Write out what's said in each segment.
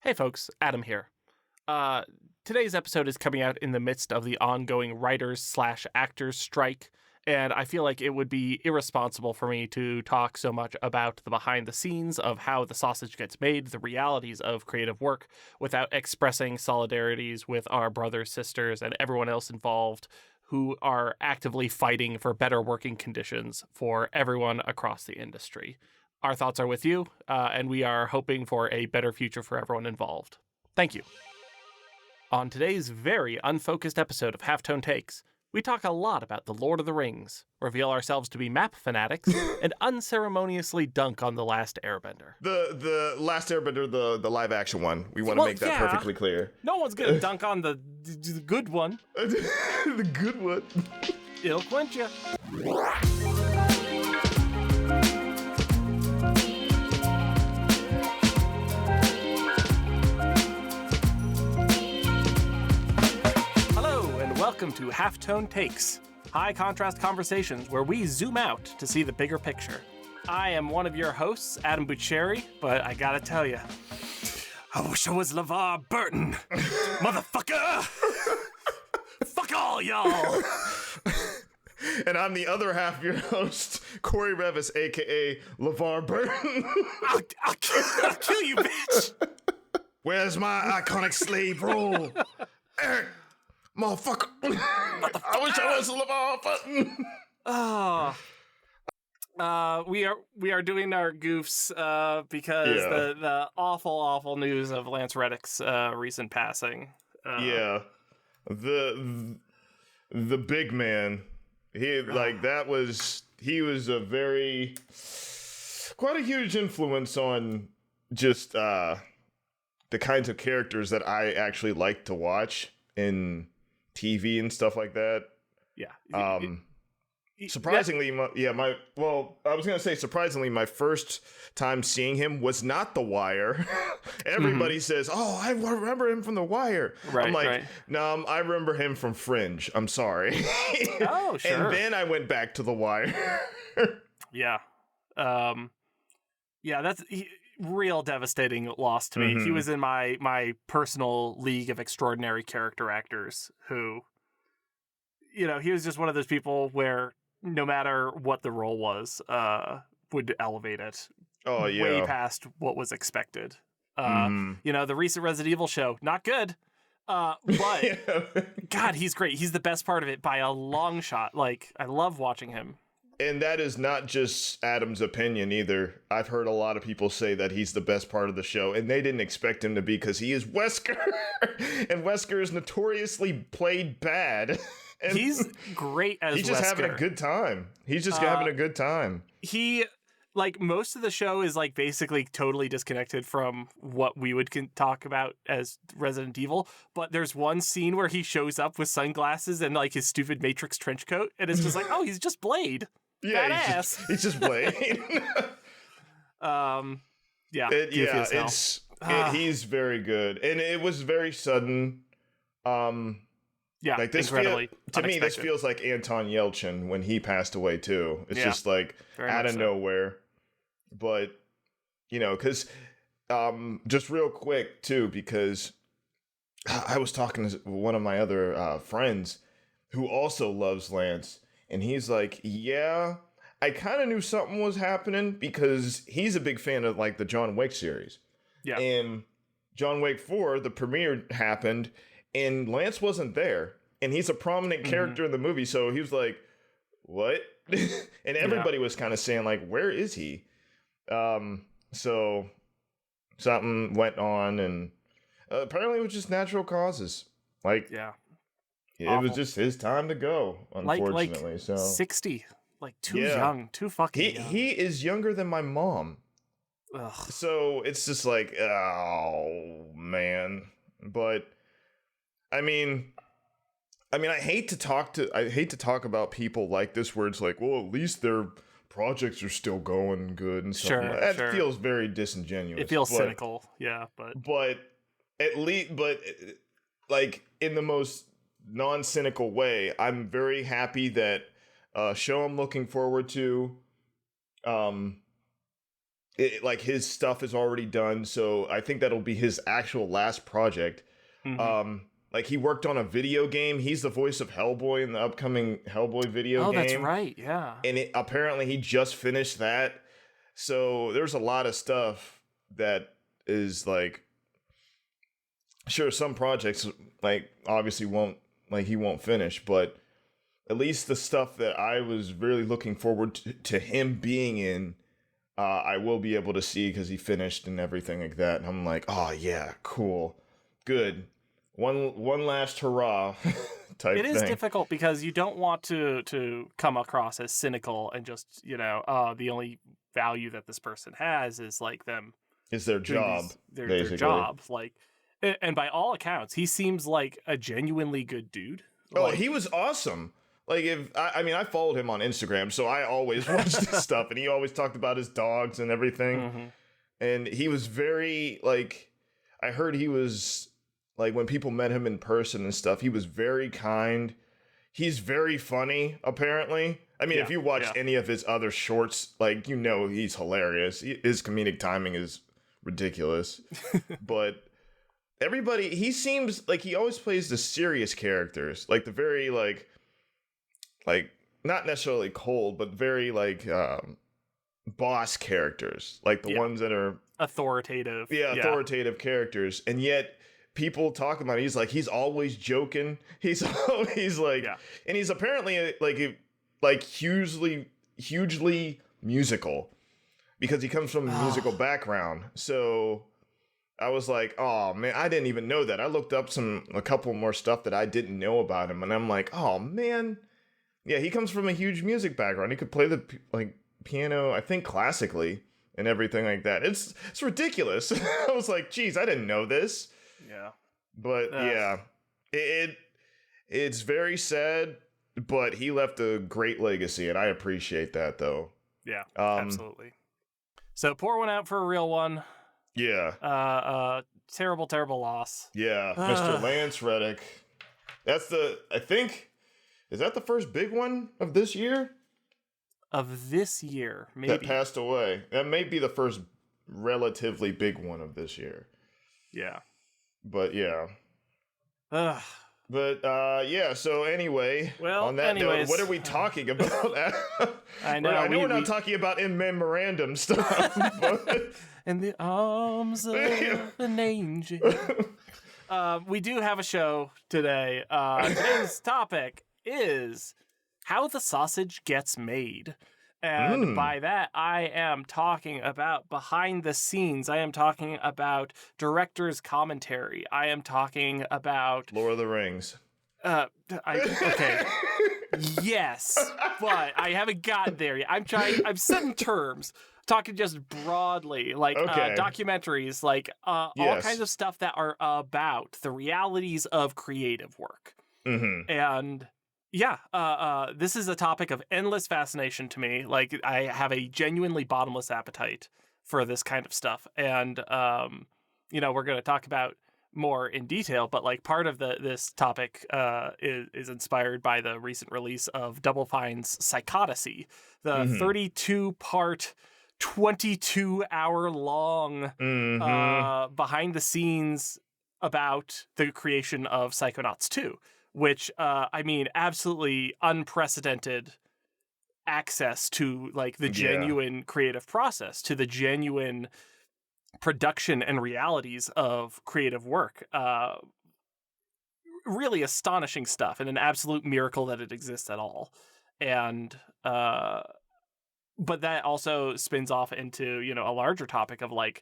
Hey folks, Adam here. Uh, Today's episode is coming out in the midst of the ongoing writers/actors strike, and I feel like it would be irresponsible for me to talk so much about the behind the scenes of how the sausage gets made, the realities of creative work, without expressing solidarities with our brothers, sisters, and everyone else involved who are actively fighting for better working conditions for everyone across the industry. Our thoughts are with you, and we are hoping for a better future for everyone involved. Thank you. On today's very unfocused episode of Halftone Takes, we talk a lot about The Lord of the Rings, reveal ourselves to be map fanatics, and unceremoniously dunk on The Last Airbender. The Last Airbender, the live action one. We want to make that perfectly clear. No one's going to dunk on the good one. The good one. It'll quench you. Welcome to Halftone Takes, high contrast conversations where we zoom out to see the bigger picture. I am one of your hosts, Adam Bucheri, but I gotta tell you, I wish I was LeVar Burton, motherfucker! Fuck all y'all! And I'm the other half of your host, Corey Revis, aka LeVar Burton. I'll kill you, bitch! Where's my iconic slave role? Eric! Motherfucker. I wish I was LeVar Burton. We are doing our goofs because the awful news of Lance Reddick's recent passing. The big man. He was quite a huge influence on just the kinds of characters that I actually like to watch in TV and stuff like that. Yeah. Surprisingly, surprisingly, my first time seeing him was not The Wire. Everybody says, "Oh, I remember him from The Wire." Right, I'm like, right. "No, I remember him from Fringe." I'm sorry. Oh, sure. And then I went back to The Wire. Yeah. That's real devastating loss to me. Mm-hmm. He was in my personal league of extraordinary character actors who, he was just one of those people where no matter what the role was, would elevate it way past what was expected. The recent Resident Evil show, not good. But God, he's great. He's the best part of it by a long shot. Like, I love watching him. And that is not just Adam's opinion either. I've heard a lot of people say that he's the best part of the show, and they didn't expect him to be because he is Wesker, and Wesker is notoriously played bad. And he's great as Wesker. He's just having a good time. He's just having a good time. He, most of the show is, basically totally disconnected from what we would talk about as Resident Evil, but there's one scene where he shows up with sunglasses and, his stupid Matrix trench coat, and it's just oh, he's just Blade. Yeah, badass. He's just Blade. He's very good, and it was very sudden. Incredibly to me, this feels like Anton Yelchin when he passed away too. It's just out of nowhere. But because just real quick too, because I was talking to one of my other friends who also loves Lance. And he's like, yeah, I kind of knew something was happening because he's a big fan of the John Wick series. Yeah. And John Wick 4, the premiere happened and Lance wasn't there. And he's a prominent character in the movie. So he was like, what? And everybody was kind of saying where is he? So something went on and apparently it was just natural causes. It was just his time to go, unfortunately. So 60, too young, too fucking young. He is younger than my mom. Ugh. So it's just oh man. But I hate to talk about people like this where it's well, at least their projects are still going good and stuff. Sure, that feels very disingenuous. It feels cynical, yeah, but at least in the most non-cynical way, I'm very happy that show I'm looking forward to like his stuff is already done, so I think that'll be his actual last project. Like he worked on a video game. He's the voice of Hellboy in the upcoming Hellboy video game. Oh, that's right. Yeah. And apparently he just finished that. So there's a lot of stuff that is like, sure, some projects like obviously he won't finish, but at least the stuff that I was really looking forward to him being in, I will be able to see because he finished and everything like that. And I'm like, oh yeah, cool, good. One last hurrah type thing. It is difficult because you don't want to come across as cynical and just, the only value that this person has is like them. Is their job. Their job. Like, and by all accounts, he seems like a genuinely good dude. Oh, he was awesome. Like, I followed him on Instagram, so I always watched his stuff, and he always talked about his dogs and everything. Mm-hmm. And he was very, like, I heard he was, like, when people met him in person and stuff, he was very kind. He's very funny, apparently. I mean, if you watch any of his other shorts, like, he's hilarious. His comedic timing is ridiculous. But everybody, he seems like he always plays the serious characters, like the very, like not necessarily cold, but very, like, boss characters, like the ones that are authoritative. Authoritative characters. And yet people talk about it, he's always joking. He's always like, and he's apparently like hugely musical because he comes from a musical background. So I was like, oh man, I didn't even know that. I looked up a couple more stuff that I didn't know about him, and I'm like, oh man, yeah, he comes from a huge music background. He could play the piano, I think classically, and everything like that. It's ridiculous. I was like, geez, I didn't know this. Yeah. But it's very sad, but he left a great legacy, and I appreciate that, though. Yeah, absolutely. So pour one out for a real one. Yeah. Terrible loss. Yeah, Mr. Lance Reddick. That's is that the first big one of this year? Of this year, maybe. That passed away. That may be the first relatively big one of this year. Yeah. But yeah. Ugh. But yeah, so anyway, on that note, what are we talking about? I know. I know we're not talking about in memorandum stuff. But in the arms of an angel. We do have a show today. Today's topic is how the sausage gets made. And by that, I am talking about behind the scenes. I am talking about director's commentary. I am talking about Lord of the Rings. Okay. Yes, but I haven't gotten there yet. I'm setting terms. Talking just broadly, like documentaries, like all kinds of stuff that are about the realities of creative work. Mm-hmm. And this is a topic of endless fascination to me. Like, I have a genuinely bottomless appetite for this kind of stuff. And, we're going to talk about more in detail, but like part of this topic is inspired by the recent release of Double Fine's Psychodicy, the 32-part, 22-hour-long behind the scenes about the creation of Psychonauts 2. Which, absolutely unprecedented access to, like, the genuine creative process, to the genuine production and realities of creative work. Really astonishing stuff, and an absolute miracle that it exists at all. And, but that also spins off into, a larger topic of, like,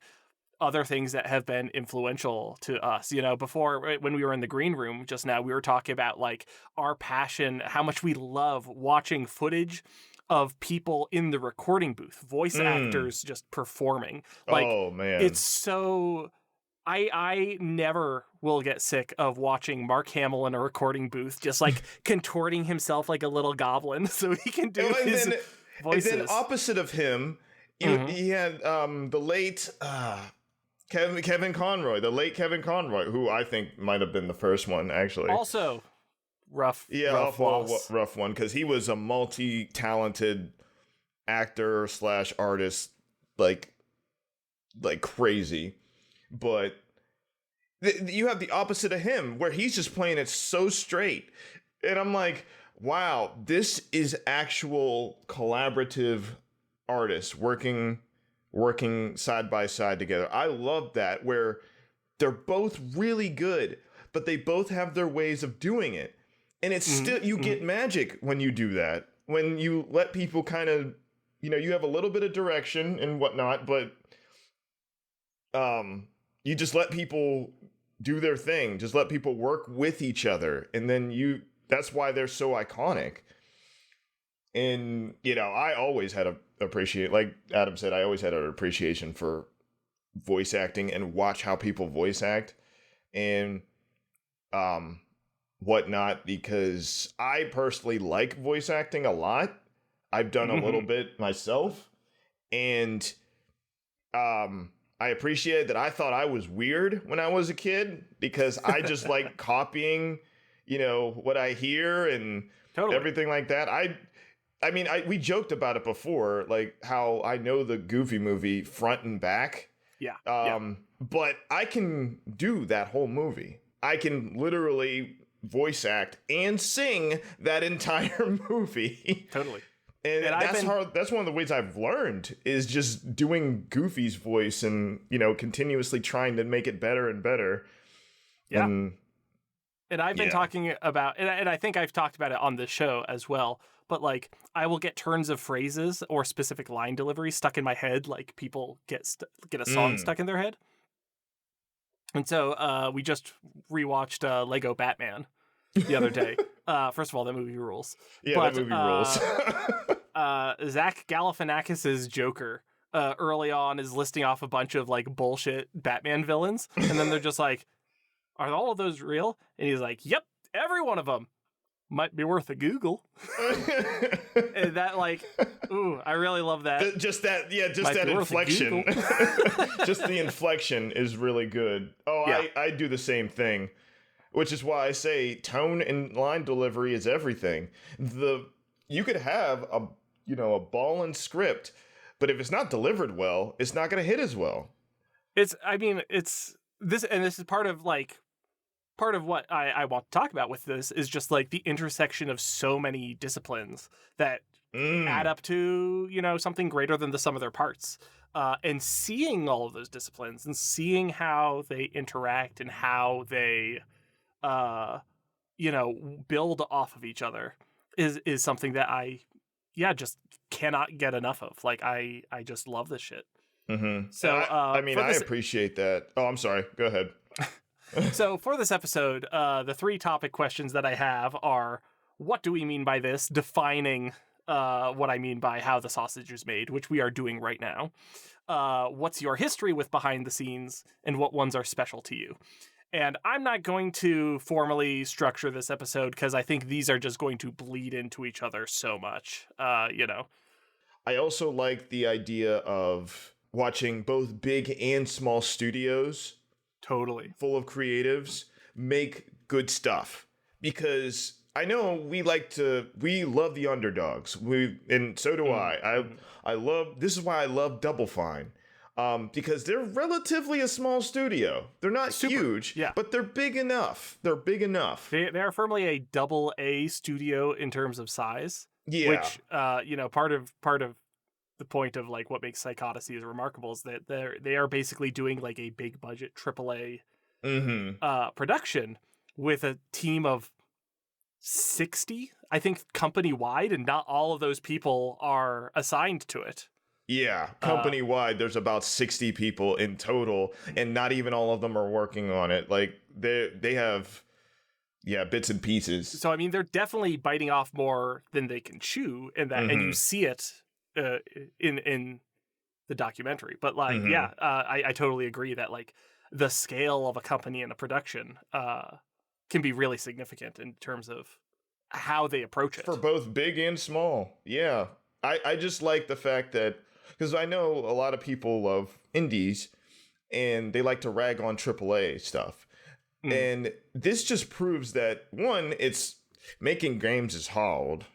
other things that have been influential to us. Before, when we were in the green room just now, we were talking about like our passion, how much we love watching footage of people in the recording booth, voice actors just performing. Like, oh man, it's so. I never will get sick of watching Mark Hamill in a recording booth, just like contorting himself like a little goblin so he can do his voices. And then opposite of him, he had the late. Kevin Conroy, the late Kevin Conroy, who I think might have been the first one, actually. Also, rough one, because he was a multi-talented actor / artist, like like crazy. But you have the opposite of him, where he's just playing it so straight. And I'm like, wow, this is actual collaborative artists working side by side together. I love that, where they're both really good, but they both have their ways of doing it. And it's still, you get magic when you do that. When you let people kind of, you have a little bit of direction and whatnot, but you just let people do their thing. Just let people work with each other. And then that's why they're so iconic. And, I always had like Adam said, I always had an appreciation for voice acting and watch how people voice act and whatnot, because I personally like voice acting a lot. I've done a little bit myself, and I appreciate that. I thought I was weird when I was a kid because I just like copying, what I hear and everything like that. We joked about it before, like how I know the Goofy movie front and back. Yeah. But I can do that whole movie. I can literally voice act and sing that entire movie. Totally. And that's hard. That's one of the ways I've learned, is just doing Goofy's voice and, continuously trying to make it better and better. Yeah. And I've been talking about, and I think I've talked about it on this show as well, but like I will get turns of phrases or specific line delivery stuck in my head, like people get a song stuck in their head. And so we just rewatched Lego Batman the other day. First of all, that movie rules. Yeah, but, that movie rules. Zach Galifianakis's Joker early on is listing off a bunch of like bullshit Batman villains, and then they're just like, "Are all of those real?" And he's like, "Yep, every one of them. Might be worth a Google." And that, like, ooh, I really love that. Just that inflection. Just the inflection is really good. Oh, yeah. I do the same thing, which is why I say tone and line delivery is everything. You could have a ballin' script, but if it's not delivered well, it's not going to hit as well. It's this, and this is part of what I want to talk about with this is just like the intersection of so many disciplines that add up to, something greater than the sum of their parts. And seeing all of those disciplines and seeing how they interact and how they, build off of each other is something that I just cannot get enough of. Like, I just love this shit. Mm-hmm. So, I appreciate that. Oh, I'm sorry. Go ahead. So for this episode, the 3 topic questions that I have are: what do we mean by this? Defining what I mean by how the sausage is made, which we are doing right now. What's your history with behind the scenes, and what ones are special to you? And I'm not going to formally structure this episode because I think these are just going to bleed into each other so much. I also like the idea of watching both big and small studios, totally full of creatives, make good stuff, because I know we love the underdogs. And so do I. I love, this is why I love Double Fine. Because they're relatively a small studio. They're not huge, but they're big enough. They are firmly a double A studio in terms of size. Yeah. Which, part of the point of like what makes Psychodicy remarkable is that they are basically doing like a big budget AAA production with a team of 60, I think, company wide, and not all of those people are assigned to it. Yeah, company-wide, there's about 60 people in total, and not even all of them are working on it. Like, they have, bits and pieces. So, I mean, they're definitely biting off more than they can chew, in that, and you see it in the documentary. But, like, I totally agree that, like, the scale of a company and a production can be really significant in terms of how they approach it. For both big and small, yeah. I just like the fact that, because I know a lot of people love indies and they like to rag on AAA stuff. And this just proves that, one, it's making games is hard.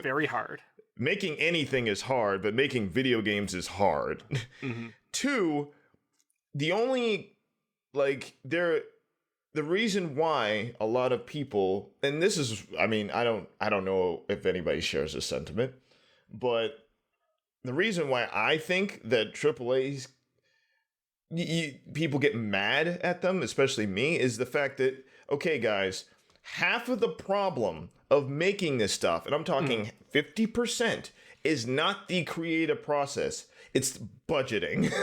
Very hard. Making anything is hard, but making video games is hard. two, the only the reason why a lot of people, and this is, I mean, I don't know if anybody shares this sentiment, but the reason why I think that AAA's people get mad at them, especially me, is the fact that, okay, guys, half of the problem of making this stuff, and I'm talking 50%, is not the creative process. It's budgeting.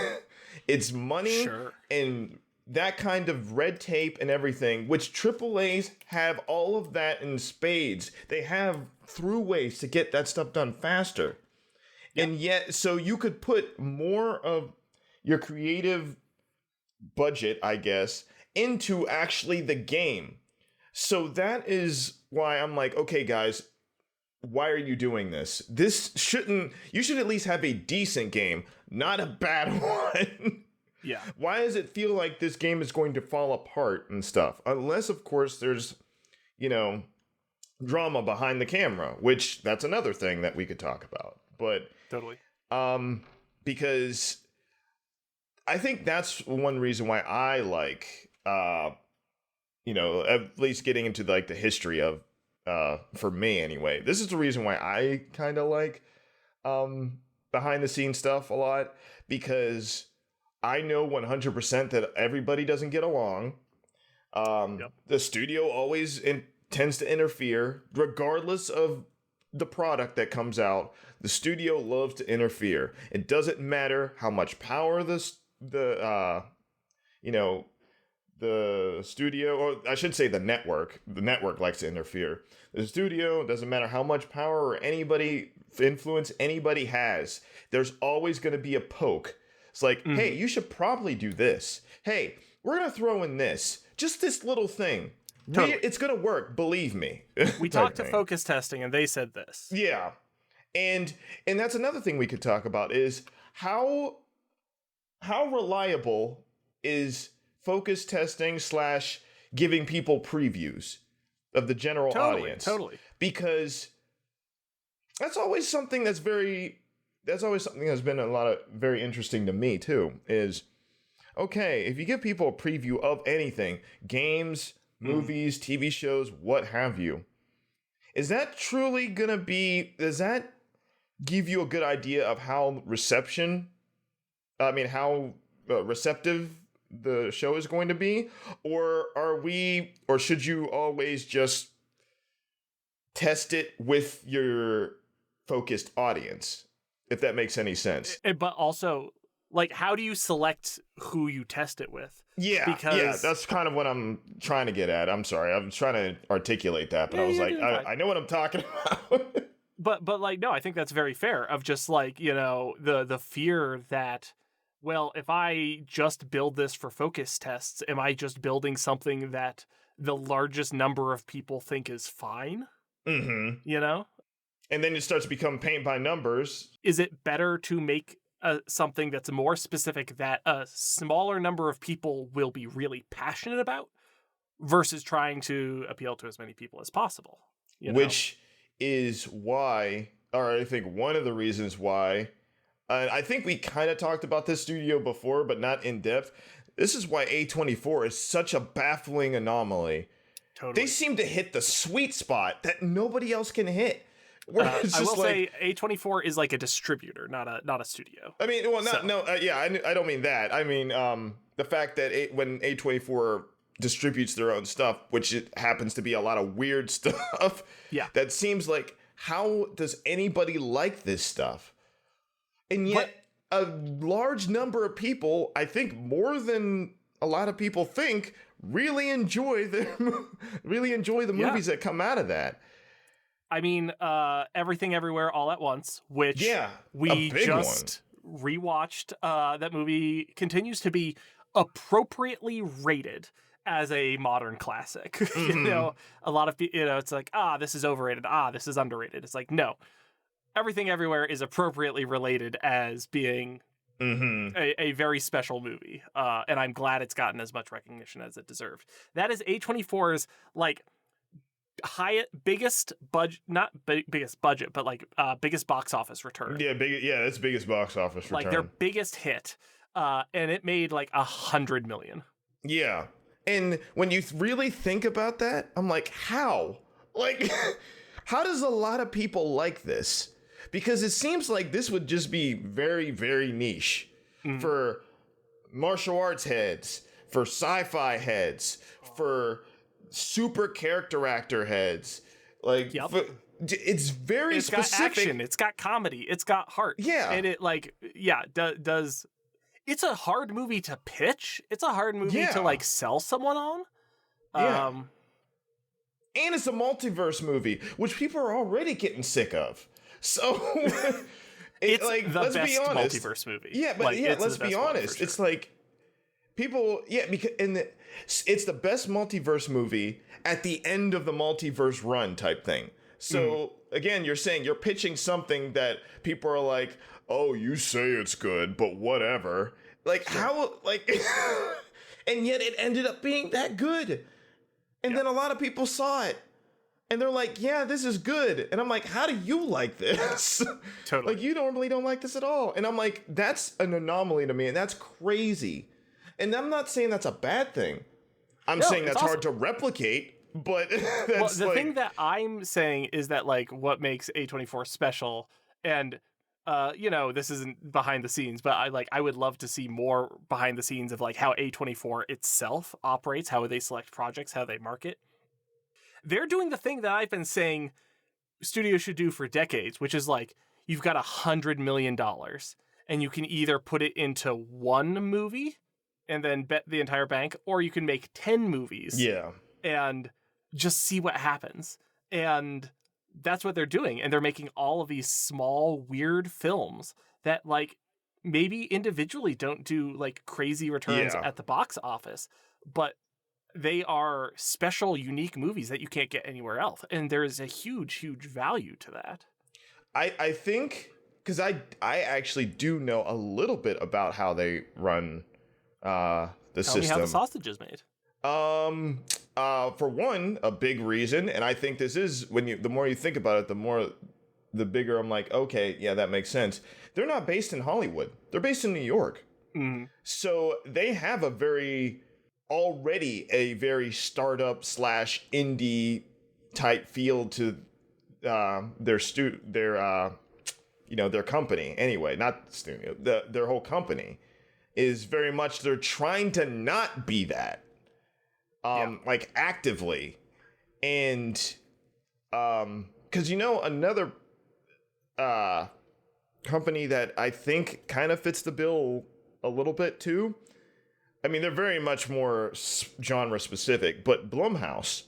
It's money and that kind of red tape and everything, which AAAs have all of that in spades. They have through ways to get that stuff done faster. Yep. And yet, so you could put more of your creative budget, I guess, into actually the game. So that is why I'm like, okay, guys, why are you doing this? You should at least have a decent game, not a bad one. Yeah. Why does it feel like this game is going to fall apart and stuff? Unless, of course, there's, drama behind the camera, which that's another thing that we could talk about. But totally. Because I think that's one reason why I like, at least getting into like the history of, for me anyway, this is the reason why I kind of like, behind the scenes stuff a lot, because I know 100% that everybody doesn't get along. The studio always tends to interfere, regardless of the product that comes out. The studio loves to interfere. It doesn't matter how much power the studio, or I should say the network likes to interfere. The studio, doesn't matter how much power or influence anybody has, there's always going to be a poke. It's like, hey, you should probably do this. Hey, we're going to throw in this. Just this little thing. Totally. It's going to work, believe me. We talked to focus testing and they said this. Yeah. And that's another thing we could talk about is how reliable is focus testing / giving people previews of the general audience. Totally. Because that's always something that's been a lot of very interesting to me too, is, okay, if you give people a preview of anything, games, movies, TV shows, what have you, is that truly gonna be, does that give you a good idea of how receptive the show is going to be? Or should you always just test it with your focused audience, if that makes any sense? But also, like, how do you select who you test it with? Yeah, that's kind of what I'm trying to get at. I'm sorry, I'm trying to articulate that, but I was like, I know what I'm talking about. But like, no, I think that's very fair, of just like, the fear that, well, if I just build this for focus tests, am I just building something that the largest number of people think is fine? Mm-hmm. And then it starts to become paint by numbers. Is it better to make something that's more specific that a smaller number of people will be really passionate about, versus trying to appeal to as many people as possible? Which is why, or I think one of the reasons why, I think we kind of talked about this studio before, but not in depth. This is why A24 is such a baffling anomaly. Totally. They seem to hit the sweet spot that nobody else can hit. I will say A24 is like a distributor, not a studio. I mean, well, I don't mean that. I mean, the fact that when A24 distributes their own stuff, which it happens to be a lot of weird stuff. Yeah. That seems like, how does anybody like this stuff? And yet a large number of people, I think more than a lot of people think, really enjoy the movies that come out of that. I mean, Everything Everywhere All at Once, which we just rewatched. That movie continues to be appropriately rated as a modern classic. Mm-hmm. A lot of people, it's like, this is overrated. This is underrated. It's like, no, Everything Everywhere is appropriately related as being a very special movie. And I'm glad it's gotten as much recognition as it deserved. That is A24's like biggest budget, not biggest budget, but like biggest box office return. Yeah, that's biggest box office return. Like their biggest hit. and it made like 100 million. Yeah. And when you really think about that, I'm like, how? Like, how does a lot of people like this? Because it seems like this would just be very, very niche for martial arts heads, for sci-fi heads, for super character actor heads. Like, it's very specific. Got action, it's got comedy, it's got heart. Yeah. And it like, does it's a hard movie to pitch. It's a hard movie to like sell someone on. Yeah. And it's a multiverse movie, which people are already getting sick of. So it's like, the let's best be honest. multiverse movie. Yeah, but like, let's be honest. Sure. It's like people, because it's the best multiverse movie at the end of the multiverse run type thing. So again, you're pitching something that people are like, oh, you say it's good, but whatever. Like, how, like, and yet it ended up being that good. And then a lot of people saw it. And they're like, yeah, this is good. And I'm like, how do you like this? Totally. Like, you normally don't like this at all. And I'm like, that's an anomaly to me. And that's crazy. And I'm not saying that's a bad thing. I'm saying that's hard to replicate. But that's the thing that I'm saying is that, like, what makes A24 special, and this isn't behind the scenes, but I would love to see more behind the scenes of like how A24 itself operates, how they select projects, how they market. They're doing the thing that I've been saying studios should do for decades, which is like, you've got $100 million and you can either put it into one movie and then bet the entire bank, or you can make 10 movies and just see what happens. And that's what they're doing. And they're making all of these small, weird films that, like, maybe individually don't do like crazy returns at the box office, but they are special, unique movies that you can't get anywhere else. And there is a huge, huge value to that. I think, because I actually do know a little bit about how they run the system. Tell me how the sausage is made. For one, a big reason, and I think this is, the more you think about it, the bigger I'm like, okay, yeah, that makes sense. They're not based in Hollywood. They're based in New York. So they have already a very startup / indie type feel to their company. Anyway, not the studio. Their whole company is very much, they're trying to not be that. Like, actively. And because another company that I think kind of fits the bill a little bit too, I mean, they're very much more genre specific, but Blumhouse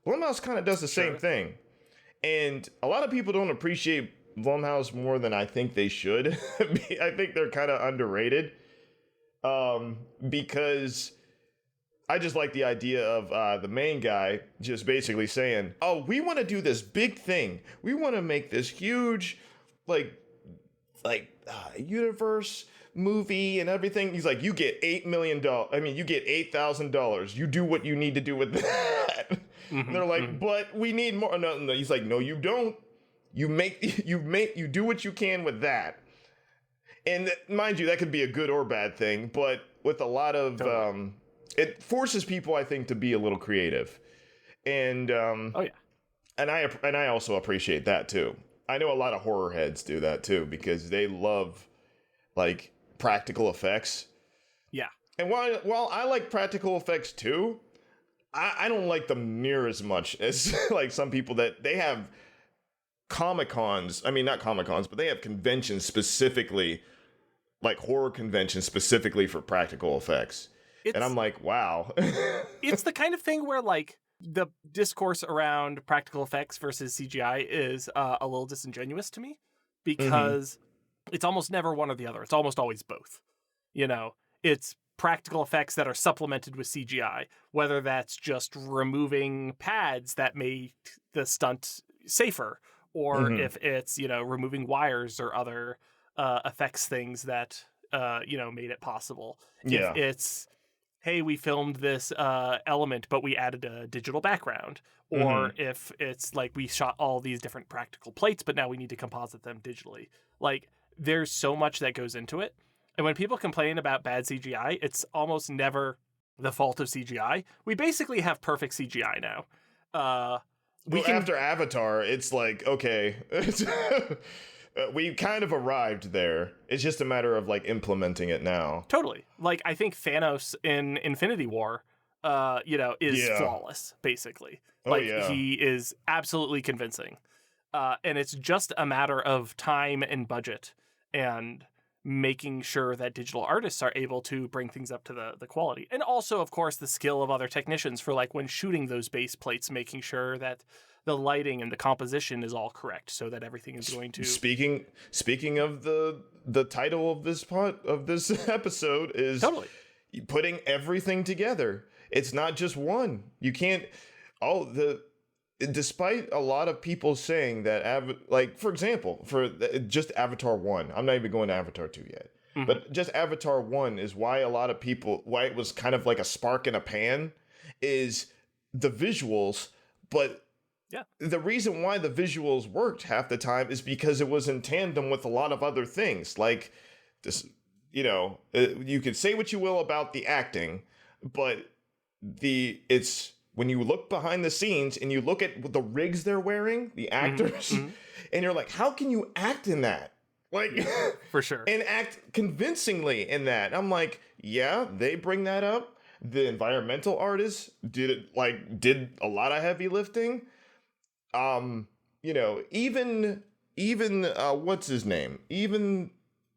kind of does the same thing. And a lot of people don't appreciate Blumhouse more than I think they should. I think they're kind of underrated, because I just like the idea of the main guy just basically saying, oh, we want to do this big thing. We want to make this huge, universe movie and everything. He's like, you get $8 million. I mean, you get $8,000. You do what you need to do with that. They're like, but we need more. No. He's like, no, you don't. You do what you can with that. And mind you, that could be a good or bad thing, but with a lot of, it forces people, I think, to be a little creative. And, and I also appreciate that too. I know a lot of horror heads do that too, because they love, like, practical effects. Yeah. And while I like practical effects too, I don't like them near as much as like some people that they have Comic-Cons. I mean, not Comic-Cons, but they have conventions specifically, like horror conventions specifically for practical effects. And I'm like, wow. It's the kind of thing where, like, the discourse around practical effects versus CGI is a little disingenuous to me, because it's almost never one or the other. It's almost always both. It's practical effects that are supplemented with CGI, whether that's just removing pads that make the stunt safer, or if it's, removing wires or other effects things that, made it possible. If it's, hey, we filmed this element, but we added a digital background. Or if it's like, we shot all these different practical plates, but now we need to composite them digitally. Like, there's so much that goes into it. And when people complain about bad CGI, it's almost never the fault of CGI. We basically have perfect CGI now. After Avatar, it's like, okay, we kind of arrived there. It's just a matter of like implementing it now. Totally. Like, I think Thanos in Infinity War, is flawless, basically. He is absolutely convincing. And it's just a matter of time and budget and making sure that digital artists are able to bring things up to the quality. And also, of course, the skill of other technicians for like when shooting those base plates, making sure that the lighting and the composition is all correct so that everything is going to... Speaking of the title of this episode is totally putting everything together. It's not just one. You can't... Despite a lot of people saying that, for example, for just Avatar 1, I'm not even going to Avatar 2 yet, but just Avatar 1 is why it was kind of like a spark in a pan, is the visuals, but the reason why the visuals worked half the time is because it was in tandem with a lot of other things, like this, you could say what you will about the acting, but when you look behind the scenes and you look at the rigs they're wearing, the actors, and you're like, how can you act in that? Like, for sure. And act convincingly in that. I'm like, yeah, they bring that up. The environmental artists did a lot of heavy lifting. Even what's his name? Even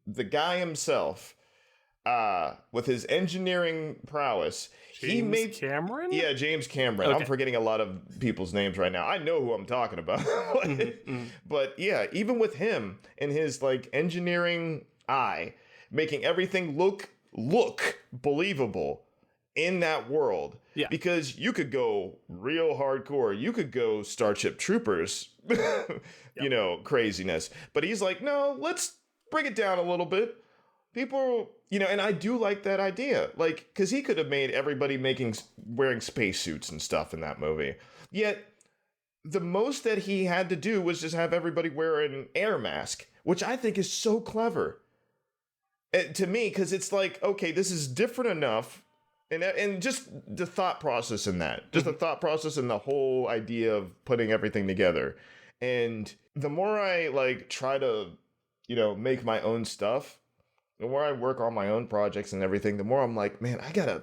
the guy himself, with his engineering prowess, James Cameron? Yeah, James Cameron. Okay. I'm forgetting a lot of people's names right now. I know who I'm talking about. But yeah, even with him and his like engineering eye, making everything look believable in that world. Yeah. Because you could go real hardcore. You could go Starship Troopers, craziness. But he's like, no, let's bring it down a little bit. People, and I do like that idea. Like, because he could have made everybody wearing spacesuits and stuff in that movie. Yet, the most that he had to do was just have everybody wear an air mask, which I think is so clever. To me, because it's like, okay, this is different enough. And just the thought process in that. Just the thought process and the whole idea of putting everything together. And the more I, try to, make my own stuff, the more I work on my own projects and everything, the more I'm like, man, I gotta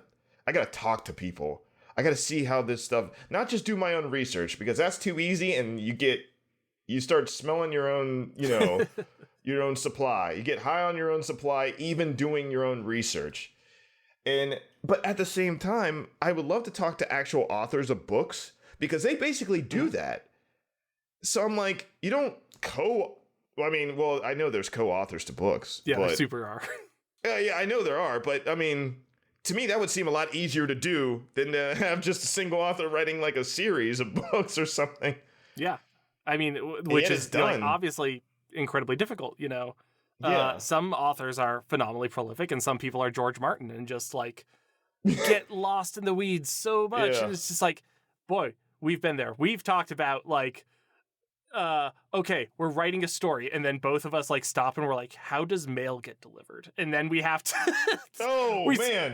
talk to people. I gotta see how this stuff, not just do my own research, because that's too easy, and you start smelling your own, your own supply. You get high on your own supply, even doing your own research. But at the same time, I would love to talk to actual authors of books, because they basically do that. So I'm like, you don't I know there's co-authors to books. Yeah, there super are. Yeah, I know there are, but I mean, to me, that would seem a lot easier to do than to have just a single author writing like a series of books or something. Yeah, I mean, which is obviously incredibly difficult. Some authors are phenomenally prolific, and some people are George Martin and just like get lost in the weeds so much, and it's just like, boy, we've been there. We've talked about like. Okay, we're writing a story, and then both of us like stop and we're like, how does mail get delivered? And then we have to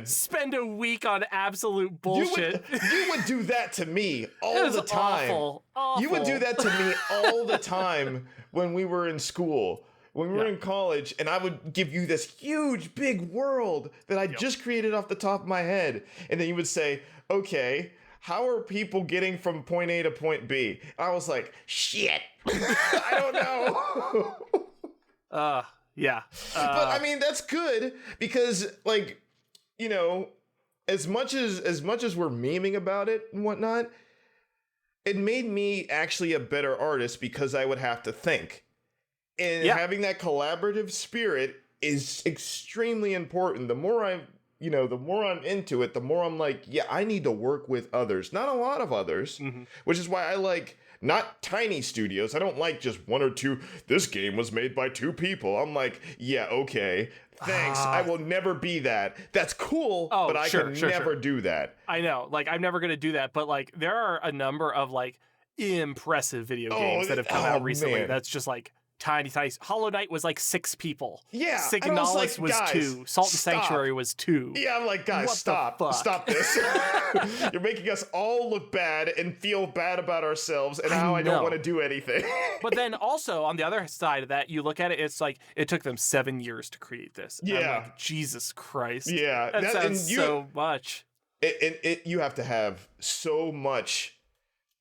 spend a week on absolute bullshit. You would do that to me all the time. Awful. You would do that to me all the time when we were in school. When we were in college, and I would give you this huge, big world that I just created off the top of my head. And then you would say, okay, how are people getting from point A to point B? I was like, shit, I don't know. Yeah. But I mean, that's good because as much as we're memeing about it and whatnot, it made me actually a better artist because I would have to think. And having that collaborative spirit is extremely important. The more I'm into it, the more I'm like, I need to work with others. Not a lot of others, which is why I like not tiny studios. I don't like just one or two. This game was made by 2 people. I'm like, okay, thanks. I will never be that. That's cool, but I can never do that. I know. Like, I'm never going to do that. But like, there are a number of like impressive video games that have come out recently. Man. That's just like tiny. Hollow Knight was like 6 people. Yeah, Signalis was guys, 2. Salt and stop. Sanctuary was 2. Yeah, I'm like, guys, stop this. You're making us all look bad and feel bad about ourselves and how I don't want to do anything. But then also on the other side of that, you look at it, it's like it took them 7 years to create this. Yeah, I'm like, Jesus Christ. Yeah, that sounds so much. You have to have so much.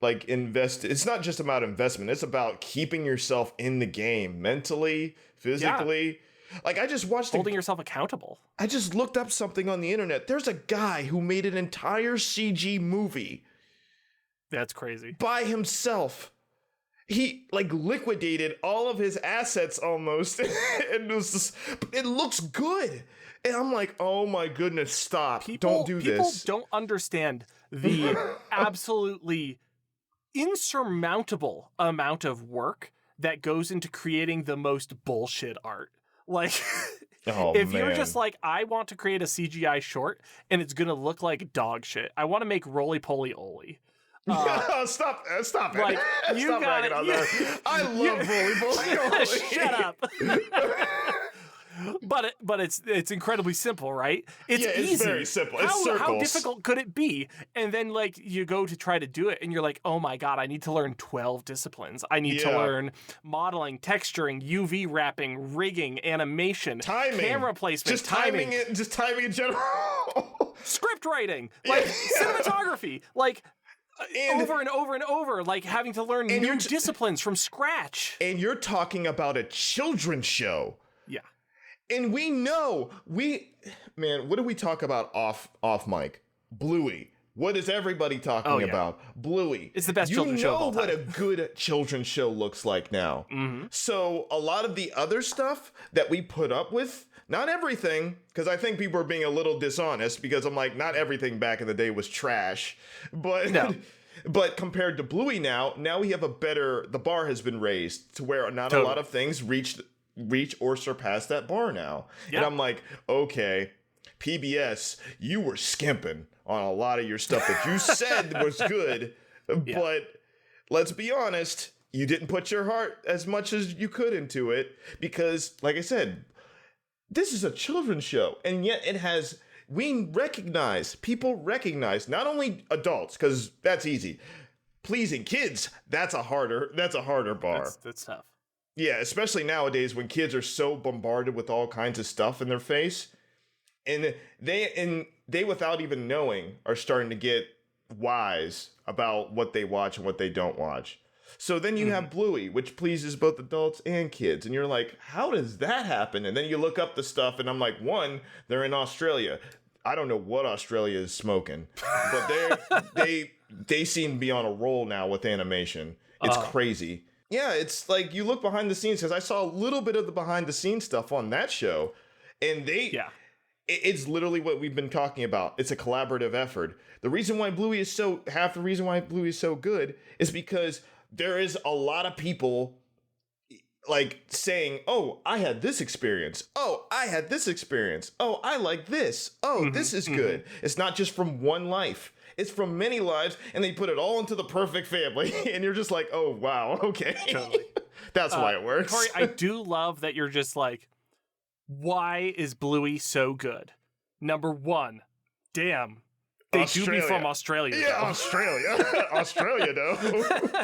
Like it's not just about investment. It's about keeping yourself in the game mentally, physically. Yeah. Like I just watched holding yourself accountable. I just looked up something on the internet. There's a guy who made an entire CG movie. That's crazy. By himself. He like liquidated all of his assets almost, and it looks good. And I'm like, oh my goodness, stop! Don't do this. People don't understand the absolutely insurmountable amount of work that goes into creating the most bullshit art. Like, if you're just like, I want to create a CGI short and it's going to look like dog shit. I want to make Roly Poly Oly. Stop it. Like, Stop ragging on that. I love Roly Poly Oly. Shut up. But it's incredibly simple, right? It's easy. Very simple. It's circles. How difficult could it be? And then like you go to try to do it and you're like, oh my God, I need to learn 12 disciplines. I need to learn modeling, texturing, UV wrapping, rigging, animation, timing, camera placement, just timing in general. Script writing, like cinematography, like over and over and over, like having to learn new disciplines from scratch. And you're talking about a children's show. Yeah. And we know, what do we talk about off mic? Bluey. What is everybody talking about? Bluey. It's the best children's show of all time. You know what a good children's show looks like now. Mm-hmm. So a lot of the other stuff that we put up with, not everything, because I think people are being a little dishonest, because I'm like, not everything back in the day was trash. But no. But compared to Bluey now we have the bar has been raised to where not a lot of things reach or surpass that bar now. Yep. And I'm like, okay, PBS, you were skimping on a lot of your stuff that you said was good, but let's be honest, you didn't put your heart as much as you could into it because, like I said, this is a children's show, and yet people recognize, not only adults, because that's easy, pleasing kids, that's a harder bar. That's tough. Yeah, especially nowadays when kids are so bombarded with all kinds of stuff in their face, and they without even knowing are starting to get wise about what they watch and what they don't watch. So then you have Bluey, which pleases both adults and kids, and you're like, how does that happen? And then you look up the stuff, and I'm like, one, they're in Australia. I don't know what Australia is smoking, but they seem to be on a roll now with animation. It's crazy. Yeah, it's like you look behind the scenes, because I saw a little bit of the behind the scenes stuff on that show, and it's literally what we've been talking about. It's a collaborative effort. The reason why Bluey is so good is because there is a lot of people like saying, oh, I had this experience. Oh, I had this experience. Oh, I like this. Oh, this is good. It's not just from one life. It's from many lives, and they put it all into the perfect family, and you're just like, oh, wow, okay. Totally. That's why it works. Corey, I do love that you're just like, why is Bluey so good? Number one, damn, they do be from Australia. Yeah, though. Australia. Australia, though.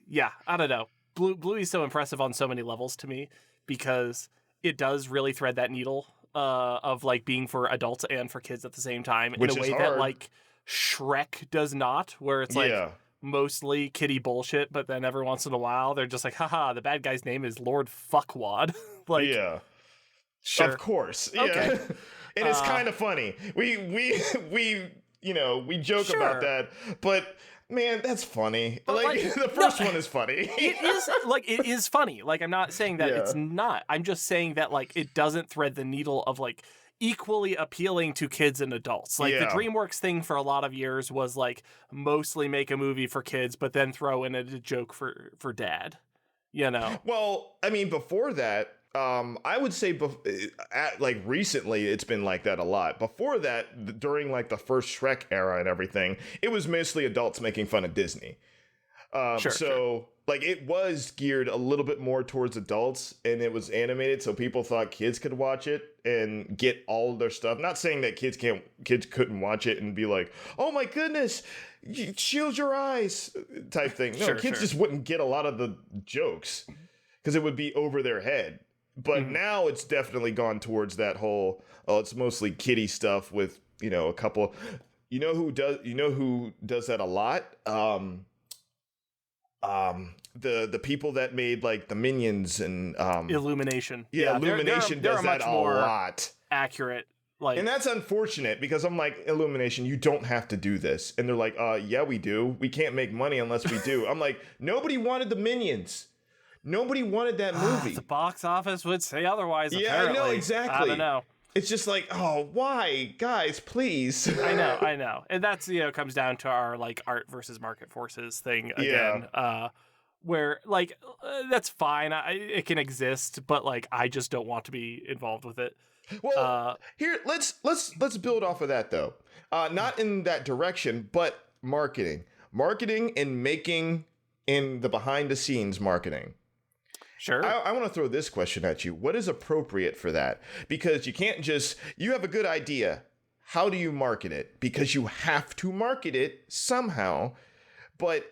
Yeah, I don't know. Bluey's so impressive on so many levels to me, because it does really thread that needle of like being for adults and for kids at the same time, in a way that like Shrek does not, where it's like mostly kiddie bullshit, but then every once in a while they're just like, haha, the bad guy's name is Lord Fuckwad. Like, sure, of course, okay. And it's kind of funny. We joke about that, but man, that's funny. Like the first one is funny. It is funny. Like, I'm not saying that it's not. I'm just saying that like it doesn't thread the needle of like equally appealing to kids and adults. Like the DreamWorks thing for a lot of years was like mostly make a movie for kids, but then throw in a joke for dad. You know. Well, I mean, before that, I would say like recently it's been like that a lot. Before that, during like the first Shrek era and everything, it was mostly adults making fun of Disney. Like like it was geared a little bit more towards adults, and it was animated, so people thought kids could watch it and get all of their stuff. Not saying that kids couldn't watch it and be like, oh my goodness, shield your eyes type thing. No, kids just wouldn't get a lot of the jokes because it would be over their head. But now it's definitely gone towards that whole, it's mostly kiddie stuff with, a couple. You know who does that a lot? The people that made like the Minions and Illumination. Yeah, Illumination does that a lot. Accurate. And that's unfortunate because I'm like, Illumination, you don't have to do this. And they're like, yeah, we do. We can't make money unless we do. I'm like, nobody wanted the Minions. Nobody wanted that movie. The box office would say otherwise, yeah, apparently. I know, exactly. I don't know. It's just like, oh, why? Guys, please. I know. And that's, comes down to our, like, art versus market forces thing again. Yeah. Where, like, that's fine. It can exist, but, like, I just don't want to be involved with it. Well, here, let's build off of that, though. Not in that direction, but marketing. Marketing and making in the behind-the-scenes marketing. Sure. I want to throw this question at you. What is appropriate for that? Because you can't you have a good idea. How do you market it? Because you have to market it somehow. But,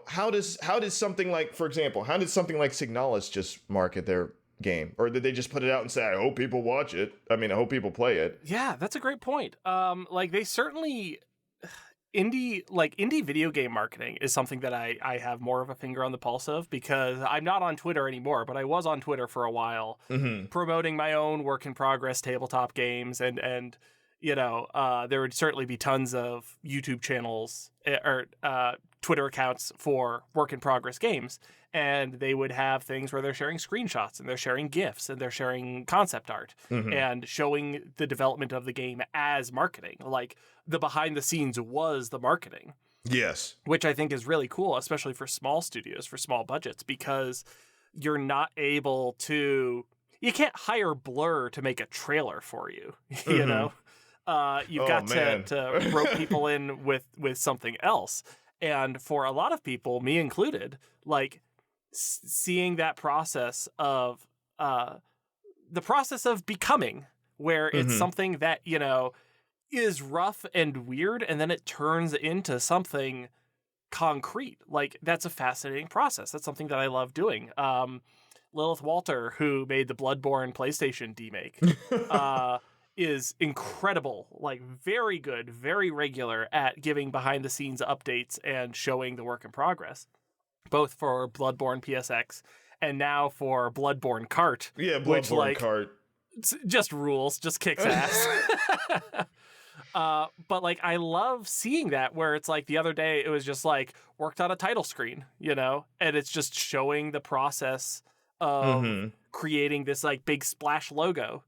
how does something like, for example, how did something like Signalis just market their game? Or did they just put it out and say, I hope people watch it? I mean, I hope people play it. Yeah, that's a great point. Like they certainly... Indie video game marketing is something that I have more of a finger on the pulse of because I'm not on Twitter anymore, but I was on Twitter for a while promoting my own work in progress tabletop games. And there would certainly be tons of YouTube channels or Twitter accounts for work in progress games. And they would have things where they're sharing screenshots and they're sharing GIFs and they're sharing concept art and showing the development of the game as marketing. Like the behind the scenes was the marketing. Yes. Which I think is really cool, especially for small studios, for small budgets, because you're not able to... You can't hire Blur to make a trailer for you, you know? You've got to rope people in with something else. And for a lot of people, me included, like... seeing that process of the process of becoming, where it's something that is rough and weird, and then it turns into something concrete. Like that's a fascinating process. That's something that I love doing. Lilith Walter, who made the Bloodborne PlayStation remake, is incredible, like very good, very regular at giving behind the scenes updates and showing the work in progress. Both for Bloodborne PSX and now for Bloodborne Kart. Yeah, Bloodborne Kart. Just rules, just kicks ass. But like, I love seeing that where it's like the other day, it was just like worked on a title screen, and it's just showing the process of creating this like big splash logo.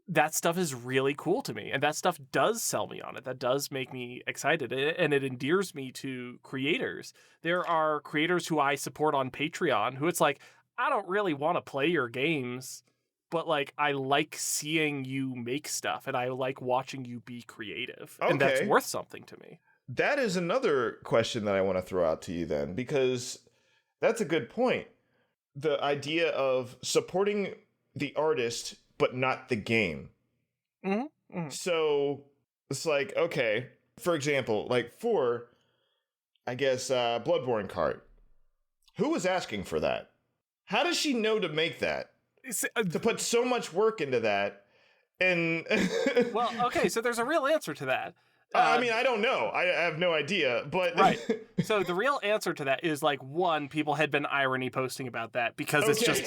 That stuff is really cool to me, and that stuff does sell me on it. That does make me excited, and it endears me to creators. There are creators who I support on Patreon who it's like, I don't really want to play your games, but like I like seeing you make stuff, and I like watching you be creative, and that's worth something to me. That is another question that I want to throw out to you then, because that's a good point. The idea of supporting the artist but not the game. So it's like, okay, for example, like for, I guess, Bloodborne Kart, who was asking for that? How does she know to make that? To put so much work into that? And well, okay, so there's a real answer to that. I mean, I don't know. I have no idea, but... Right. So the real answer to that is, like, one, people had been irony posting about that because it's just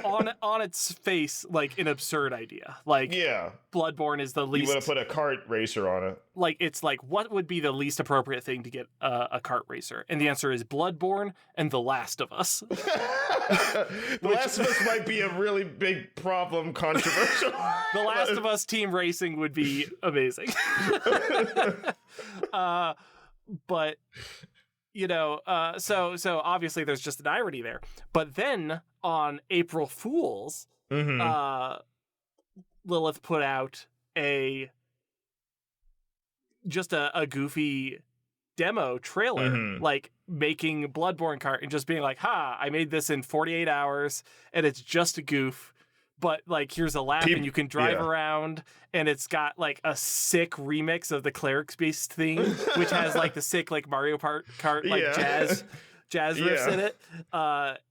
on its face, like, an absurd idea. Like, yeah. Bloodborne is the least... You want to put a kart racer on it. Like, it's like, what would be the least appropriate thing to get a kart racer? And the answer is Bloodborne and The Last of Us. The Last of Us might be a really big problem, controversial. The Last of Us team racing would be amazing. But so obviously there's just an irony there. But then on April Fools, Lilith put out a goofy demo trailer, Mm-hmm. like making Bloodborne cart and just being like, I made this in 48 hours and it's just a goof. But like, here's a lap and you can drive around, and it's got like a sick remix of the Cleric's Beast theme, which has like the sick like Mario Kart like jazz riffs in it.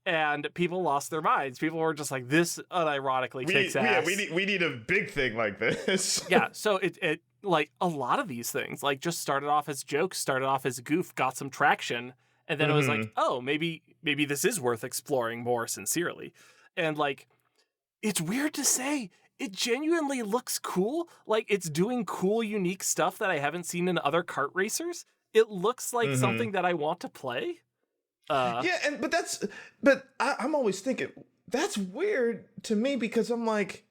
And people lost their minds. People were just like, this unironically kicks ass. We need a big thing like this. Yeah, so it like a lot of these things like just started off as jokes, started off as a goof, got some traction, and then it was like, oh, maybe this is worth exploring more sincerely. And like, it's weird to say, it genuinely looks cool. Like, it's doing cool, unique stuff that I haven't seen in other kart racers. It looks like something that I want to play. I'm always thinking, that's weird to me, because I'm like,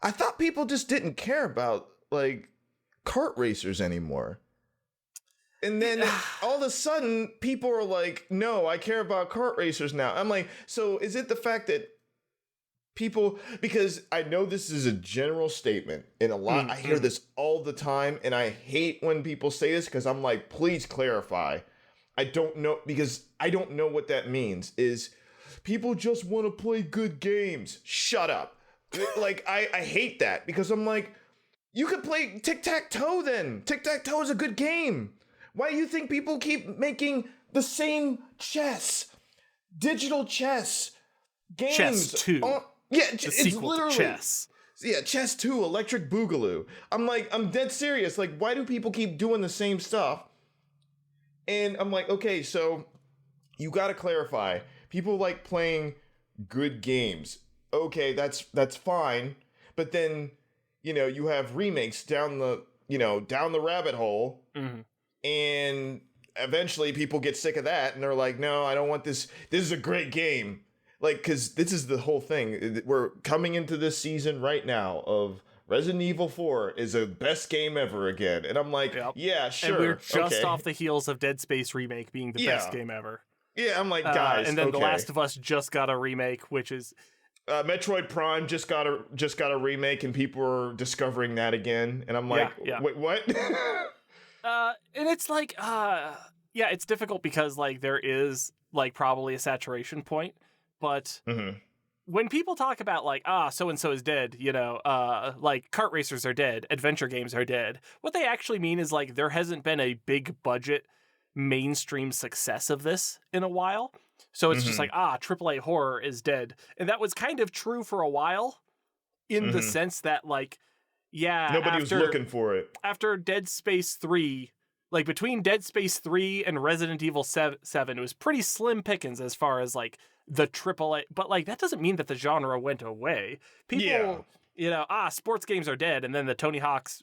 I thought people just didn't care about, like, kart racers anymore. And then all of a sudden, people are like, no, I care about kart racers now. I'm like, so is it the fact that people, because I know this is a general statement, and I hear this all the time, and I hate when people say this, because I'm like, please clarify. I don't know, because I don't know what that means. Is people just want to play good games? Shut up. Like, I hate that, because I'm like, you could play tic-tac-toe then. Tic-tac-toe is a good game. Why do you think people keep making the same digital chess games? Chess 2. It's literally Chess. Yeah, Chess 2, Electric Boogaloo. I'm like, I'm dead serious. Like, why do people keep doing the same stuff? And I'm like, okay, so you got to clarify. People like playing good games. Okay, that's fine. But then, you have remakes down the rabbit hole. Mm-hmm. And eventually people get sick of that, and they're like, no, I don't want this. This is a great game. Like, because this is the whole thing. We're coming into this season right now of Resident Evil 4 is the best game ever again. And I'm like, yeah, sure. And we're just off the heels of Dead Space Remake being the best game ever. Yeah, I'm like, guys, and then The Last of Us just got a remake, which is... Metroid Prime just got a remake, and people are discovering that again. And I'm like, wait, what? And it's like, it's difficult because, like, there is, like, probably a saturation point. But when people talk about, like, so-and-so is dead, like, kart racers are dead, adventure games are dead, what they actually mean is, like, there hasn't been a big budget mainstream success of this in a while. So it's just like, AAA horror is dead. And that was kind of true for a while in the sense that, like, nobody was looking for it. After Dead Space 3, like, between Dead Space 3 and Resident Evil 7, it was pretty slim pickings as far as, like, the AAA, but like that doesn't mean that the genre went away. People, sports games are dead, and then the Tony Hawk's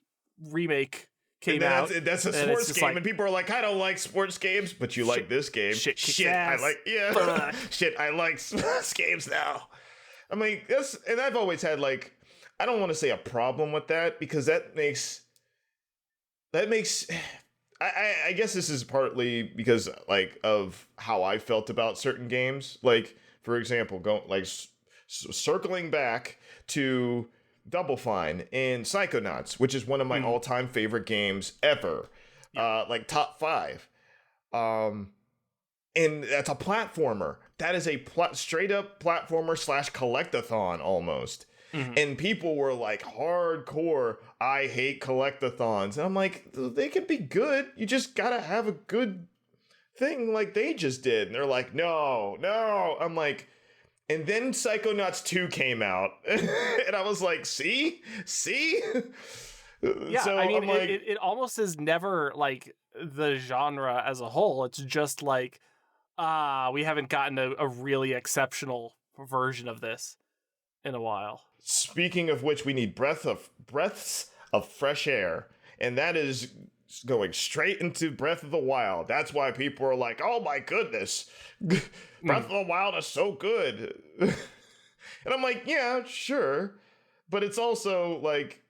remake came out. That's a sports game, like, and people are like, I don't like sports games, but you like this game. Shit, I like shit, I like sports games now. I mean, and I've always had, like, I don't want to say a problem with that, because that makes. I guess this is partly because, like, of how I felt about certain games. Like, for example, circling back to Double Fine and Psychonauts, which is one of my all-time favorite games ever, like top 5. And that's a platformer. That is a straight-up platformer / collectathon almost. And people were like, hardcore, I hate collectathons. And I'm like, they can be good. You just gotta have a good thing like they just did. And they're like, no. I'm like, and then Psychonauts 2 came out. And I was like, see? Yeah, so I mean, like, it almost is never, like, the genre as a whole. It's just like, we haven't gotten a really exceptional version of this in a while. Speaking of which, we need breaths of fresh air, and that is going straight into Breath of the Wild. That's why people are like, "Oh my goodness, Breath of the Wild is so good," and I'm like, "Yeah, sure," but it's also like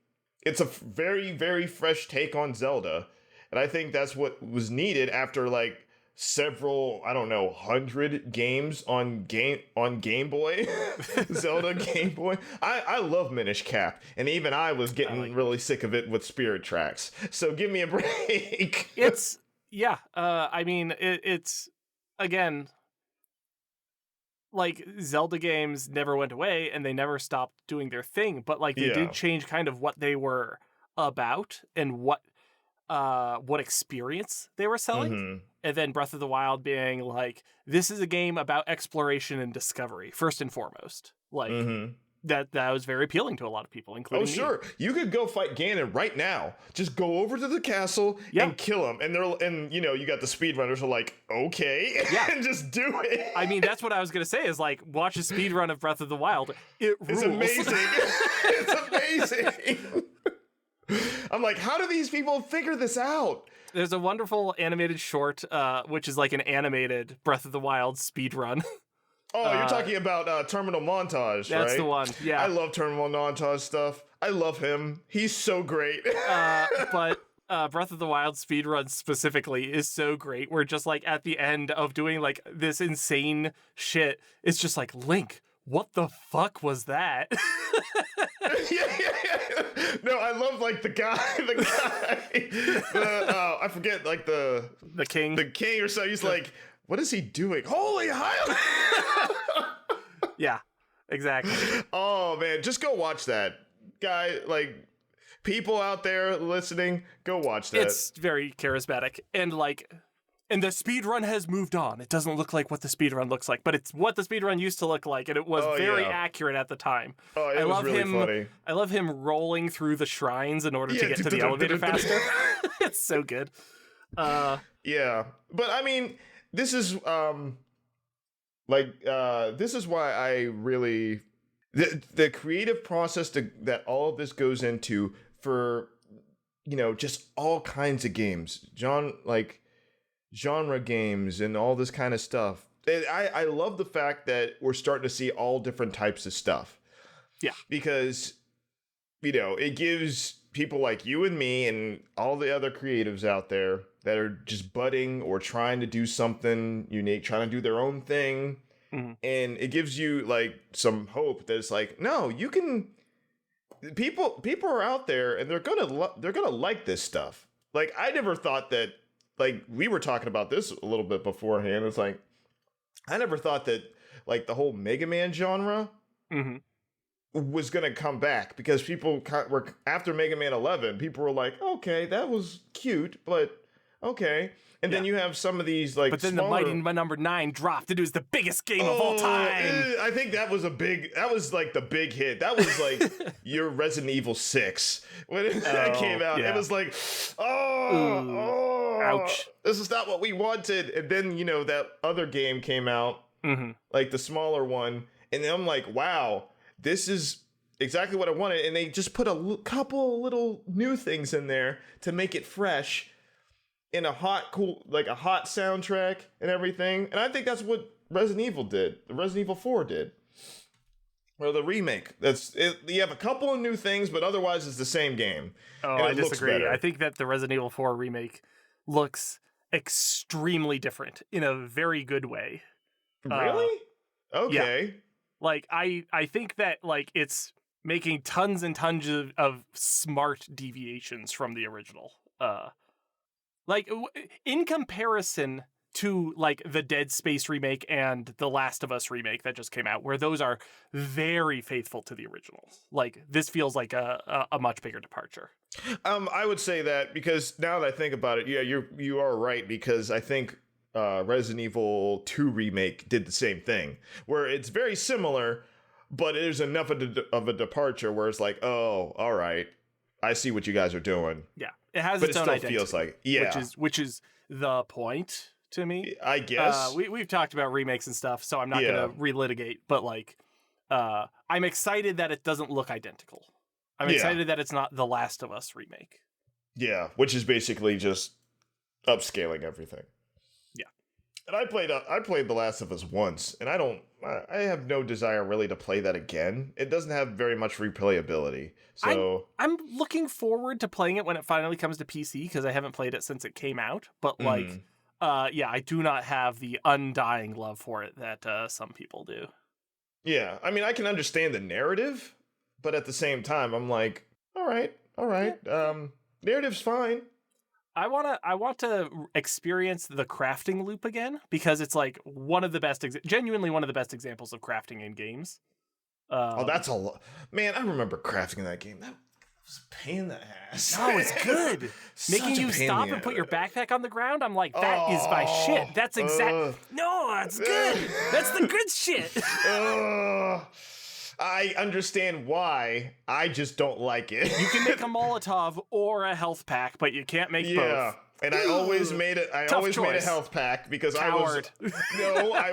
it's a very, very fresh take on Zelda, and I think that's what was needed after, like, several, I don't know, 100 games on Game Boy. Zelda Game Boy. I love Minish Cap, and even I was getting really sick of it with Spirit Tracks. So give me a break. It's Yeah, I mean, it's again, like, Zelda games never went away and they never stopped doing their thing, but like they did Yeah. change kind of what they were about and what experience they were selling. Mm-hmm. And then Breath of the Wild being like, this is a game about exploration and discovery, first and foremost. Like Mm-hmm. that was very appealing to a lot of people, Oh, including me. sure. You could go fight Ganon right now. Just go over to the castle Yeah. and kill him. And you know, you got the speedrunners who are like, okay, Yeah. and just do it. I mean, that's what I was gonna say is like, watch a speed run of Breath of the Wild. It rules. It's amazing. It's amazing. I'm like, how do these people figure this out? There's a wonderful animated short, which is like an animated Breath of the Wild speed run. Oh, you're talking about Terminal Montage, right? That's the one, yeah. I love Terminal Montage stuff. I love him. He's so great. But Breath of the Wild speedrun specifically is so great. We're just like at the end of doing like this insane shit. It's just like, Link, what the fuck was that? yeah. No, I love like the guy, I forget, like the king or so. He's like, what is he doing? Holy hell! Yeah, exactly. Oh man, just go watch that, guy. Like, people out there listening, go watch that. It's very charismatic and like. And the speedrun has moved on. It doesn't look like what the speedrun looks like, but it's what the speedrun used to look like, and it was very accurate at the time. Oh, it was really funny. I love him rolling through the shrines in order to get to the elevator faster. It's so good. Yeah, but I mean, this is this is why I really the creative process that all of this goes into for, you know, just all kinds of games, genre games and all this kind of stuff. I love the fact that we're starting to see all different types of stuff. Yeah. Because, you know, it gives people like you and me and all the other creatives out there that are just budding or trying to do something unique, trying to do their own thing. Mm-hmm. And it gives you like some hope that it's like, no, you can, people are out there and they're going to like this stuff. Like, I never thought that, like, we were talking about this a little bit beforehand. It's like, I never thought that, like, the whole Mega Man genre was going to come back, because people were, after Mega Man 11, people were like, okay, that was cute, but okay. And then you have some of these, like, but then smaller... the mighty number 9 dropped. It was the biggest game of all time. I think that was like the big hit. That was like your Resident Evil 6 when that came out. Yeah. It was like, ouch, this is not what we wanted. And then, you know, that other game came out, like the smaller one, and then I'm like, wow, this is exactly what I wanted. And they just put a couple little new things in there to make it fresh, in a hot soundtrack and everything. And I think that's what Resident Evil did. The Resident Evil 4 did. Or the remake. You have a couple of new things, but otherwise it's the same game. Oh, I disagree. I think that the Resident Evil 4 remake looks extremely different in a very good way. Really? Okay. Yeah. Like, I think that, like, it's making tons and tons of smart deviations from the original. Like, in comparison to, like, the Dead Space remake and the Last of Us remake that just came out, where those are very faithful to the originals. Like, this feels like a much bigger departure. I would say that, because now that I think about it, yeah, you are right, because I think Resident Evil 2 remake did the same thing, where it's very similar, but there's enough of a departure where it's like, oh, all right, I see what you guys are doing. Yeah. It has its own identity. Feels like, yeah, which is the point to me, I guess. We've talked about remakes and stuff, so I'm not gonna relitigate. But like, I'm excited that it doesn't look identical. I'm excited that it's not the Last of Us remake. Yeah, which is basically just upscaling everything. Yeah, and I played The Last of Us once, and I have no desire really to play that again. It doesn't have very much replayability. So I'm looking forward to playing it when it finally comes to PC, because I haven't played it since it came out. But like, I do not have the undying love for it that some people do. Yeah, I mean, I can understand the narrative, but at the same time, I'm like, all right, narrative's fine. I want to experience the crafting loop again, because it's like one of the best, genuinely one of the best examples of crafting in games. Oh, that's a lot. Man, I remember crafting in that game. That was a pain in the ass. No, it's good. Making you stop and put your backpack on the ground, I'm like, that is my shit. That's no, that's good. That's the good shit. I understand why. I just don't like it. You can make a Molotov or a health pack, but you can't make both. And I always made it. I always made a health pack because I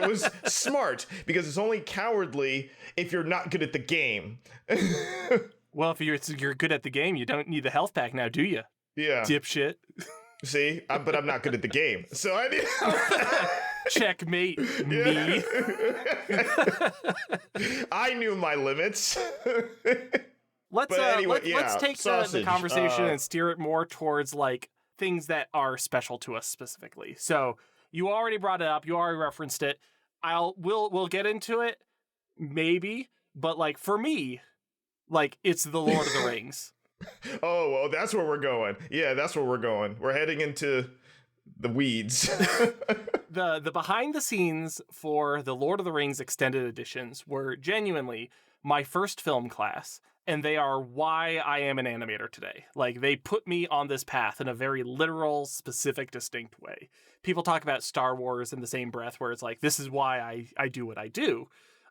was smart, because it's only cowardly if you're not good at the game. Well, if you're good at the game, you don't need the health pack now, do you? Yeah, dipshit. See, but I'm not good at the game, so I need. Checkmate me. I knew my limits. Let's take the conversation and steer it more towards like things that are special to us specifically. So you already brought it up, you already referenced it. We'll get into it, maybe, but like for me, like it's the Lord of the Rings. Oh, well, that's where we're going. Yeah, that's where we're going. We're heading into the weeds. The behind the scenes for the Lord of the Rings extended editions were genuinely my first film class, and they are why I am an animator today. Like, they put me on this path in a very literal, specific, distinct way. People talk about Star Wars in the same breath, where it's like, this is why I do what I do.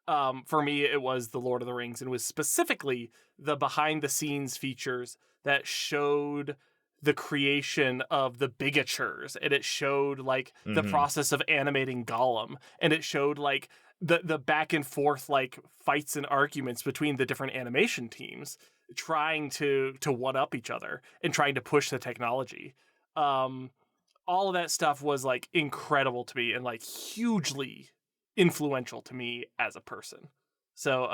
For me, it was the Lord of the Rings, and it was specifically the behind the scenes features that showed the creation of the bigatures, and it showed like the process of animating Gollum, and it showed like the back and forth like fights and arguments between the different animation teams trying to one up each other and trying to push the technology. All of that stuff was like incredible to me and like hugely influential to me as a person. So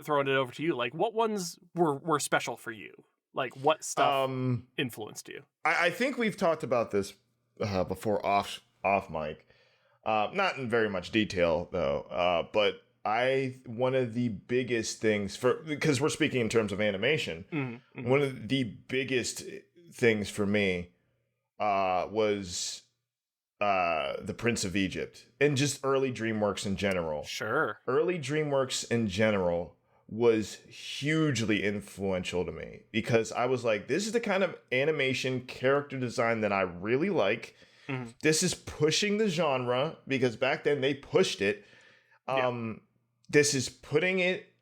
throwing it over to you, like what ones were special for you? Like what stuff influenced you? I think we've talked about this before off mic. Not in very much detail though. But one of the biggest things because we're speaking in terms of animation, one of the biggest things for me was the Prince of Egypt and just early DreamWorks in general. Sure. Early DreamWorks in general was hugely influential to me because I was like, this is the kind of animation character design that I really like. This is pushing the genre because back then they pushed it. This is putting it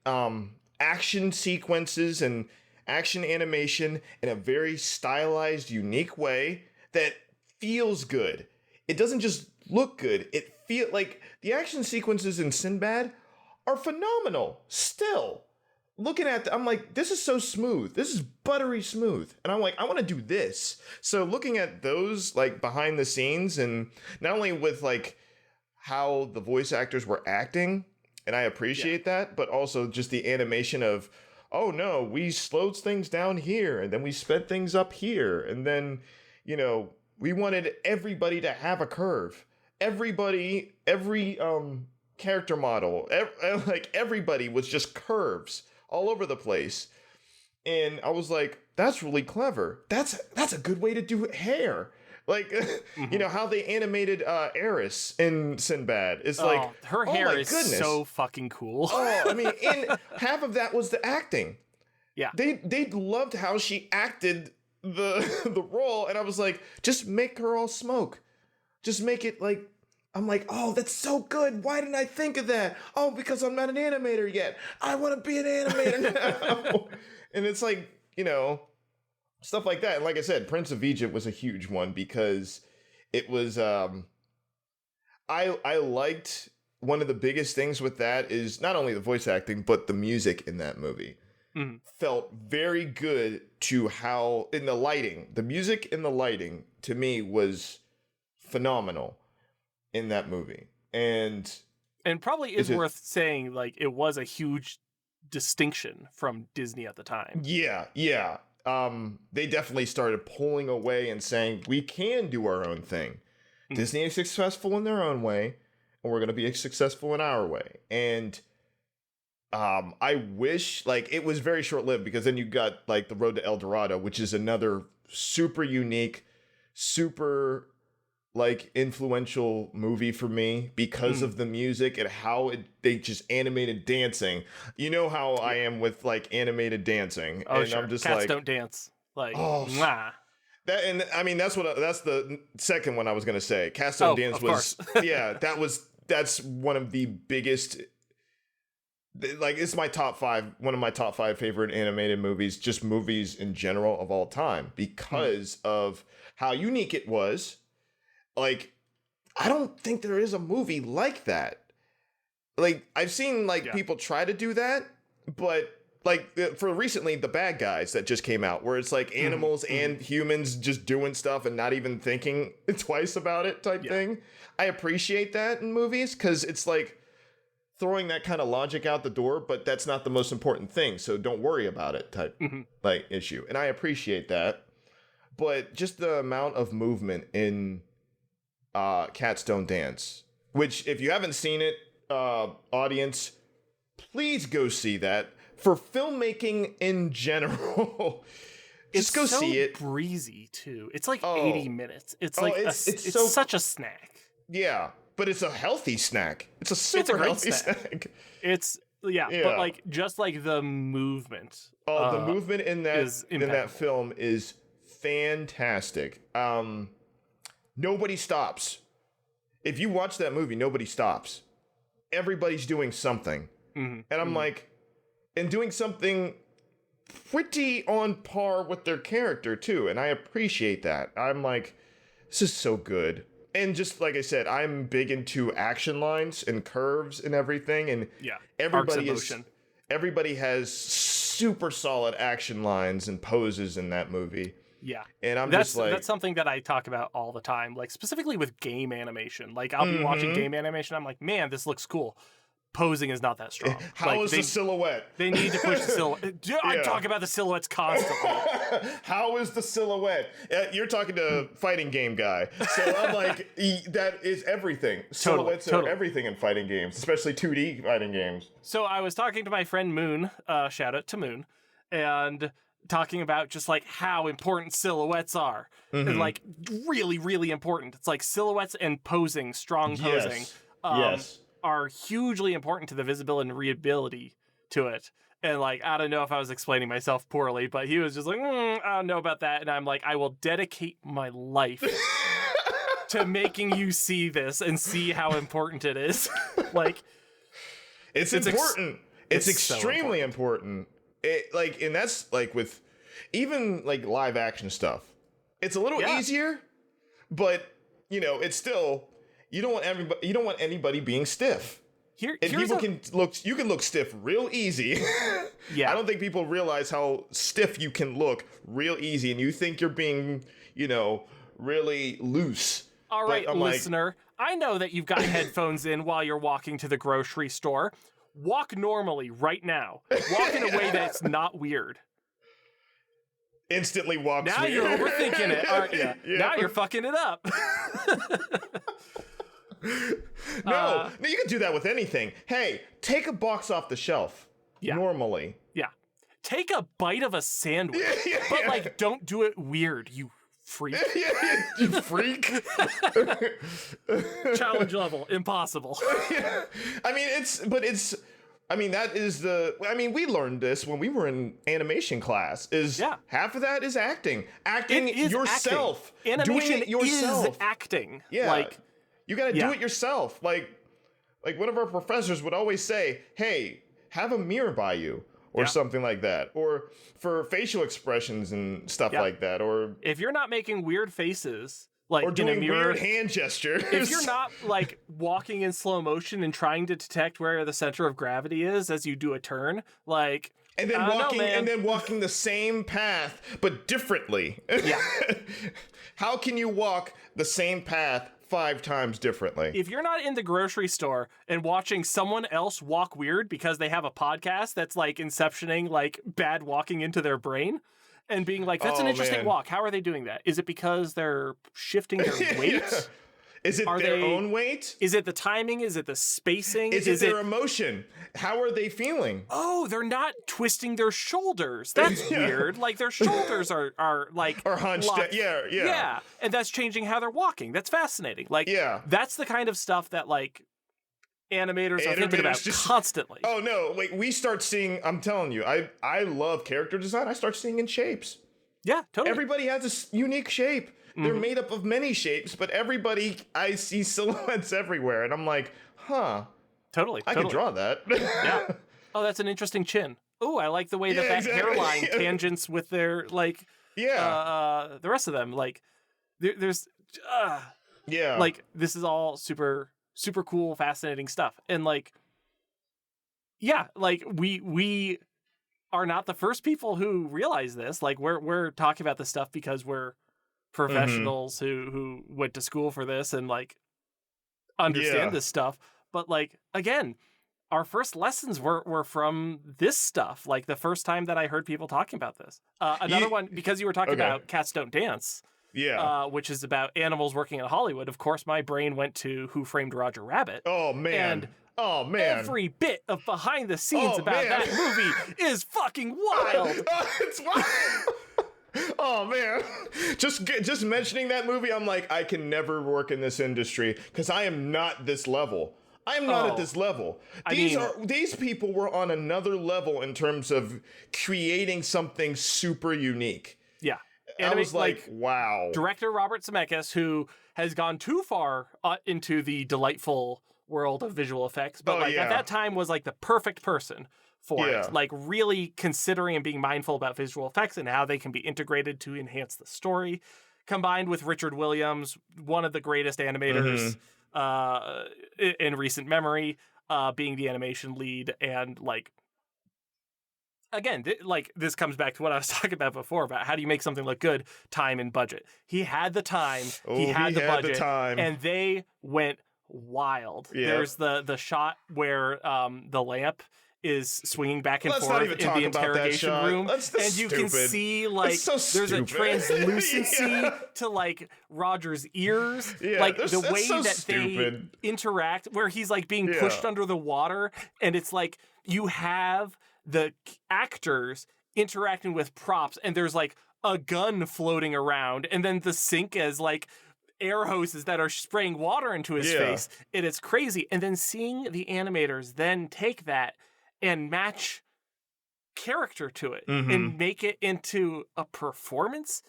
action sequences and action animation in a very stylized, unique way that feels good. It doesn't just look good. It feel like the action sequences in Sinbad are phenomenal still. Looking at I'm like, this is so smooth. This is buttery smooth. And I'm like, I want to do this. So looking at those like behind the scenes and not only with like how the voice actors were acting, and I appreciate that, but also just the animation of, oh no, we slowed things down here and then we sped things up here. And then, we wanted everybody to have a curve. Every character model, everybody was just curves all over the place. And I was like, that's really clever. That's a good way to do hair. Like, how they animated Eris in Sinbad. It's like, her hair is so fucking cool. And half of that was the acting. Yeah. They loved how she acted the role. And I was like, just make her all smoke. Just make it like, I'm like, oh, that's so good. Why didn't I think of that? Oh, because I'm not an animator yet. I want to be an animator now. And it's like, stuff like that. And like I said, Prince of Egypt was a huge one because it was, I liked one of the biggest things with that is not only the voice acting, but the music in that movie. Felt very good to how, in the lighting, the music in the lighting to me was phenomenal in that movie. And probably is worth saying, like, it was a huge distinction from Disney at the time. Yeah. They definitely started pulling away and saying, we can do our own thing. Disney is successful in their own way, and we're going to be successful in our way. And I wish like it was very short lived because then you got like The Road to El Dorado, which is another super unique, super like influential movie for me because of the music and how they just animated dancing. You know how I am with like animated dancing, Oh, and sure. I'm just Cats like, don't dance. Like, oh, mwah. that, and I mean that's that's the second one I was gonna say. Cats Oh, don't dance of was course. yeah, that's one of the biggest. Like it's my top five, one of my top five favorite animated movies, just movies in general of all time because of how unique it was. Like, I don't think there is a movie like that. Like, I've seen like people try to do that, but like for recently, The Bad Guys that just came out, where it's like animals and humans just doing stuff and not even thinking twice about it type thing. I appreciate that in movies because it's like throwing that kind of logic out the door, but that's not the most important thing, so don't worry about it type like issue. And I appreciate that. But just the amount of movement in Cats Don't Dance, which if you haven't seen it, audience, please go see that. For filmmaking in general, just go see it. It's so breezy too. It's like 80 minutes. It's like it's so, such a snack. Yeah. But it's a healthy snack. It's a super healthy snack. It's but like just like the movement. Oh, the movement in that film is fantastic. Nobody stops. If you watch that movie, nobody stops. Everybody's doing something. And I'm like, and doing something pretty on par with their character too. And I appreciate that. I'm like, this is so good. And just like I said, I'm big into action lines and curves and everything. And everybody has super solid action lines and poses in that movie. Yeah. And that's something that I talk about all the time, like specifically with game animation. Like I'll be watching game animation, I'm like, man, this looks cool. Posing is not that strong. How is the silhouette? They need to push the silhouette. I talk about the silhouettes constantly. How is the silhouette? You're talking to fighting game guy. So I'm like, that is everything. Silhouettes are everything in fighting games, especially 2D fighting games. So I was talking to my friend Moon, shout out to Moon, and talking about just like how important silhouettes are. And like really, really important. It's like silhouettes and posing, strong posing. Yes. Are hugely important to the visibility and readability to it. And like, I don't know if I was explaining myself poorly, but he was just like, I don't know about that. And I'm like, I will dedicate my life to making you see this and see how important it is. Like, it's important. It's extremely so important. And that's like with even like live action stuff. It's a little easier, but it's still. You don't want anybody being stiff. You can look stiff real easy. I don't think people realize how stiff you can look real easy, and you think you're being, really loose. All right, listener. I know that you've got headphones in while you're walking to the grocery store. Walk normally right now. Walk in a way that's not weird. Instantly walks now weird. You're overthinking it, aren't you? Now you're fucking it up. No, you can do that with anything. Hey, take a box off the shelf. Normally. Yeah. Take a bite of a sandwich. But like, don't do it weird, you freak. You freak. Challenge level, impossible. We learned this when we were in animation class, half of that is acting. Acting yourself. Acting. Animation doing it yourself. Is acting. Yeah. Like, you gotta do it yourself. Like one of our professors would always say, hey, have a mirror by you or something like that. Or for facial expressions and stuff like that. Or if you're not making weird faces, like or doing in a mirror, weird hand gestures. If you're not like walking in slow motion and trying to detect where the center of gravity is as you do a turn, like and then walking the same path but differently. Yeah. How can you walk the same path 5 times differently? If you're not in the grocery store and watching someone else walk weird because they have a podcast that's like inceptioning like bad walking into their brain and being like, that's an interesting walk. How are they doing that? Is it because they're shifting their weight? Is it their own weight? Is it the timing? Is it the spacing? Is it their emotion? How are they feeling? Oh, they're not twisting their shoulders. That's weird. Like their shoulders are like or hunched. Yeah, and that's changing how they're walking. That's fascinating. Like that's the kind of stuff that like animators are thinking about constantly. Oh no, like we start seeing. I'm telling you, I love character design. I start seeing in shapes. Yeah, totally. Everybody has a unique shape. They're made up of many shapes, but I see silhouettes everywhere, and I'm like, huh. Totally. I can draw that. Yeah. Oh, that's an interesting chin. Oh, I like the way that hairline tangents with their, like, the rest of them. Like, there's, like, this is all super, super cool, fascinating stuff. And, like, like, we are not the first people who realize this. Like, we're talking about this stuff because we're professionals who went to school for this and like understand this stuff. But like, again, our first lessons were from this stuff. Like the first time that I heard people talking about this. Another one, because you were talking about Cats Don't Dance, which is about animals working in Hollywood. Of course, my brain went to Who Framed Roger Rabbit. Oh man. And every bit of behind the scenes about that movie is fucking wild. It's wild. Oh man, just mentioning that movie, I'm like, I can never work in this industry because I am not this level. I am not at this level. These people were on another level in terms of creating something super unique. Yeah, I was like, wow. Director Robert Zemeckis, who has gone too far into the delightful world of visual effects, but at that time was like the perfect person for it, like really considering and being mindful about visual effects and how they can be integrated to enhance the story, combined with Richard Williams, one of the greatest animators in recent memory, being the animation lead. And like, again, this comes back to what I was talking about before about how do you make something look good, time and budget. He had the time, he had the budget, and they went wild. There's the shot where the lamp is swinging back and forth in the interrogation room, and you can see like there's a translucency to like Roger's ears, like the way that they interact, where he's like being pushed under the water, and it's like you have the actors interacting with props, and there's like a gun floating around, and then the sink as like air hoses that are spraying water into his face, and it's crazy. And then seeing the animators then take that and match character to it and make it into a performance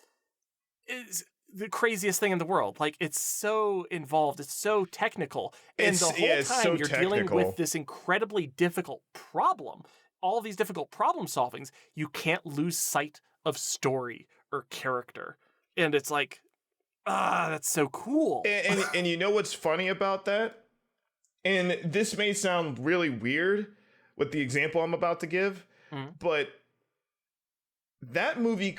is the craziest thing in the world. Like, it's so involved, it's so technical, and the whole time you're dealing with this incredibly difficult problem, all these difficult problem solvings, you can't lose sight of story or character. And it's like, that's so cool. And you know what's funny about that? And this may sound really weird with the example I'm about to give, but that movie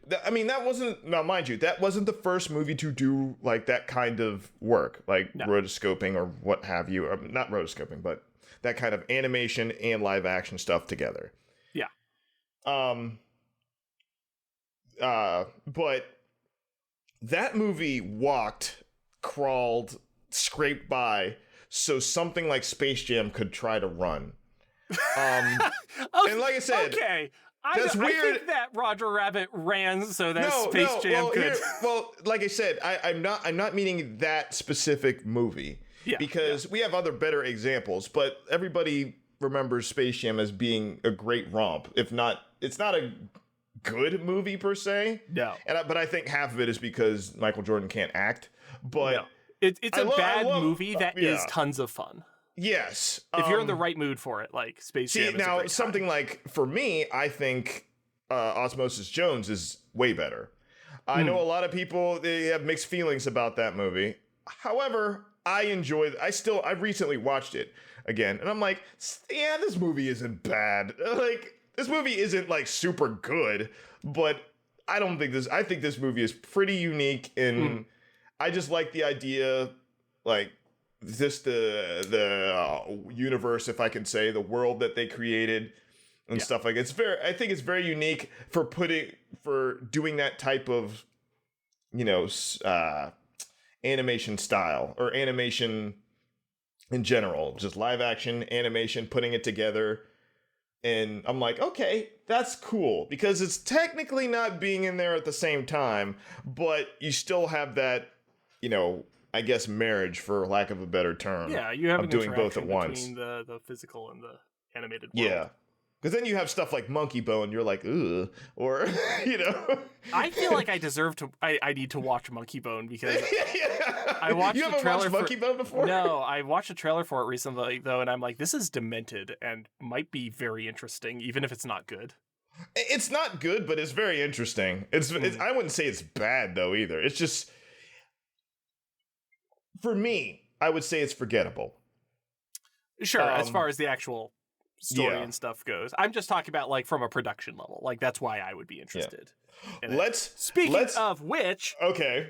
that wasn't, now mind you, that wasn't the first movie to do like that kind of work, like rotoscoping or what have you, or not rotoscoping, but that kind of animation and live action stuff together. Yeah. But that movie walked, crawled, scraped by so something like Space Jam could try to run. And like I said, that's weird. I think that Roger Rabbit ran so that Space Jam could. Like I said, I'm not meaning that specific movie, because we have other better examples. But everybody remembers Space Jam as being a great romp. If not, it's not a good movie per se. No, but I think half of it is because Michael Jordan can't act. But it's a bad movie that is tons of fun. Yes. If you're in the right mood for it, like Space Jam is a great something time. like, for me, I think Osmosis Jones is way better. I know a lot of people, they have mixed feelings about that movie. However, I recently watched it again, and I'm like, yeah, this movie isn't bad. Like, this movie isn't like super good, but I think this movie is pretty unique, and I just like the idea, like, just the universe, if I can say, the world that they created and stuff like it. I think it's very unique for doing that type of, animation style or animation in general, just live action animation, putting it together. And I'm like, okay, that's cool because it's technically not being in there at the same time, but you still have that, I guess marriage, for lack of a better term. Yeah, you have of an doing both at interaction once. between the physical and the animated world. Yeah. Because then you have stuff like Monkey Bone, you're like, ugh, or, I feel like I deserve to, I need to watch Monkey Bone because yeah. I watched You the haven't trailer watched Monkey Bone before? No, I watched a trailer for it recently, though, and I'm like, this is demented and might be very interesting, even if it's not good. It's not good, but it's very interesting. It's I wouldn't say it's bad, though, either. It's just, for me, I would say it's forgettable. Sure, as far as the actual story and stuff goes. I'm just talking about, like, from a production level. Like, that's why I would be interested. Yeah. Speaking of which... Okay.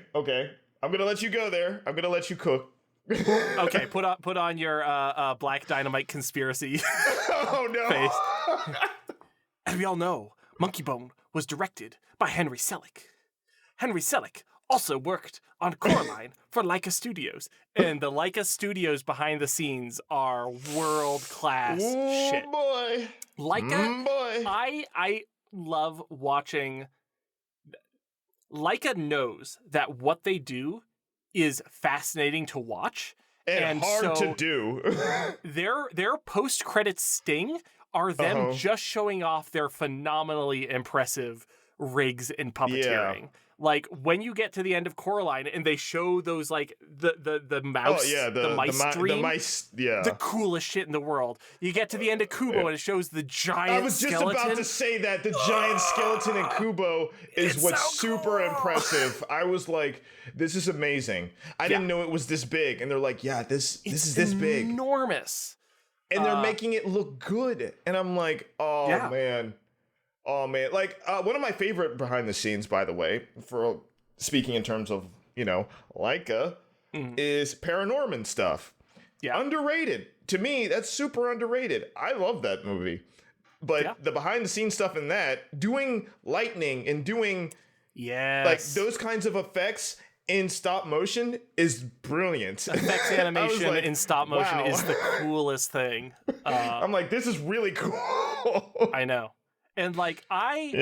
I'm going to let you go there. I'm going to let you cook. Okay, put on your Black Dynamite conspiracy oh, no. face. As we all know, Monkey Bone was directed by Henry Selick. Henry Selick also worked on Coraline for Laika Studios. And the Laika Studios behind the scenes are world-class shit. Boy. Laika, boy. I love watching... Laika knows that what they do is fascinating to watch. And hard to do. their post-credit sting are them just showing off their phenomenally impressive rigs and puppeteering. Yeah. Like, when you get to the end of Coraline and they show those, like, the mouse, the mice dream, the coolest shit in the world. You get to the end of Kubo and it shows the giant skeleton. I was just about to say that. The giant skeleton in Kubo is what's so super impressive. I was like, this is amazing. I didn't know it was this big. And they're like, yeah, this is this big. Enormous. And they're making it look good. And I'm like, man. Oh, man. Like, one of my favorite behind the scenes, by the way, for speaking in terms of, Laika, is Paranorman stuff. Yeah. Underrated. To me, that's super underrated. I love that movie. But the behind the scenes stuff in that, doing lightning and doing like those kinds of effects in stop motion is brilliant. Effects animation in stop motion is the coolest thing. I'm like, this is really cool. I know. And, like, I'm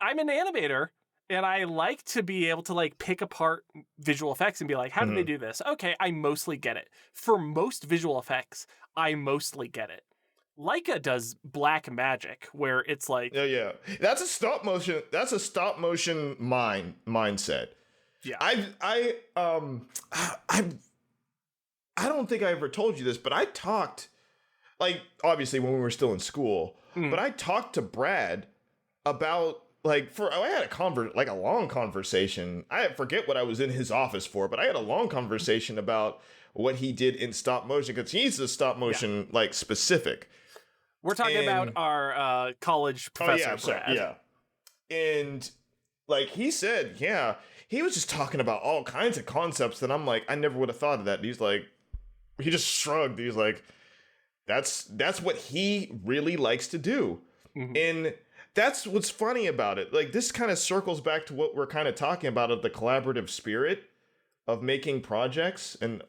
an animator, and I like to be able to, like, pick apart visual effects and be like, how do they do this? Okay, I mostly get it. For most visual effects, I mostly get it. Laika does black magic, where it's like... Yeah. That's a stop motion mindset. Yeah. I don't think I ever told you this, but I talked, like, obviously when we were still in school... But I talked to Brad about, like, I had a long conversation. I forget what I was in his office for, but I had a long conversation about what he did in stop motion, because he's a stop motion, like, specific. We're talking about our college professor, Brad. Yeah. And, like, he said, he was just talking about all kinds of concepts that I'm like, I never would have thought of that. And he's like, he just shrugged. He's like, That's what he really likes to do. And that's what's funny about it. Like, this kind of circles back to what we're kind of talking about, of the collaborative spirit of making projects and,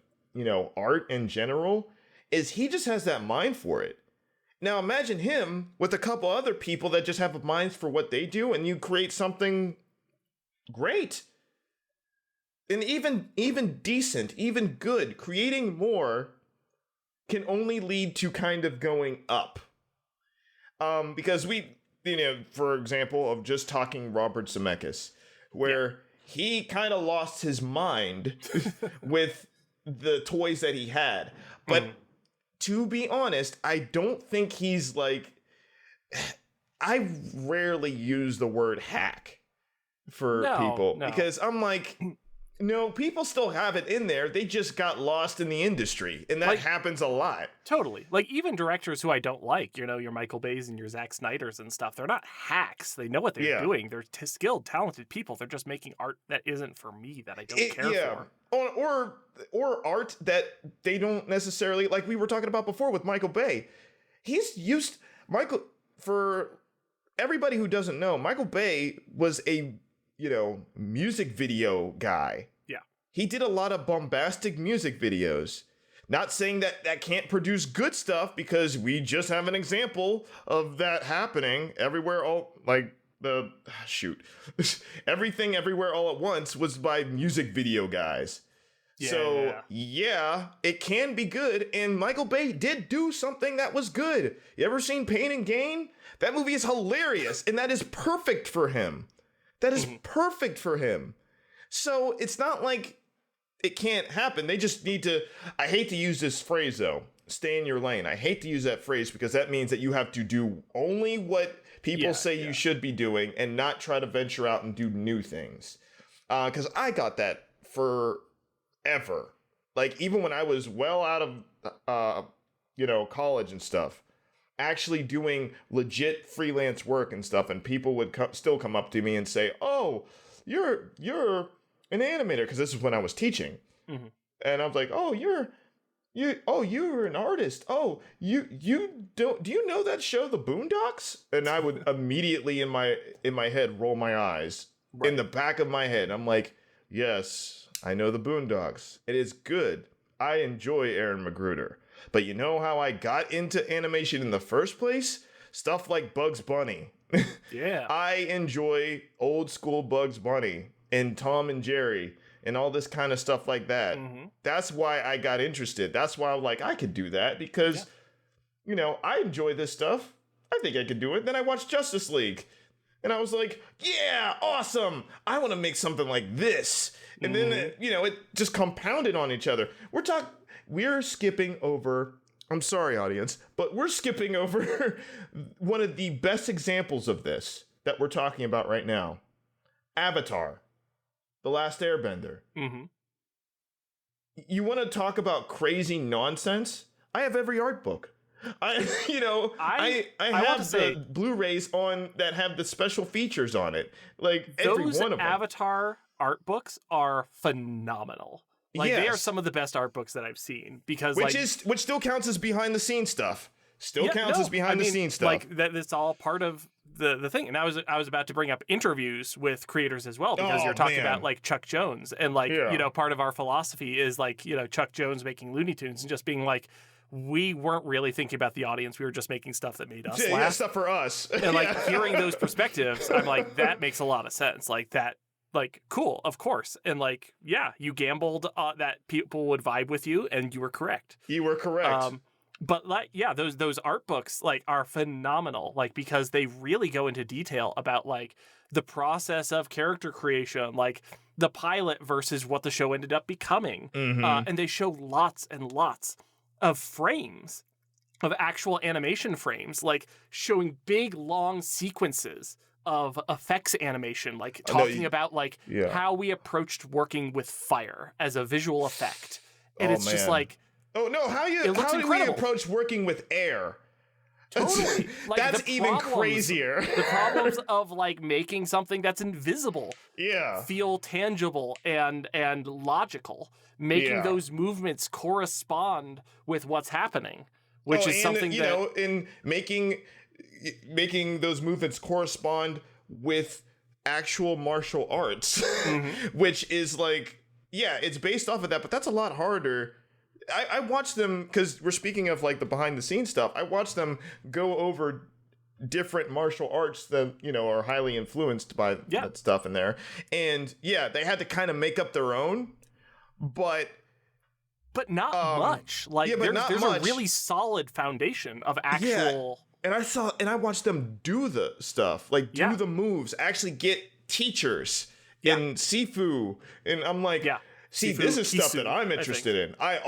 art in general, is he just has that mind for it. Now imagine him with a couple other people that just have minds for what they do, and you create something great. And even decent, even good, creating more can only lead to kind of going up. Because we, for example, of just talking Robert Zemeckis, where he kind of lost his mind with the toys that he had. But to be honest, I don't think he's like, I rarely use the word hack for people because I'm like, no, people still have it in there. They just got lost in the industry, and that happens a lot. Totally. Like, even directors who I don't like, your Michael Bays and your Zack Snyders and stuff, they're not hacks. They know what they're doing. They're skilled, talented people. They're just making art that isn't for me, that I don't care for. Or art that they don't necessarily, like we were talking about before with Michael Bay. For everybody who doesn't know, Michael Bay was a music video guy. Yeah. he did a lot of bombastic music videos. Not saying that that can't produce good stuff, because we just have an example of that happening everywhere. Everything Everywhere All at Once was by music video guys. Yeah. So yeah, it can be good, and Michael Bay did do something that was good. You ever seen Pain and Gain? That movie is hilarious, and that is perfect for him. That is perfect for him. So it's not like it can't happen. They just need to, I hate to use this phrase though, stay in your lane. I hate to use that phrase because that means that you have to do only what people say you should be doing and not try to venture out and do new things. Because I got that forever. Like, even when I was well out of, college and stuff, actually doing legit freelance work and stuff, and people would still come up to me and say, "Oh, you're an animator," because this is when I was teaching, and I was like, "Oh, you're an artist. Oh, do you know that show, The Boondocks?" And I would immediately in my head roll my eyes in the back of my head. I'm like, "Yes, I know The Boondocks. It is good. I enjoy Aaron Magruder." But you know how I got into animation in the first place? Stuff like Bugs Bunny. Yeah. I enjoy old school Bugs Bunny and Tom and Jerry and all this kind of stuff like that. That's why I got interested. That's why I'm like, I could do that because, I enjoy this stuff. I think I could do it. Then I watched Justice League and I was like, yeah, awesome. I want to make something like this. And then, it just compounded on each other. We're skipping over, I'm sorry, audience, but we're skipping over one of the best examples of this that we're talking about right now. Avatar, The Last Airbender. You want to talk about crazy nonsense? I have every art book. I have the Blu-rays on that have the special features on it. Like, every one of them. Those Avatar art books are phenomenal. Like, they are some of the best art books that I've seen, because which still counts as behind the scenes stuff. As behind the scenes stuff. Like, that's all part of the thing. And I was about to bring up interviews with creators as well, because you're talking about like Chuck Jones, and like part of our philosophy is like Chuck Jones making Looney Tunes and just being like, we weren't really thinking about the audience. We were just making stuff that made us laugh. Yeah, stuff for us. And like hearing those perspectives, I'm like, that makes a lot of sense. Like that. Like, cool, of course. And like, yeah, you gambled that people would vibe with you, and you were correct. You were correct. But like, yeah, those art books like are phenomenal, like, because they really go into detail about like the process of character creation, like the pilot versus what the show ended up becoming. And they show lots and lots of frames, of actual animation frames, like showing big long sequences of effects animation, like talking about like how we approached working with fire as a visual effect. And just like, oh no, how do we approach working with air? Totally. Like, that's even crazier. The problems of like making something that's invisible feel tangible and logical, making those movements correspond with what's happening, which is something that in making those movements correspond with actual martial arts, which is like, it's based off of that, but that's a lot harder. I watch them, because we're speaking of like the behind the scenes stuff, I watch them go over different martial arts that, are highly influenced by that stuff in there. And they had to kind of make up their own, but not much. Like, there's a really solid foundation of actual... And I watched them do the stuff, like do the moves, actually get teachers in Sifu. And I'm like, see, this is stuff that I'm interested in. I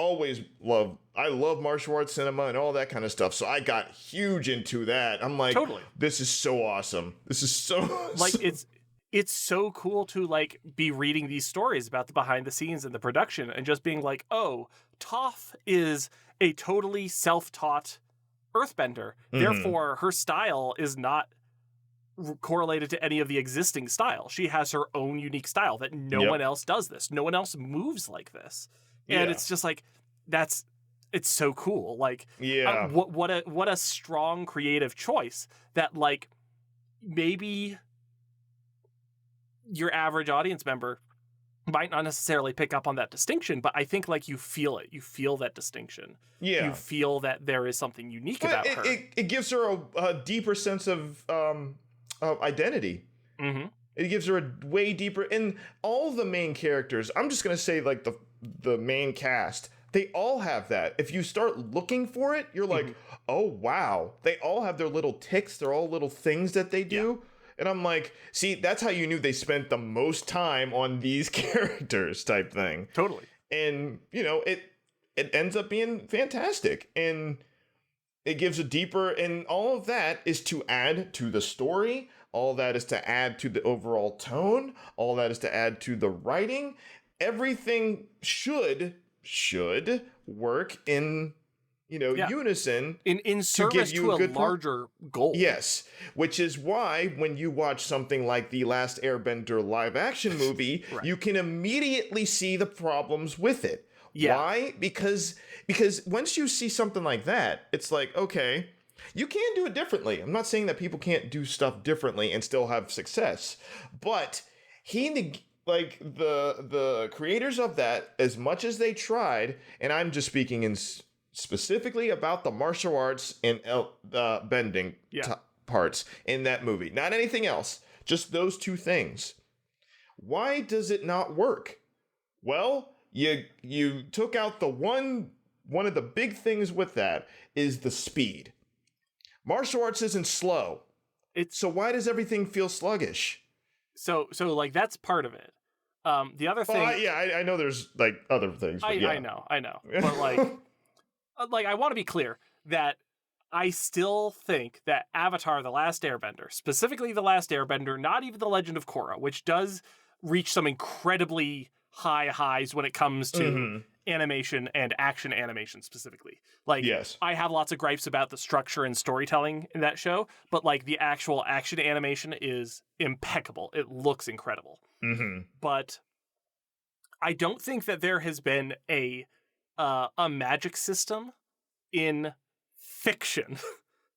love martial arts cinema and all that kind of stuff. So I got huge into that. I'm like, this is so awesome. This is so like, it's so cool to like be reading these stories about the behind the scenes and the production, and just being like, oh, Toph is a totally self-taught earthbender. Therefore, her style is not correlated to any of the existing style. She has her own unique style that no one else does this. No one else moves like this. And it's just like, it's so cool. Like, what a strong creative choice that like maybe your average audience member might not necessarily pick up on that distinction, but I think like you feel it. You feel that distinction. Yeah. You feel that there is something unique about her. It gives her a deeper sense of identity. Mm-hmm. It gives her a way deeper. And all the main characters, I'm just going to say like the main cast, they all have that. If you start looking for it, you're like, oh, wow. They all have their little ticks. They're all little things that they do. Yeah. And I'm like, see, that's how you knew they spent the most time on these characters type thing. Totally. And, you know, it ends up being fantastic. And it gives a deeper, and all of that is to add to the story. All that is to add to the overall tone. All that is to add to the writing. Everything should work in, you know, unison in service to a larger goal. Yes, which is why when you watch something like The Last Airbender live action movie, right, you can immediately see the problems with it. Yeah. Why? Because once you see something like that, it's like, okay, you can do it differently. I'm not saying that people can't do stuff differently and still have success, but like the creators of that, as much as they tried, and I'm just speaking in specifically about the martial arts and bending parts in that movie, not anything else, just those two things. Why does it not work? Well, you took out the one of the big things with that is the speed. Martial arts isn't slow. So why does everything feel sluggish? So like that's part of it. The other thing, I know there's like other things. But I know, but like I want to be clear that I still think that Avatar: The Last Airbender, specifically The Last Airbender, not even The Legend of Korra, which does reach some incredibly high highs when it comes to animation and action animation specifically. Like, yes, I have lots of gripes about the structure and storytelling in that show, but like the actual action animation is impeccable. It looks incredible. But I don't think that there has been a magic system in fiction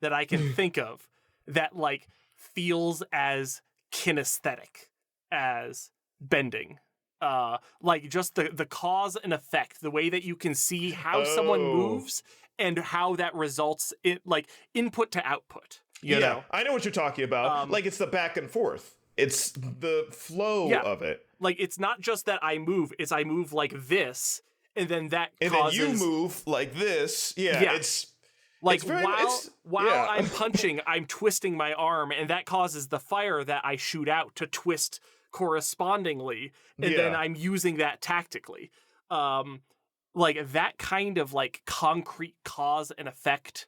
that I can think of that like feels as kinesthetic as bending. Like just the cause and effect, the way that you can see how someone moves and how that results in like input to output. You know? I know what you're talking about. Like it's the back and forth. It's the flow of it. Like it's not just that I move, it's I move like this, and then that causes... then you move like this. It's like while I'm punching, I'm twisting my arm, and that causes the fire that I shoot out to twist correspondingly, and then I'm using that tactically. Like that kind of like concrete cause and effect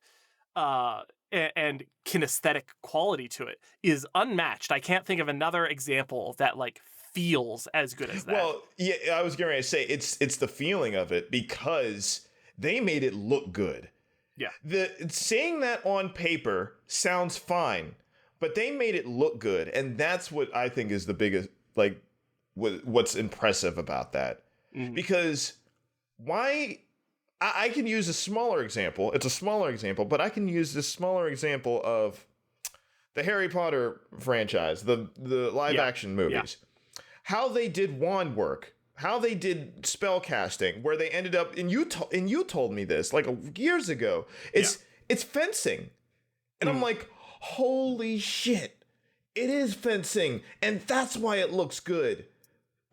and kinesthetic quality to it is unmatched. I can't think of another example that like feels as good as that. Well, yeah, I was going to say it's the feeling of it because they made it look good. Yeah. Saying that on paper sounds fine, but they made it look good, and that's what I think is the biggest, like, what's impressive about that. Because why? I can use a smaller example. It's a smaller example, but I can use this smaller example of the Harry Potter franchise, the live action movies. How they did wand work, how they did spell casting, where they ended up, and you told me this like years ago. It's fencing, and I'm like, holy shit, it is fencing, and that's why it looks good.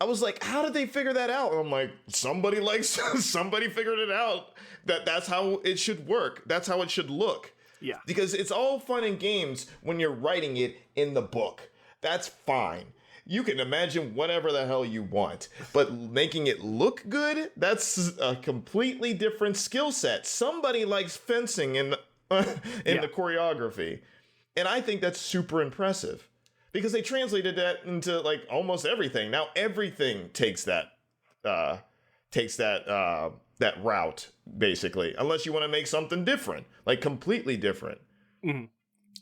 I was like, how did they figure that out? And I'm like, somebody figured it out. That's how it should work. That's how it should look. Yeah. Because it's all fun and games when you're writing it in the book. That's fine. You can imagine whatever the hell you want. But making it look good, that's a completely different skill set. Somebody likes fencing in the choreography. And I think that's super impressive. Because they translated that into like almost everything. Now everything takes that route, basically, unless you want to make something different, like completely different.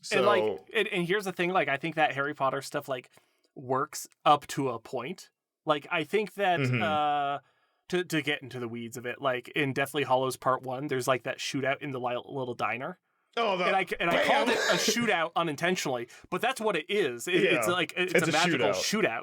So, and here's the thing, like I think that Harry Potter stuff like works up to a point. Like I think that to get into the weeds of it, like in Deathly Hallows Part 1, there's like that shootout in the little diner. And I called it a shootout unintentionally, but that's what it is. It's like it's a magical shootout.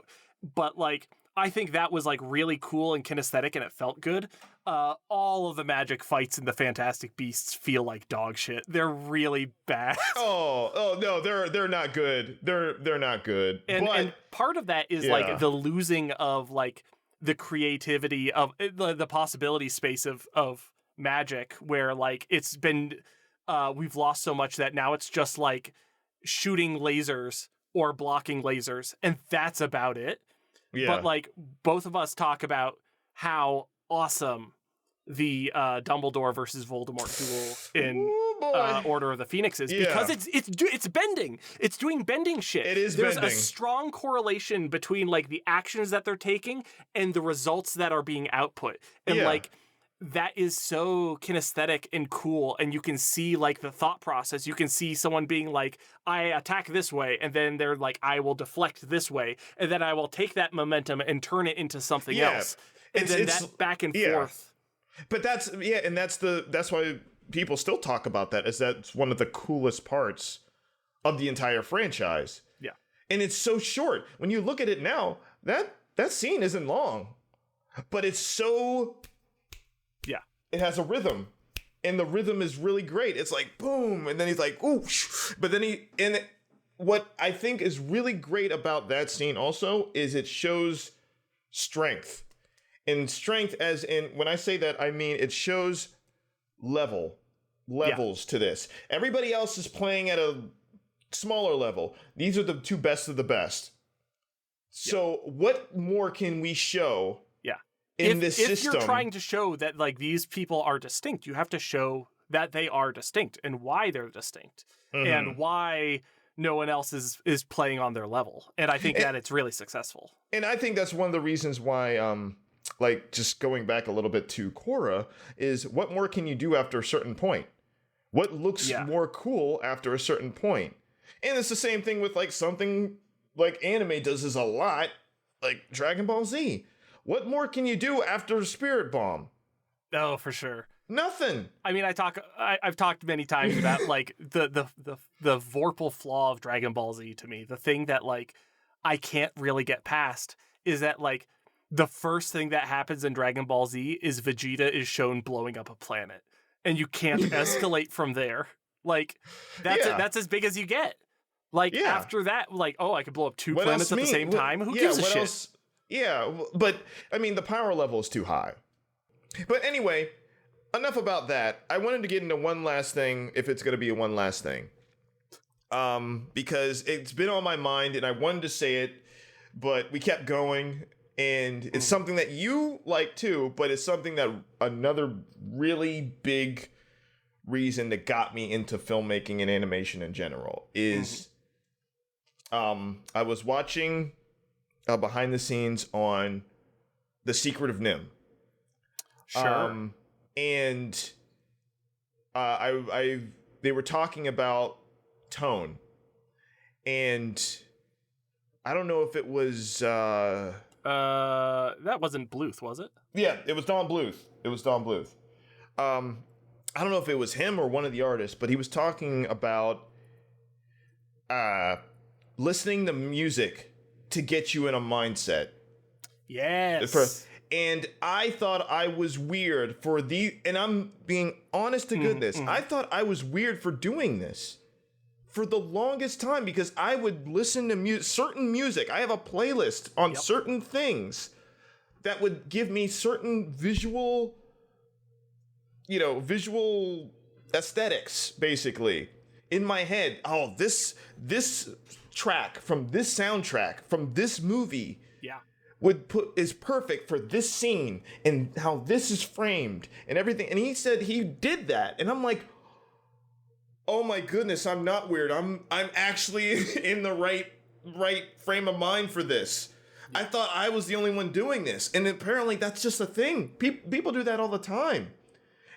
But like I think that was like really cool and kinesthetic, and it felt good. All of the magic fights in the Fantastic Beasts feel like dog shit. They're really bad. Oh no, they're not good. They're not good. And part of that is like the losing of like the creativity of the possibility space of magic, where like it's been we've lost so much that now it's just like shooting lasers or blocking lasers, and that's about it. Yeah. But like both of us talk about how awesome the Dumbledore versus Voldemort duel in Order of the Phoenix is, because it's bending. It's doing bending shit. It is There's bending. A strong correlation between like the actions that they're taking and the results that are being output. And like that is so kinesthetic and cool, and you can see like the thought process. You can see someone being like, I attack this way, and then they're like, I will deflect this way, and then I will take that momentum and turn it into something else. And then that back and forth. But that's why people still talk about that, is that's one of the coolest parts of the entire franchise. Yeah. And it's so short. When you look at it now, that scene isn't long. But it's so it has a rhythm, and the rhythm is really great. It's like boom, and then he's like ooh, but then what I think is really great about that scene also is it shows strength. And strength, as in, when I say that, I mean it shows levels to this. Everybody else is playing at a smaller level. These are the two best of the best. So what more can we show? If you're trying to show that like these people are distinct, you have to show that they are distinct and why they're distinct, and why no one else is playing on their level. And I think that it's really successful. And I think that's one of the reasons why, like just going back a little bit to Korra, is what more can you do after a certain point? What looks more cool after a certain point? And it's the same thing with like something like anime does this a lot, like Dragon Ball Z. What more can you do after Spirit Bomb? Oh, for sure. Nothing. I mean, I've talked many times about like the vorpal flaw of Dragon Ball Z to me. The thing that like I can't really get past is that like the first thing that happens in Dragon Ball Z is Vegeta is shown blowing up a planet, and you can't escalate from there. Like that's as big as you get. Like after that, like, oh, I could blow up two planets at the same time. Who gives a shit? Else? Yeah, but I mean, the power level is too high. But anyway, enough about that. I wanted to get into one last thing, if it's going to be a one last thing. Because it's been on my mind and I wanted to say it, but we kept going, and it's something that you like too, but it's something that another really big reason that got me into filmmaking and animation in general is I was watching behind the scenes on The Secret of Nim. Sure. And they were talking about tone, and I don't know if it was that wasn't Bluth, was it? Yeah, it was Don Bluth. I don't know if it was him or one of the artists, but he was talking about listening to music to get you in a mindset. Yes. And I thought I was weird and I'm being honest to goodness, I thought I was weird for doing this for the longest time, because I would listen to certain music. I have a playlist on certain things that would give me certain visual aesthetics, basically, in my head. Oh, this track from this soundtrack from this movie is perfect for this scene and how this is framed and everything. And he said he did that, and I'm like, oh my goodness, I'm not weird. I'm actually in the right frame of mind for this. I thought I was the only one doing this, and apparently that's just a thing. People do that all the time.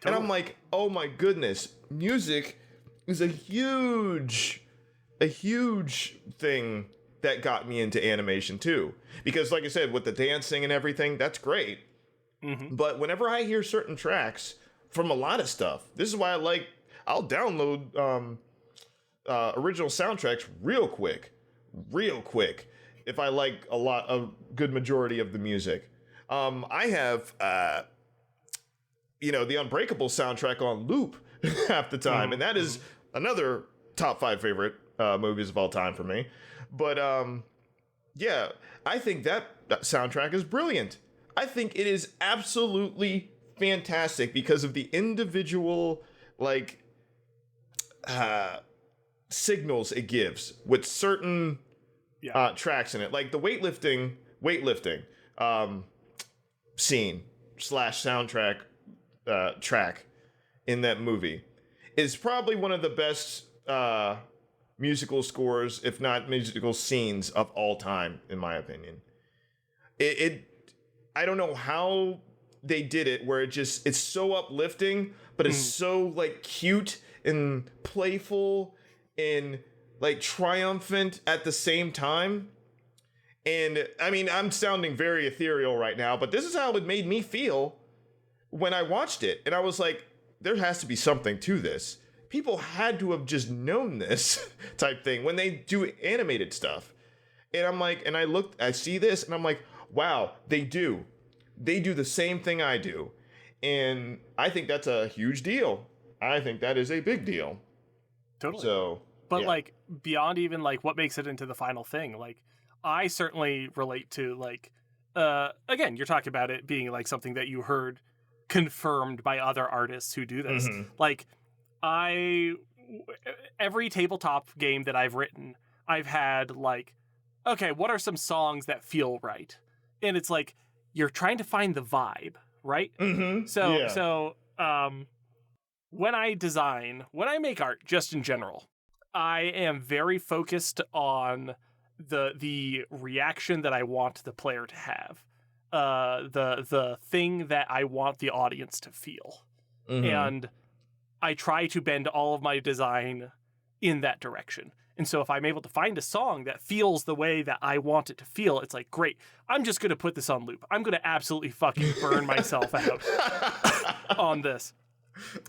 Totally. And I'm like, oh my goodness, music is a huge thing that got me into animation too. Because like I said, with the dancing and everything, that's great. But whenever I hear certain tracks from a lot of stuff, this is why I'll download original soundtracks real quick. if I like a good majority of the music. I have the Unbreakable soundtrack on loop half the time, and that is another top 5 favorite movies of all time for me. But yeah, I think that soundtrack is brilliant. I think it is absolutely fantastic because of the individual signals it gives with certain tracks in it, like the weightlifting scene / soundtrack track in that movie is probably one of the best musical scores, if not musical scenes, of all time, in my opinion. I don't know how they did it, where it's so uplifting, but it's so like cute and playful and like triumphant at the same time. And I mean, I'm sounding very ethereal right now, but this is how it made me feel when I watched it. And I was like, there has to be something to this. People had to have just known this type thing when they do animated stuff. And I'm like, and I see this and I'm like, wow, they do the same thing I do. And I think that's a huge deal. I think that is a big deal. Totally. So, but like beyond even like what makes it into the final thing, like I certainly relate to like, again, you're talking about it being like something that you heard confirmed by other artists who do this. Like every tabletop game that I've written, I've had like, okay, what are some songs that feel right? And it's like, you're trying to find the vibe, right? So when I make art, just in general, I am very focused on the reaction that I want the player to have, the thing that I want the audience to feel, and I try to bend all of my design in that direction. And so if I'm able to find a song that feels the way that I want it to feel, it's like, great, I'm just going to put this on loop. I'm going to absolutely fucking burn myself out on this.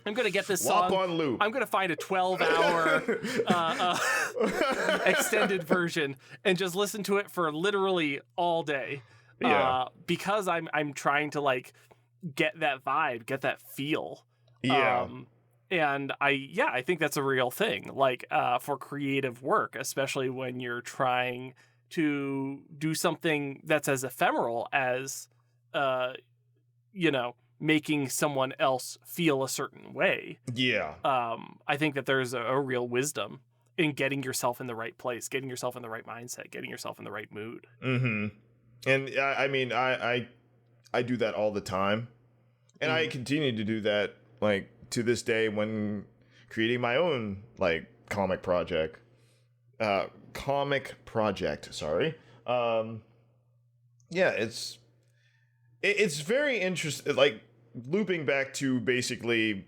I'm going to get this song on loop. I'm going to find a 12-hour extended version and just listen to it for literally all day. Because I'm trying to like get that vibe, get that feel. And I think that's a real thing, like for creative work, especially when you're trying to do something that's as ephemeral as, making someone else feel a certain way. I think that there's a real wisdom in getting yourself in the right place, getting yourself in the right mindset, getting yourself in the right mood. And I mean, I do that all the time. And I continue to do that, like, to this day when creating my own like comic project, sorry. It's very interesting, like looping back to basically,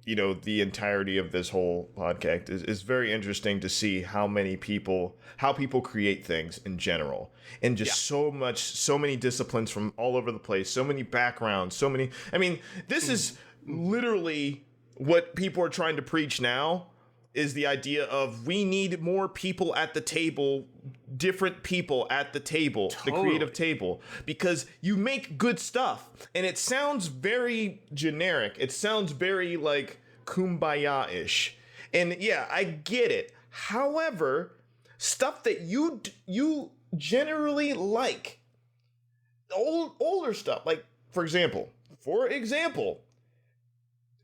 the entirety of this whole podcast is very interesting to see how people create things in general, and just so many disciplines from all over the place, so many backgrounds, this is literally what people are trying to preach now, is the idea of we need more people at the table, different people at the table, the creative table, because you make good stuff and it sounds very generic. It sounds very like kumbaya-ish. And yeah, I get it. However, stuff that you generally like, older stuff, like for example,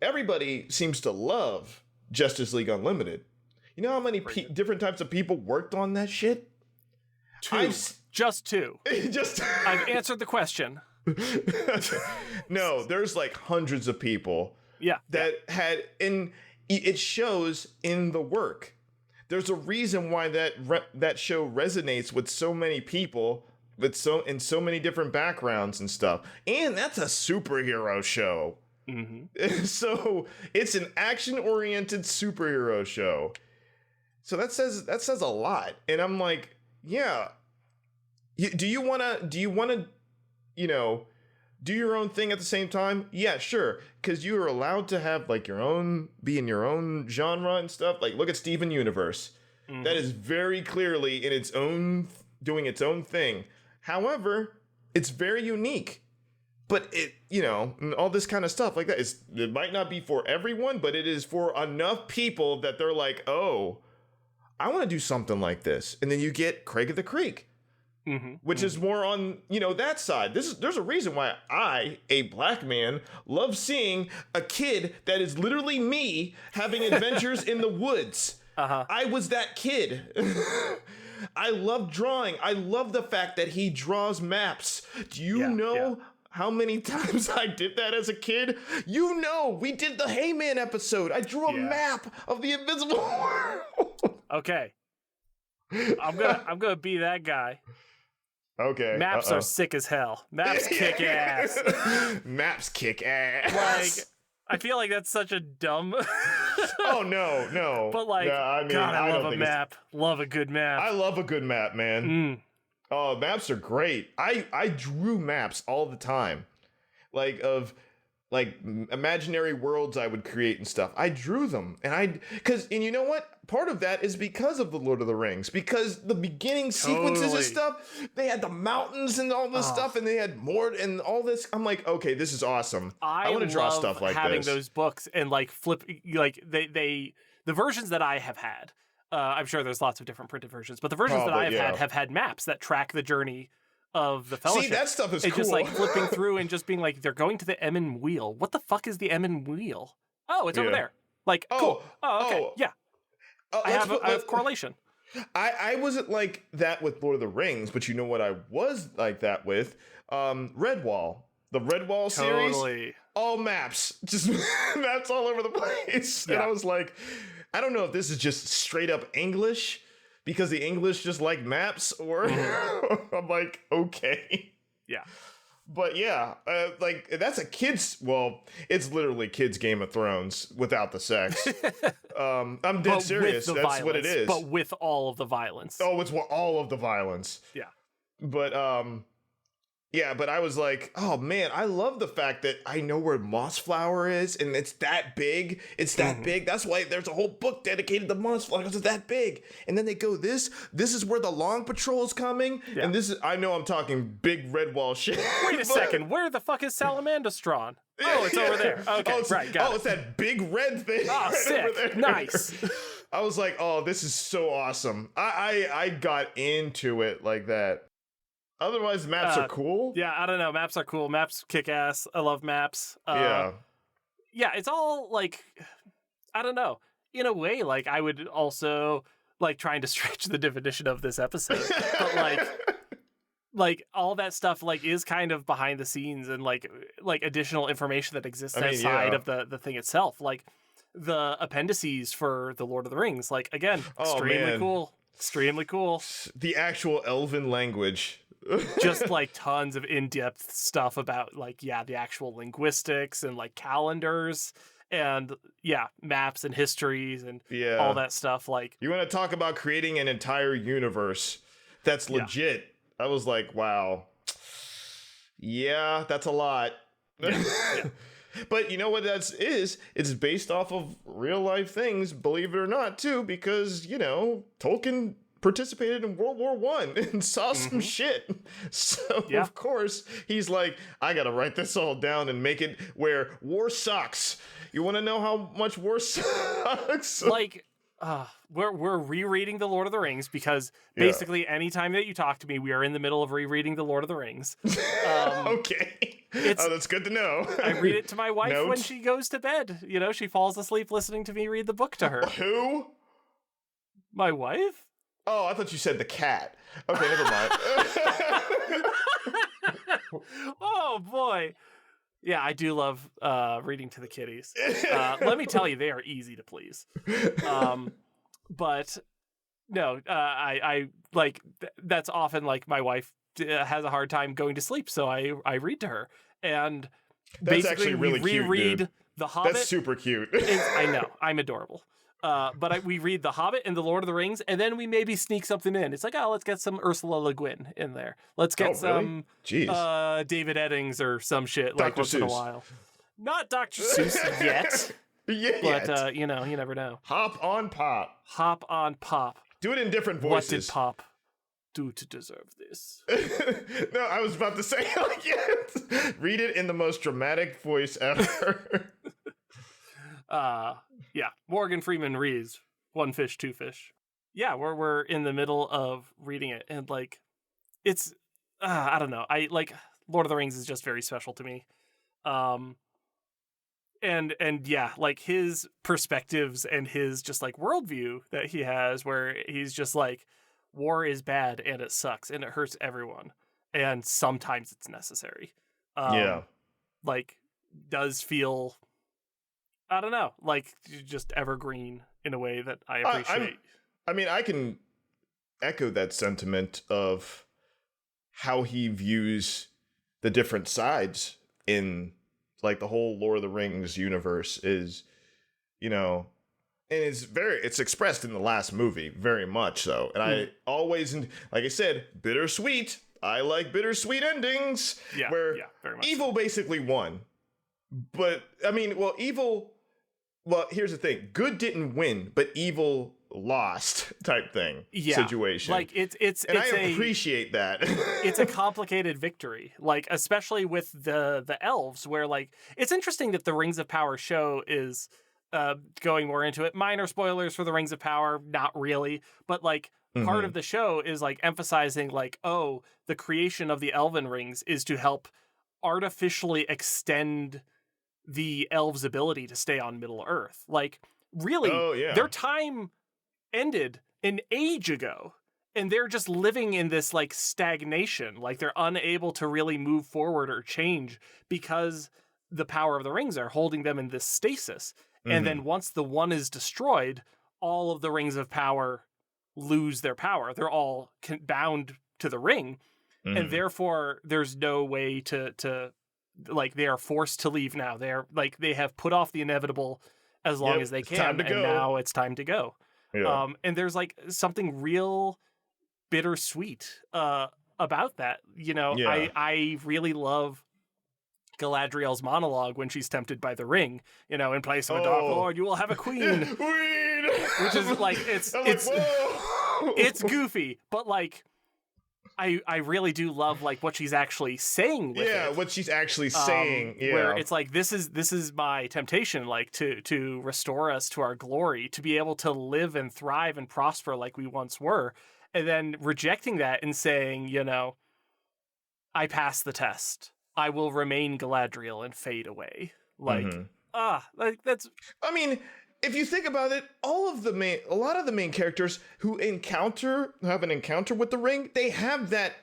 everybody seems to love Justice League Unlimited. You know how many different types of people worked on that shit? Just two. I've answered the question. No, there's like hundreds of people that had, and it shows in the work. There's a reason why that show resonates with so many people, in so many different backgrounds and stuff. And that's a superhero show. So it's an action-oriented superhero show. So that says a lot. And I'm like, yeah. Do you wanna do your own thing at the same time? Yeah, sure. Because you are allowed to have like be in your own genre and stuff. Like look at Steven Universe. That is very clearly in its own doing its own thing. However, it's very unique. But all this kind of stuff like that, it might not be for everyone, but it is for enough people that they're like, oh, I want to do something like this. And then you get Craig of the Creek, which is more on, that side. There's a reason why I, a black man, love seeing a kid that is literally me having adventures in the woods. I was that kid. I love drawing. I love the fact that he draws maps. Do you know how many times I did that as a kid? We did the Hey Man episode. I drew a map of the invisible world. Okay. I'm gonna be that guy. Okay. Maps are sick as hell. Maps kick ass. Maps kick ass. Like, I feel like that's such a dumb. Oh no. But like, God, I love a map. Love a good map. I love a good map, man. Oh, maps are great. I drew maps all the time, of imaginary worlds I would create and stuff. I drew them, and you know what? Part of that is because of the Lord of the Rings, because the beginning sequences and stuff, they had the mountains and all this stuff, and they had more and all this. I'm like, okay, this is awesome. I want to draw stuff like having this. Those books and flip, the versions that I have had. I'm sure there's lots of different printed versions, but the versions that I have had maps that track the journey of the Fellowship. See, that stuff is cool. It's just flipping through and just being like, they're going to the Emon Wheel. What the fuck is the Emon Wheel? Oh, it's over there. Cool. Oh, okay. Yeah. I have correlation. I wasn't like that with Lord of the Rings, but you know what I was like that with? Redwall. The Redwall series. Totally. All maps. Just maps all over the place. Yeah. And I was like, I don't know if this is just straight up English because the English just like maps, or I'm like, okay. Yeah. But yeah, that's a kid's, it's literally kids' Game of Thrones without the sex. I'm dead serious. That's violence, what it is. But with all of the violence. Oh, it's all of the violence. Yeah. But but I was like, oh man, I love the fact that I know where Mossflower is, and it's that big. It's that big. That's why there's a whole book dedicated to Mossflower, because it's that big. And then they go, this is where the Long Patrol is coming. Yeah. And this is, I know I'm talking big Redwall shit. Wait a second, where the fuck is Salamandastron? Oh, it's over there. Okay, got it. It's that big red thing. Oh, right sick. Nice. I was like, oh, this is so awesome. I got into it like that. Otherwise, maps are cool. Yeah, I don't know. Maps are cool. Maps kick ass. I love maps. Yeah, it's all I don't know. In a way, I would also trying to stretch the definition of this episode, but all that stuff is kind of behind the scenes and additional information that exists outside of the thing itself. The appendices for the Lord of the Rings. Again, extremely cool. Extremely cool. The actual Elven language. Just tons of in-depth stuff about the actual linguistics and calendars and maps and histories and all that stuff. You want to talk about creating an entire universe that's legit. I was like, wow. Yeah, that's a lot. Yeah. But you know what that is? It's based off of real life things, believe it or not, too, because, Tolkien participated in World War I and saw some shit. So, of course, he's like, I gotta write this all down and make it where war sucks. You want to know how much war sucks? We're rereading The Lord of the Rings because basically anytime that you talk to me, we are in the middle of rereading The Lord of the Rings. Okay. That's good to know. I read it to my wife when she goes to bed. She falls asleep listening to me read the book to her. Who? My wife? Oh, I thought you said the cat. Okay, never mind. Oh, boy. Yeah, I do love reading to the kitties. Let me tell you, they are easy to please. But no, I that's often my wife has a hard time going to sleep, so I read to her. And that's basically actually really we reread cute, The Hobbit. That's super cute. I know, I'm adorable. But we read The Hobbit and The Lord of the Rings, and then we maybe sneak something in. It's let's get some Ursula Le Guin in there. Let's get some David Eddings or some shit Dr. once Seuss. in a while. Not Dr. Seuss yet. But you never know. Hop on pop. Hop on pop. Do it in different voices. What did pop? do to deserve this? No, I was about to say, like, yes. Read it in the most dramatic voice ever. Yeah. Morgan Freeman reads One Fish, Two Fish. Yeah, we're in the middle of reading it, and like, it's I don't know. I like Lord of the Rings is just very special to me. And yeah, like his perspectives and his just like worldview that he has, where he's just like, war is bad and it sucks and it hurts everyone, and sometimes it's necessary. Yeah. Like, does feel, I don't know, like just evergreen in a way that I appreciate. I mean, I can echo that sentiment of how he views the different sides in like the whole Lord of the Rings universe is, you know, and it's expressed in the last movie very much so. And I always, like I said, bittersweet. I like bittersweet endings. Yeah, where very much evil basically won. But I mean, well, here's the thing. Good didn't win, but evil lost type thing situation. Like it's I appreciate that. It's a complicated victory, like especially with the elves, where like it's interesting that the Rings of Power show is going more into it. Minor spoilers for the Rings of Power, not really, but like part of the show is like emphasizing like, oh, the creation of the Elven Rings is to help artificially extend the elves' ability to stay on Middle Earth. Like, really, their time ended an age ago, and they're just living in this like stagnation. Like, they're unable to really move forward or change because the power of the rings are holding them in this stasis. And then once the one is destroyed, all of the rings of power lose their power. They're all bound to the ring, and therefore there's no way to like, they are forced to leave now. They're like, they have put off the inevitable as long as they can, and now it's time to go. Yeah. And there's like something real bittersweet about that. You know, I really love Galadriel's monologue when she's tempted by the ring. You know, in place of a Dark Lord, you will have a queen. Which is like, it's goofy, but like, I really do love like what she's actually saying with it. What she's actually saying. Where it's like, this is my temptation, like to restore us to our glory, to be able to live and thrive and prosper like we once were, and then rejecting that and saying, you know, I passed the test. I will remain Galadriel and fade away. Like, like that's. I mean, if you think about it, a lot of the main characters who have an encounter with the ring, they have that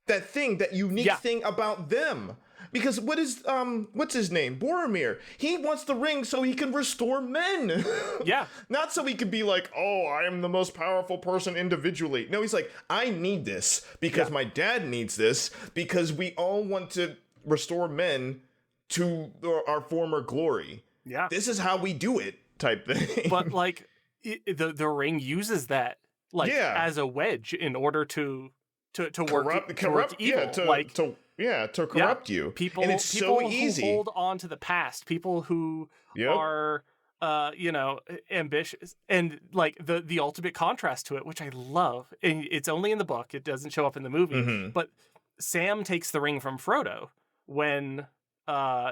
thing, that unique thing about them. Because what's his name? Boromir. He wants the ring so he can restore men. Yeah. Not so he can be like, oh, I am the most powerful person individually. No, he's like, I need this because my dad needs this, because we all want to restore men to our former glory. Yeah. This is how we do it. Type thing. But like the ring uses that like as a wedge in order to corrupt evil. To corrupt you. People, and it's so easy. Who hold on to the past, people who are ambitious, and like the ultimate contrast to it, which I love. And it's only in the book, it doesn't show up in the movie, but Sam takes the ring from Frodo when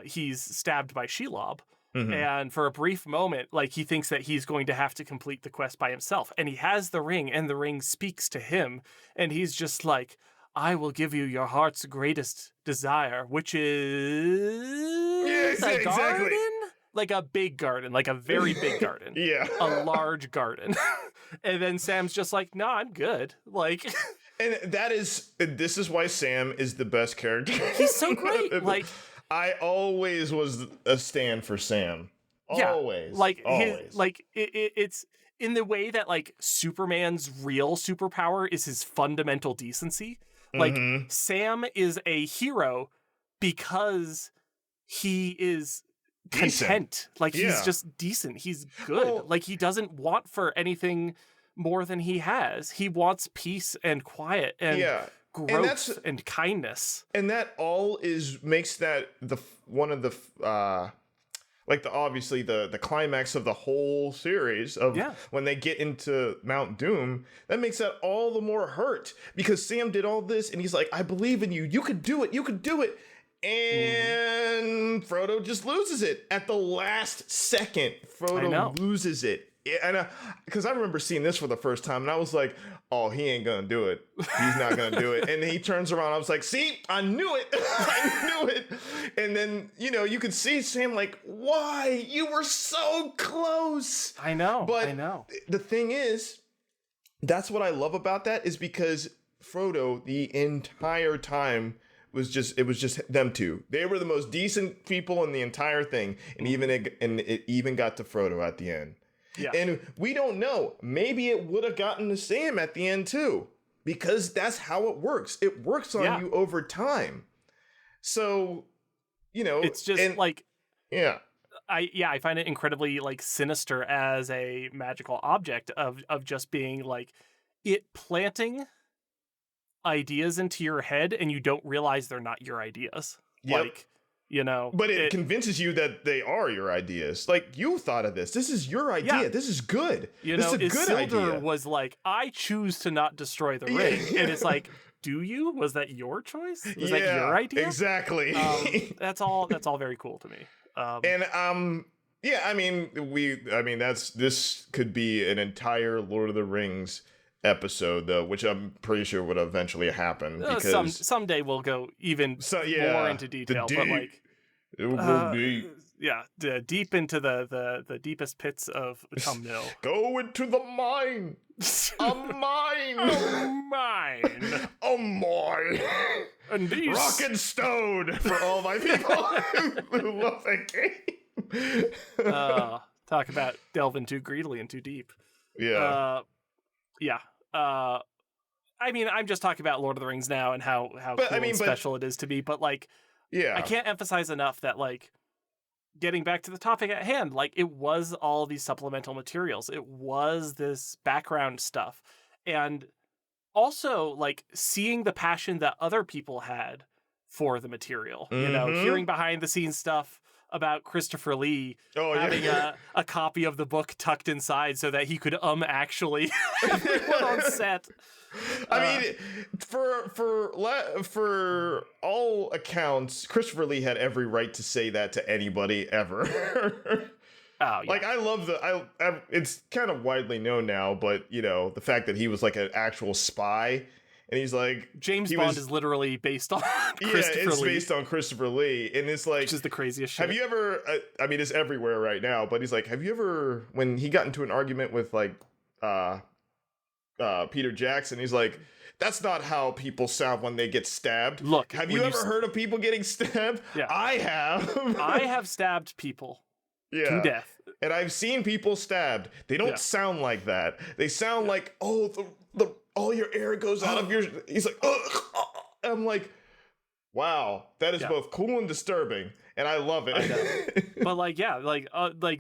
he's stabbed by Shelob. And for a brief moment, like, he thinks that he's going to have to complete the quest by himself. And he has the ring, and the ring speaks to him. And he's just like, I will give you your heart's greatest desire, which is a garden? Like a big garden, like a very big garden. A large garden. And then Sam's just like, no, I'm good. Like... And this is why Sam is the best character. He's so great. Like... I always was a stan for Sam. Always. Like, always. It's in the way that, like, Superman's real superpower is his fundamental decency. Like, Sam is a hero because he is content. Decent. Like, he's just decent. He's good. Well, like, he doesn't want for anything more than he has. He wants peace and quiet and growth and kindness. And that all makes that one of the like obviously the climax of the whole series of when they get into Mount Doom, that makes that all the more hurt because Sam did all this and he's like, I believe in you. You could do it. You could do it. And Frodo just loses it at the last second. Frodo loses it. And because I remember seeing this for the first time and I was like, oh, he ain't gonna do it. He's not gonna do it. And then he turns around. I was like, see, I knew it. I knew it. And then, you could see Sam like, why? You were so close. I know. But I know. The thing is, that's what I love about that is because Frodo, the entire time, it was just them two. They were the most decent people in the entire thing. And it even got to Frodo at the end. Yeah. And we don't know. Maybe it would have gotten to Sam at the end too, because that's how it works. It works on you over time. So, it's just I find it incredibly like sinister as a magical object of just being like it planting ideas into your head and you don't realize they're not your ideas. Yep. Like, but it convinces you that they are your ideas. Like, you thought of this. This is your idea. Yeah. This is good. This is a good idea. Was like, I choose to not destroy the ring. And it's like, do you? Was that your choice? Was that your idea? Exactly. That's all very cool to me. This could be an entire Lord of the Rings episode though, which I'm pretty sure would eventually happen because someday we'll go even more into detail, but like it will go deep. Deep into the deepest pits of Tum Mill. Go into the mine. A mine. A mine. A mine. And these rock and stone for all my people who love that game. Talk about delving too greedily and too deep. Yeah. I mean, I'm just talking about Lord of the Rings now and how special it is to me, but like, I can't emphasize enough that like, getting back to the topic at hand, like it was all these supplemental materials. It was this background stuff. And also like seeing the passion that other people had for the material, hearing behind the scenes stuff about Christopher Lee having a copy of the book tucked inside so that he could actually put on set. I mean, for all accounts, Christopher Lee had every right to say that to anybody ever. Like, I love it's kind of widely known now, but the fact that he was like an actual spy. And he's like, James Bond is literally based on Christopher Lee. Based on Christopher Lee. And it's like, which is the craziest shit. Have you ever, it's everywhere right now, but he's like, have you ever, when he got into an argument with like, Peter Jackson, he's like, that's not how people sound when they get stabbed. Look, have you ever heard of people getting stabbed? Yeah. I have. I have stabbed people to death. And I've seen people stabbed. They don't sound like that. They sound like, oh, the all your air goes out of your... He's like, I'm like, wow, that is both cool and disturbing, and I love it. But like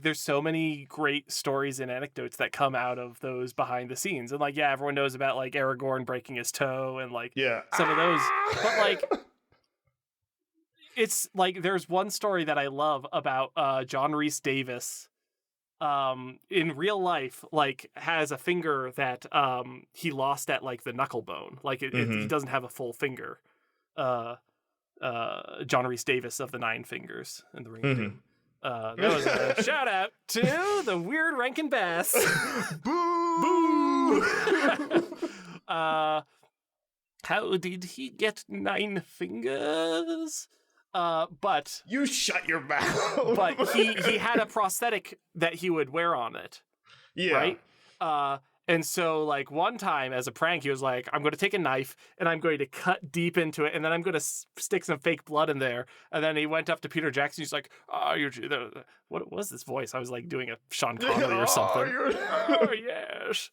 there's so many great stories and anecdotes that come out of those behind the scenes, and like everyone knows about like Aragorn breaking his toe and like some of those, but like it's like there's one story that I love about John Rhys Davis. In real life, like has a finger that he lost at like the knuckle bone, like he doesn't have a full finger. John Rhys Davis of the Nine Fingers and the Ring of Doom. That was a shout out to the Weird Rankin Bass. Boo! How did he get 9 fingers? But you shut your mouth. But he had a prosthetic that he would wear on it. Yeah. Right? And so like one time as a prank, he was like, I'm going to take a knife and I'm going to cut deep into it. And then I'm going to stick some fake blood in there. And then he went up to Peter Jackson. He's like, what was this voice? I was like doing a Sean Connery or something. Oh, yes.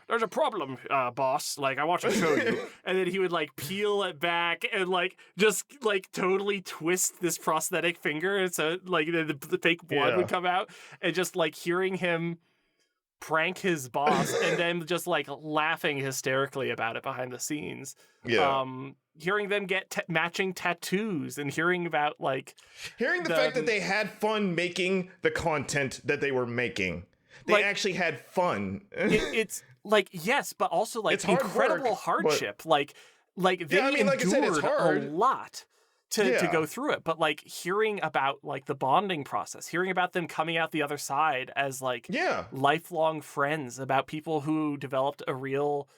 There's a problem, boss. Like, I want to show you. And then he would, like, peel it back and, like, just, like, totally twist this prosthetic finger. And so, like, the fake blood would come out. And just, like, hearing him prank his boss and then just, like, laughing hysterically about it behind the scenes. Yeah. hearing them get matching tattoos and hearing about hearing the fact that they had fun making the content that they were making. They actually had fun. It's yes, but also it's incredible hardship. They endured a lot to go through it. But hearing about the bonding process, hearing about them coming out the other side as lifelong friends, about people who developed a real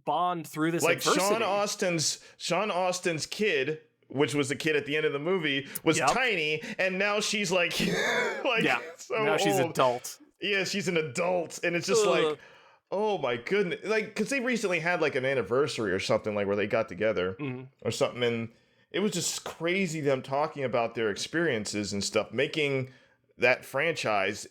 bond through this adversity. Sean Austin's kid, which was the kid at the end of the movie, was tiny, and now she's so now she's old. Adult. Yeah, she's an adult, and it's just oh my goodness, because they recently had an anniversary or something where they got together or something, and it was just crazy them talking about their experiences and stuff, making that franchise,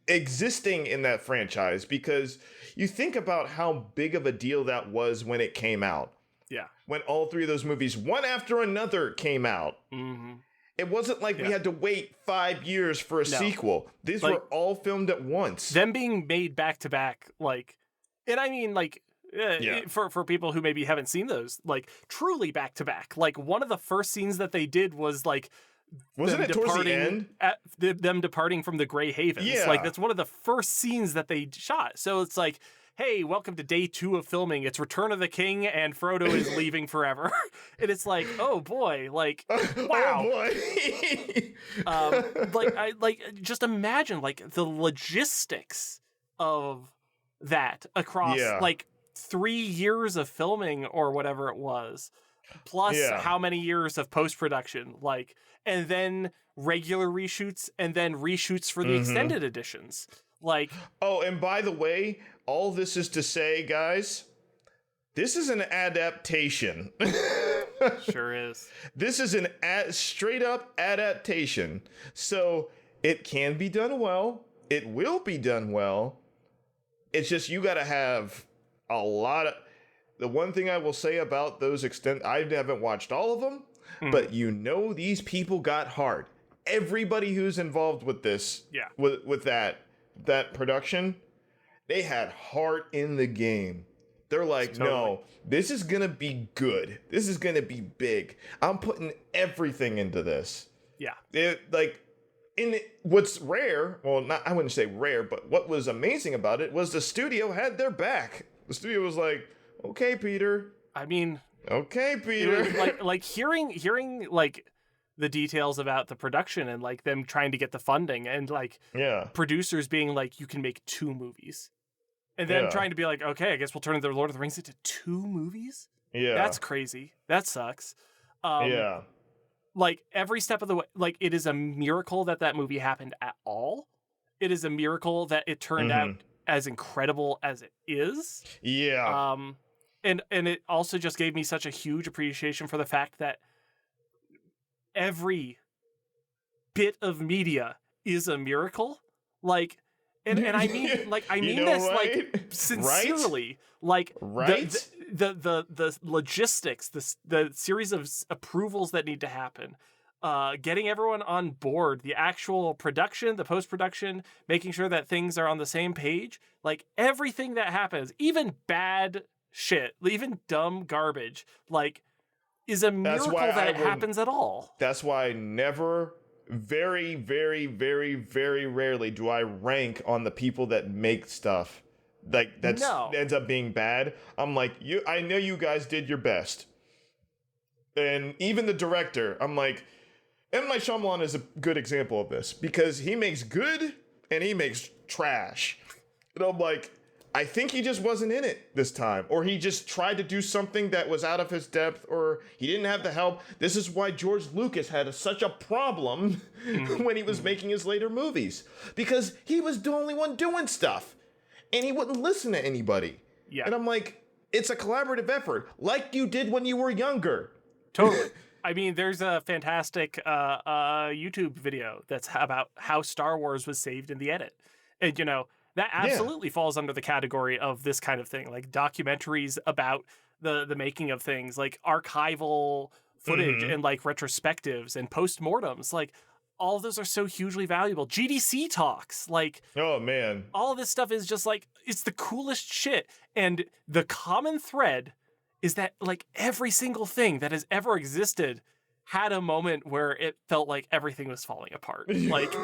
existing in that franchise, because you think about how big of a deal that was when it came out. Yeah. When all three of those movies, one after another, came out. Mm-hmm. It wasn't we had to wait 5 years for a sequel. These were all filmed at once. Them being made back to back, and I mean, for people who maybe haven't seen those, truly back to back. One of the first scenes that they did was wasn't it towards the end? Them departing from the Grey Havens. Yeah. That's one of the first scenes that they shot. So it's hey, welcome to day 2 of filming. It's Return of the King, and Frodo is leaving forever. And it's oh boy, wow. Oh boy. I just imagine the logistics of that across 3 years of filming or whatever it was, plus how many years of post-production, and then regular reshoots and then reshoots for the extended editions. Oh, and by the way, all this is to say, guys, this is an adaptation. Sure is. This is an straight up adaptation. So it can be done well. It will be done well. It's just you got to have a lot of... The one thing I will say about those I haven't watched all of them, but these people got hard. Everybody who's involved with this, with that production, they had heart in the game. They're no, this is gonna be good. This is gonna be big. I'm putting everything into this. Yeah. What's rare, I wouldn't say rare, but what was amazing about it was the studio had their back. The studio was okay, Peter. I mean, okay, Peter. It was hearing the details about the production and them trying to get the funding and producers being you can make 2 movies, and then trying to be okay, I guess we'll turn the Lord of the Rings into 2 movies. Yeah, that's crazy. That sucks. Every step of the way, it is a miracle that movie happened at all. It is a miracle that it turned out as incredible as it is. Yeah. And it also just gave me such a huge appreciation for the fact that every bit of media is a miracle. And I mean, I mean this right? sincerely. Right? The logistics, the series of approvals that need to happen, getting everyone on board, the actual production, the post-production, making sure that things are on the same page, everything that happens, even bad shit, even dumb garbage, is a miracle that it happens at all. That's why I never, very, very, very, very rarely do I rank on the people that make stuff ends up being bad. I'm I know you guys did your best. And even the director, I'm M. Night Shyamalan is a good example of this, because he makes good and he makes trash. And I'm I think he just wasn't in it this time, or he just tried to do something that was out of his depth, or he didn't have the help. This is why George Lucas had such a problem when he was making his later movies, because he was the only one doing stuff and he wouldn't listen to anybody. Yeah. And I'm it's a collaborative effort, like you did when you were younger. Totally. I mean, there's a fantastic YouTube video that's about how Star Wars was saved in the edit. And, that absolutely falls under the category of this kind of thing, documentaries about the making of things, archival footage and retrospectives and postmortems. All of those are so hugely valuable. GDC talks, oh man, all of this stuff is just it's the coolest shit. And the common thread is that like every single thing that has ever existed had a moment where it felt like everything was falling apart. Like,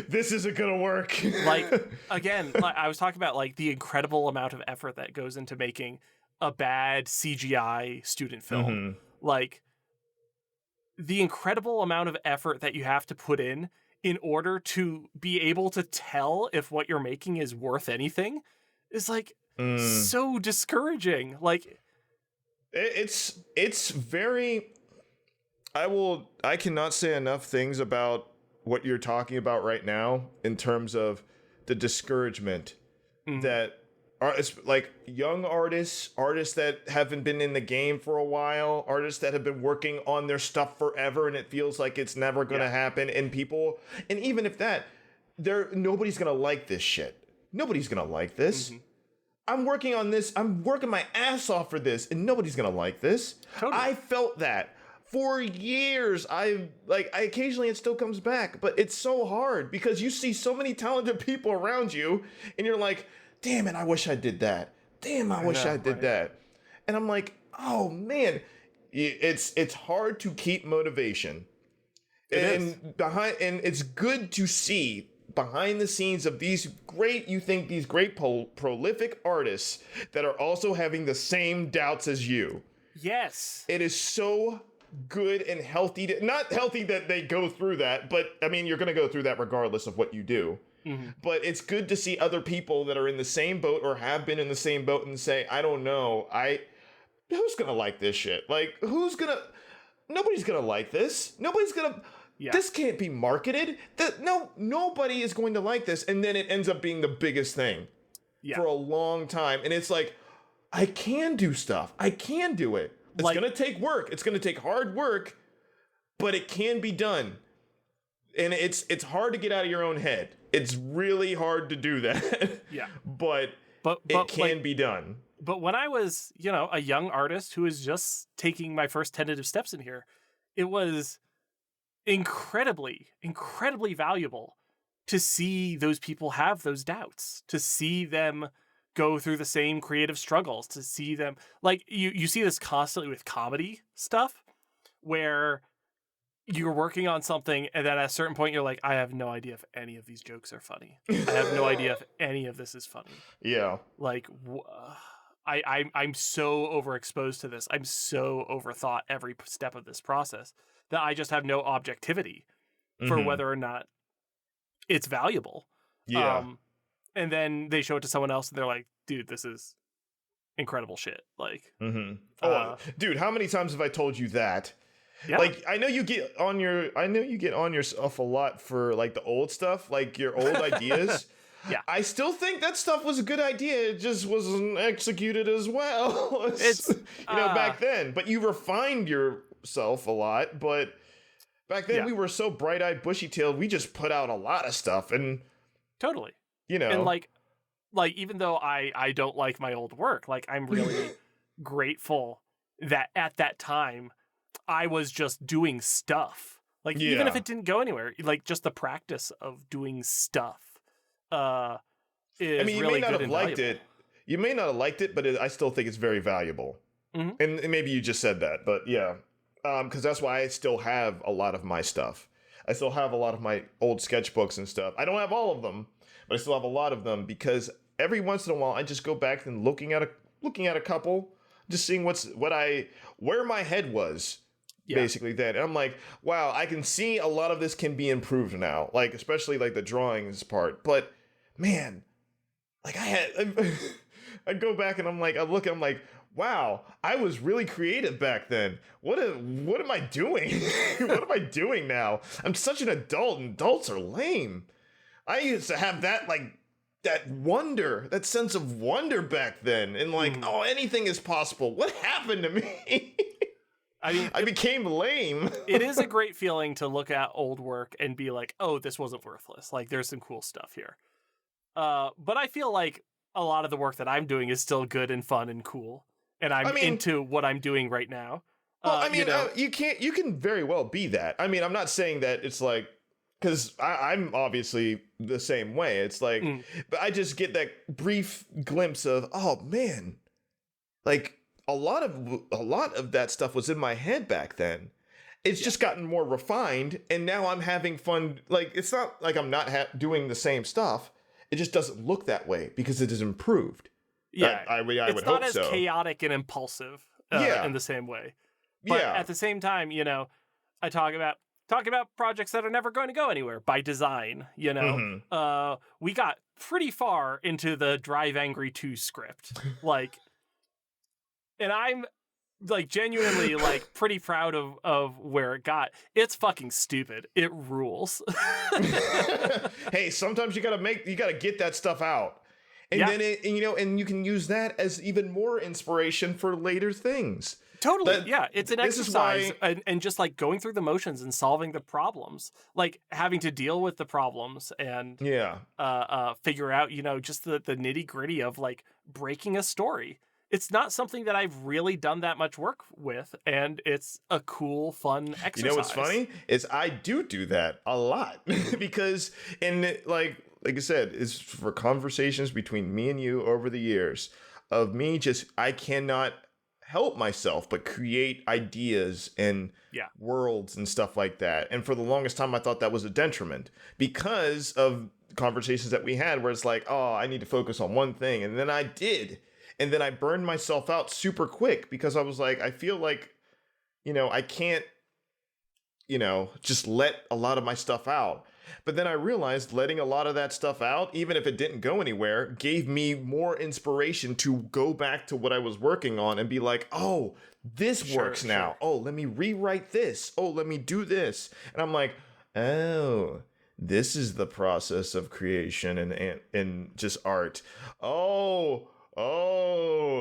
this isn't gonna work. like, again, like I was talking about like the incredible amount of effort that goes into making a bad CGI student film. Mm-hmm. Like, the incredible amount of effort that you have to put in order to be able to tell if what you're making is worth anything is like so discouraging. Like, it's very, I cannot say enough things about what you're talking about right now in terms of the discouragement that artists, like young artists that haven't been in the game for a while, artists that have been working on their stuff forever and it feels like it's never going to happen, and people, and even if that, nobody's going to like this shit. Nobody's going to like this. I'm working on this. I'm working my ass off for this, and nobody's going to like this. Totally. I felt that for years. I occasionally it still comes back, but it's so hard because you see so many talented people around you and you're like, damn it, I wish I did that. Damn, I wish I did that. And I'm like, oh man, it's hard to keep motivation. And it's good to see behind the scenes of these great prolific artists that are also having the same doubts as you. Yes. It is so good and healthy not healthy that they go through that, but I mean, you're going to go through that regardless of what you do. But it's good to see other people that are in the same boat or have been in the same boat and say, I don't know, who's gonna like this shit? Like, nobody's gonna like this. Nobody's gonna, this can't be marketed. Nobody is going to like this. And then it ends up being the biggest thing for a long time. And it's like, I can do stuff. I can do it. It's gonna take work. It's gonna take hard work, but it can be done. And it's hard to get out of your own head. It's really hard to do that. But it can be done. But when I was, a young artist who was just taking my first tentative steps in here, it was incredibly, incredibly valuable to see those people have those doubts, to see them go through the same creative struggles, to see them, like, you see this constantly with comedy stuff where you're working on something and then at a certain point you're like, I have no idea if any of these jokes are funny. I have no idea if any of this is funny. Yeah. Like, I'm so overexposed to this. I'm so overthought every step of this process that I just have no objectivity for whether or not it's valuable. Yeah. And then they show it to someone else and they're like, dude, this is incredible shit. Like, dude, how many times have I told you that? Yeah. Like, I know you get on yourself a lot for like the old stuff, like your old ideas. Yeah. I still think that stuff was a good idea. It just wasn't executed as well as, back then. But you refined yourself a lot. But back then we were so bright-eyed, bushy-tailed. We just put out a lot of stuff, and totally, and like even though I don't like my old work, like I'm really grateful that at that time I was just doing stuff. Like, even if it didn't go anywhere, like just the practice of doing stuff is you really may not good have and liked valuable. it. You may not have liked it, but I still think it's very valuable. And maybe you just said that, but yeah. Because that's why I still have a lot of my stuff. I still have a lot of my old sketchbooks and stuff. I don't have all of them, but I still have a lot of them because every once in a while I just go back and looking at a couple, just seeing where my head was. Basically then. And I'm like, wow, I can see a lot of this can be improved now. Like, especially like the drawings part. But man, like I go back and I'm like, I'm like, wow, I was really creative back then. What am I doing? What am I doing now? I'm such an adult and adults are lame. I used to have that wonder, that sense of wonder back then. And like, oh, anything is possible. What happened to me? I mean, I became lame. It is a great feeling to look at old work and be like, oh, this wasn't worthless. Like, there's some cool stuff here. But I feel like a lot of the work that I'm doing is still good and fun and cool. And I'm into what I'm doing right now. Well, you can very well be that. I mean, I'm not saying that it's like, because I'm obviously the same way. It's like, but I just get that brief glimpse of, oh man, like, a lot of that stuff was in my head back then. It's just gotten more refined, and now I'm having fun. Like, it's not like I'm not doing the same stuff. It just doesn't look that way because it has improved. Yeah, I would hope so. It's not as chaotic and impulsive in the same way. But at the same time, you know, I talk about projects that are never going to go anywhere by design, you know. We got pretty far into the Drive Angry 2 script. Like, and I'm like genuinely like pretty proud of where it got. It's fucking stupid. It rules. Hey, sometimes you gotta get that stuff out. And then and you can use that as even more inspiration for later things. Totally. It's an exercise and just like going through the motions and solving the problems, like having to deal with the problems and figure out, you know, just the nitty gritty of like breaking a story. It's not something that I've really done that much work with, and it's a cool, fun exercise. You know what's funny is I do that a lot because like I said, it's for conversations between me and you over the years of me I cannot help myself but create ideas and worlds and stuff like that. And for the longest time, I thought that was a detriment because of conversations that we had where it's like, oh, I need to focus on one thing. And then I did. And then I burned myself out super quick because I was like, I feel like, you know, I can't, you know, just let a lot of my stuff out. But then I realized letting a lot of that stuff out, even if it didn't go anywhere, gave me more inspiration to go back to what I was working on and be like, oh, this works now. Oh, let me rewrite this. Oh, let me do this. And I'm like, oh, this is the process of creation and just art. Oh,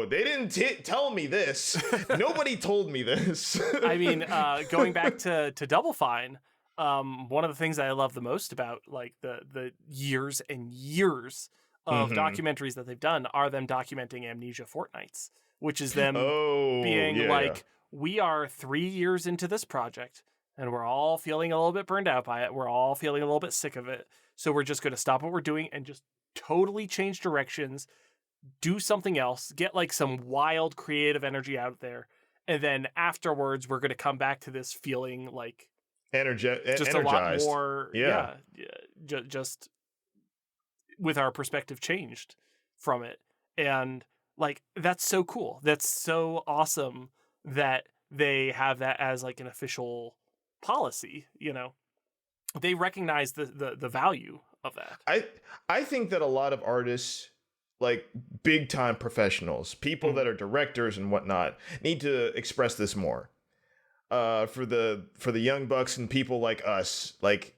they didn't tell me this. Nobody told me this. I mean, going back to Double Fine, one of the things that I love the most about like the years and years of documentaries that they've done are them documenting amnesia fortnights, which is them being we are 3 years into this project and we're all feeling a little bit burned out by it. We're all feeling a little bit sick of it. So we're just going to stop what we're doing and just totally change directions, do something else, get like some wild creative energy out there. And then afterwards, we're going to come back to this feeling like energized. A lot more. Just with our perspective changed from it. And like, that's so cool. That's so awesome that they have that as like an official policy, you know. They recognize the value of that. I think that a lot of artists, like big time professionals, people that are directors and whatnot, need to express this more. For the young bucks and people like us, like,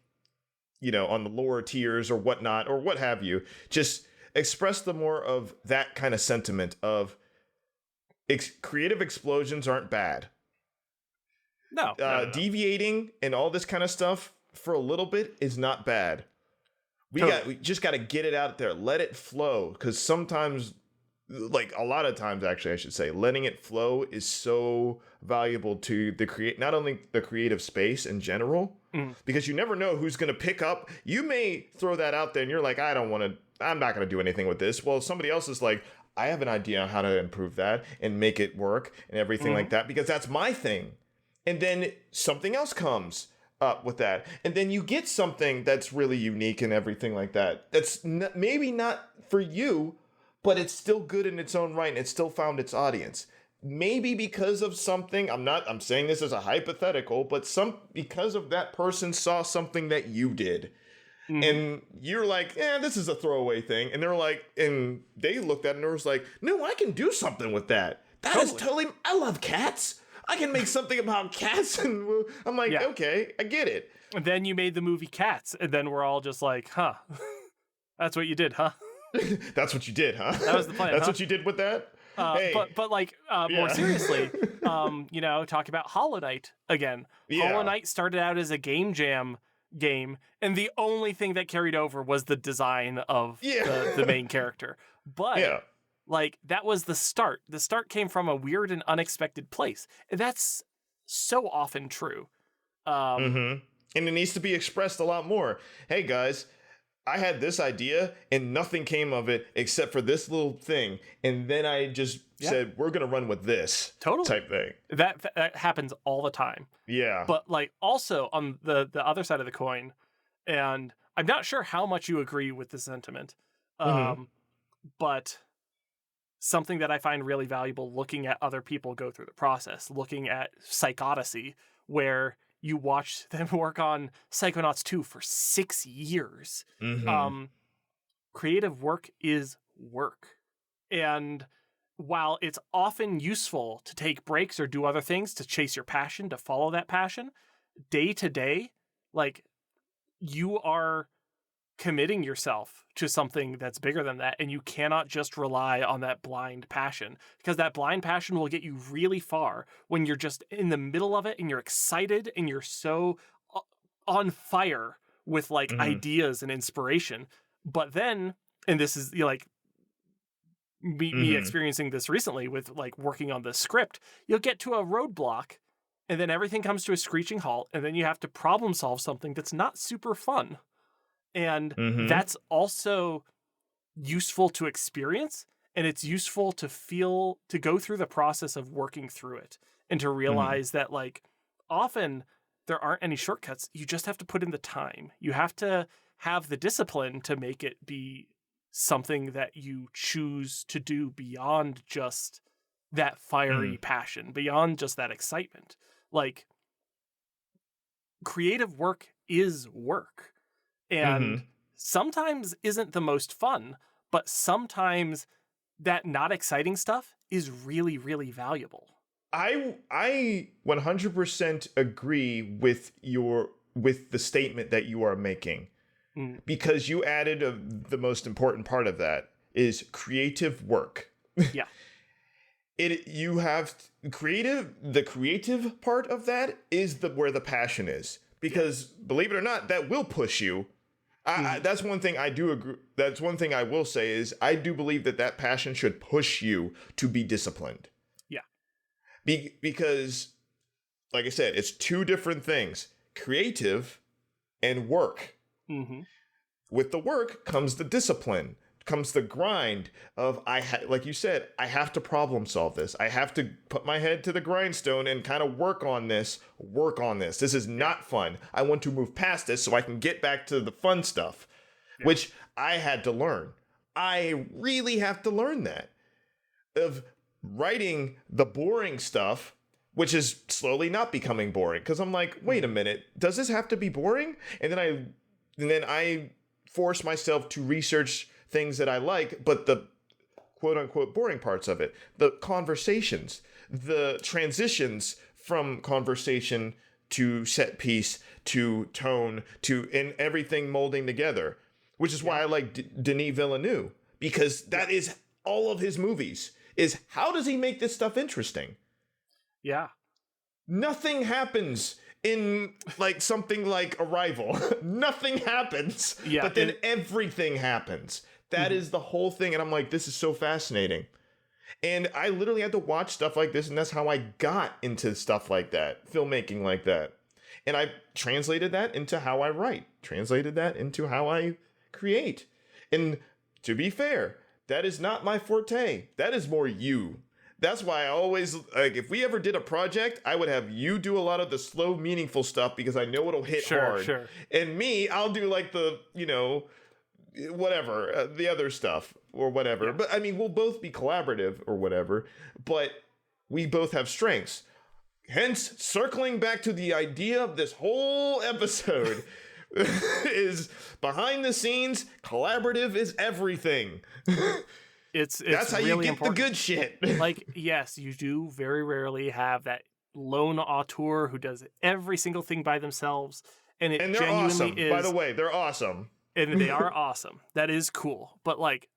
you know, on the lower tiers or whatnot or what have you, just express the more of that kind of sentiment of creative explosions aren't bad. No. Deviating and all this kind of stuff for a little bit is not bad. We just got to get it out there, let it flow, because sometimes, like a lot of times actually I should say, letting it flow is so valuable to not only the creative space in general, because you never know who's going to pick up. You may throw that out there and you're like, I'm not going to do anything with this. Well, somebody else is like, I have an idea on how to improve that and make it work and everything like that, because that's my thing. And then something else comes up with that, and then you get something that's really unique and everything like that. That's maybe not for you, but it's still good in its own right, and it still found its audience. Maybe because of something, I'm saying this as a hypothetical, but because of that person saw something that you did. And you're like, this is a throwaway thing. And they're like, and they looked at it and it was like, no, I can do something with that. That is totally, I love cats. I can make something about cats. And I'm like, okay, I get it. And then you made the movie Cats. And then we're all just like, huh, that's what you did, huh? That's what you did, huh? That was the plan. That's what you did with that? Hey. But like, more seriously, you know, talk about Hollow Knight again. Yeah. Hollow Knight started out as a game jam game, and the only thing that carried over was the design of the main character. But like, that was the start. The start came from a weird and unexpected place. And that's so often true. And it needs to be expressed a lot more. Hey, guys, I had this idea and nothing came of it except for this little thing. And then I just said, we're going to run with this type thing. That happens all the time. Yeah. But like also on the other side of the coin, and I'm not sure how much you agree with the sentiment, but something that I find really valuable looking at other people go through the process, looking at Psychodyssey, where you watch them work on Psychonauts 2 for 6 years. Creative work is work. And while it's often useful to take breaks or do other things to chase your passion, to follow that passion, day to day, like, you are committing yourself to something that's bigger than that, and you cannot just rely on that blind passion, because that blind passion will get you really far when you're just in the middle of it and you're excited and you're so on fire with like ideas and inspiration. But then, and this is like me experiencing this recently with like working on the script, you'll get to a roadblock and then everything comes to a screeching halt, and then you have to problem solve something that's not super fun. And that's also useful to experience, and it's useful to feel, to go through the process of working through it, and to realize that like often there aren't any shortcuts. You just have to put in the time. You have to have the discipline to make it be something that you choose to do beyond just that fiery passion, beyond just that excitement. Like, creative work is work. And sometimes isn't the most fun, but sometimes that not exciting stuff is really, really valuable. I 100% agree with the statement that you are making, because you added the most important part of that is creative work. Yeah. The creative part of that is where the passion is, because believe it or not, that will push you. That's one thing I do agree. That's one thing I will say is I do believe that passion should push you to be disciplined. Yeah. Because, like I said, it's two different things: creative and work. With the work comes the discipline, comes the grind of like you said, I have to problem solve this. I have to put my head to the grindstone and kind of work on this. This is not fun. I want to move past this so I can get back to the fun stuff, which I had to learn. I really have to learn that, of writing the boring stuff, which is slowly not becoming boring, because I'm like, wait a minute, does this have to be boring? And then I force myself to research things that I like, but the quote unquote boring parts of it, the conversations, the transitions from conversation to set piece to tone and everything molding together, which is why I like Denis Villeneuve, because that is all of his movies, is how does he make this stuff interesting? Yeah. Nothing happens in like something like Arrival. Nothing happens, but then everything happens. That is the whole thing. And I'm like, this is so fascinating. And I literally had to watch stuff like this. And that's how I got into stuff like that, filmmaking like that. And I translated that into how I write, translated that into how I create. And to be fair, that is not my forte. That is more you. That's why I always, like, if we ever did a project, I would have you do a lot of the slow, meaningful stuff, because I know it'll hit hard. Sure. And me, I'll do like the, whatever, the other stuff or whatever. Yeah. But I mean, we'll both be collaborative or whatever, but we both have strengths. Hence, circling back to the idea of this whole episode is behind the scenes, collaborative is everything. It's that's how really you get important. The good shit. Like, yes, you do very rarely have that lone auteur who does every single thing by themselves, and they're genuinely awesome. is. By the way, they're awesome. And they are awesome. That is cool. But like,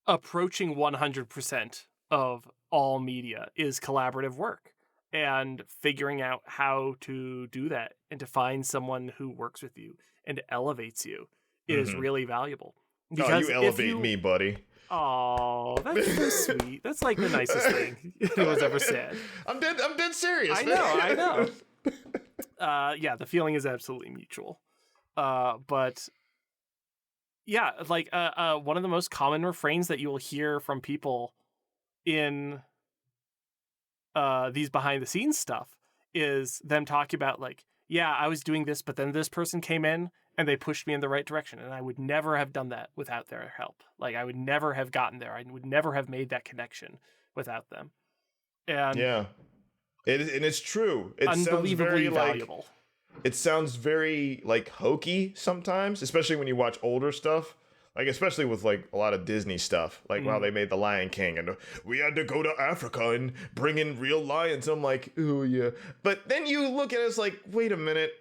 approaching 100% of all media is collaborative work, and figuring out how to do that and to find someone who works with you and elevates you is really valuable. Because you elevate me, buddy. Oh, that's so sweet. That's like the nicest thing anyone's ever said. I'm dead serious. I know. Yeah, the feeling is absolutely mutual. But Yeah, like one of the most common refrains that you will hear from people in these behind the scenes stuff is them talking about like, yeah, I was doing this, but then this person came in and they pushed me in the right direction, and I would never have done that without their help. Like, I would never have gotten there. I would never have made that connection without them. And Yeah, and it's true. It sounds unbelievably very valuable. It sounds very like hokey sometimes, especially when you watch older stuff. Like, especially with like a lot of Disney stuff, like wow, they made the Lion King and we had to go to Africa and bring in real lions. I'm like, oh yeah, but then you look at it as like, wait a minute,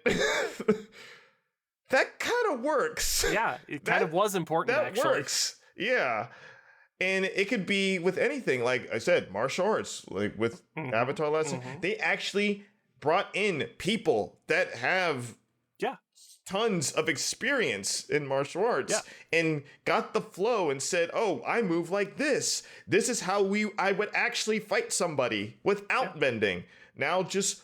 that kind of works. Yeah, it kind of was important. That actually works. Yeah, and it could be with anything. Like I said, martial arts, like with Avatar lesson, they actually brought in people that have tons of experience in martial arts and got the flow and said, oh, I move like this. This is how I would actually fight somebody without bending. Now just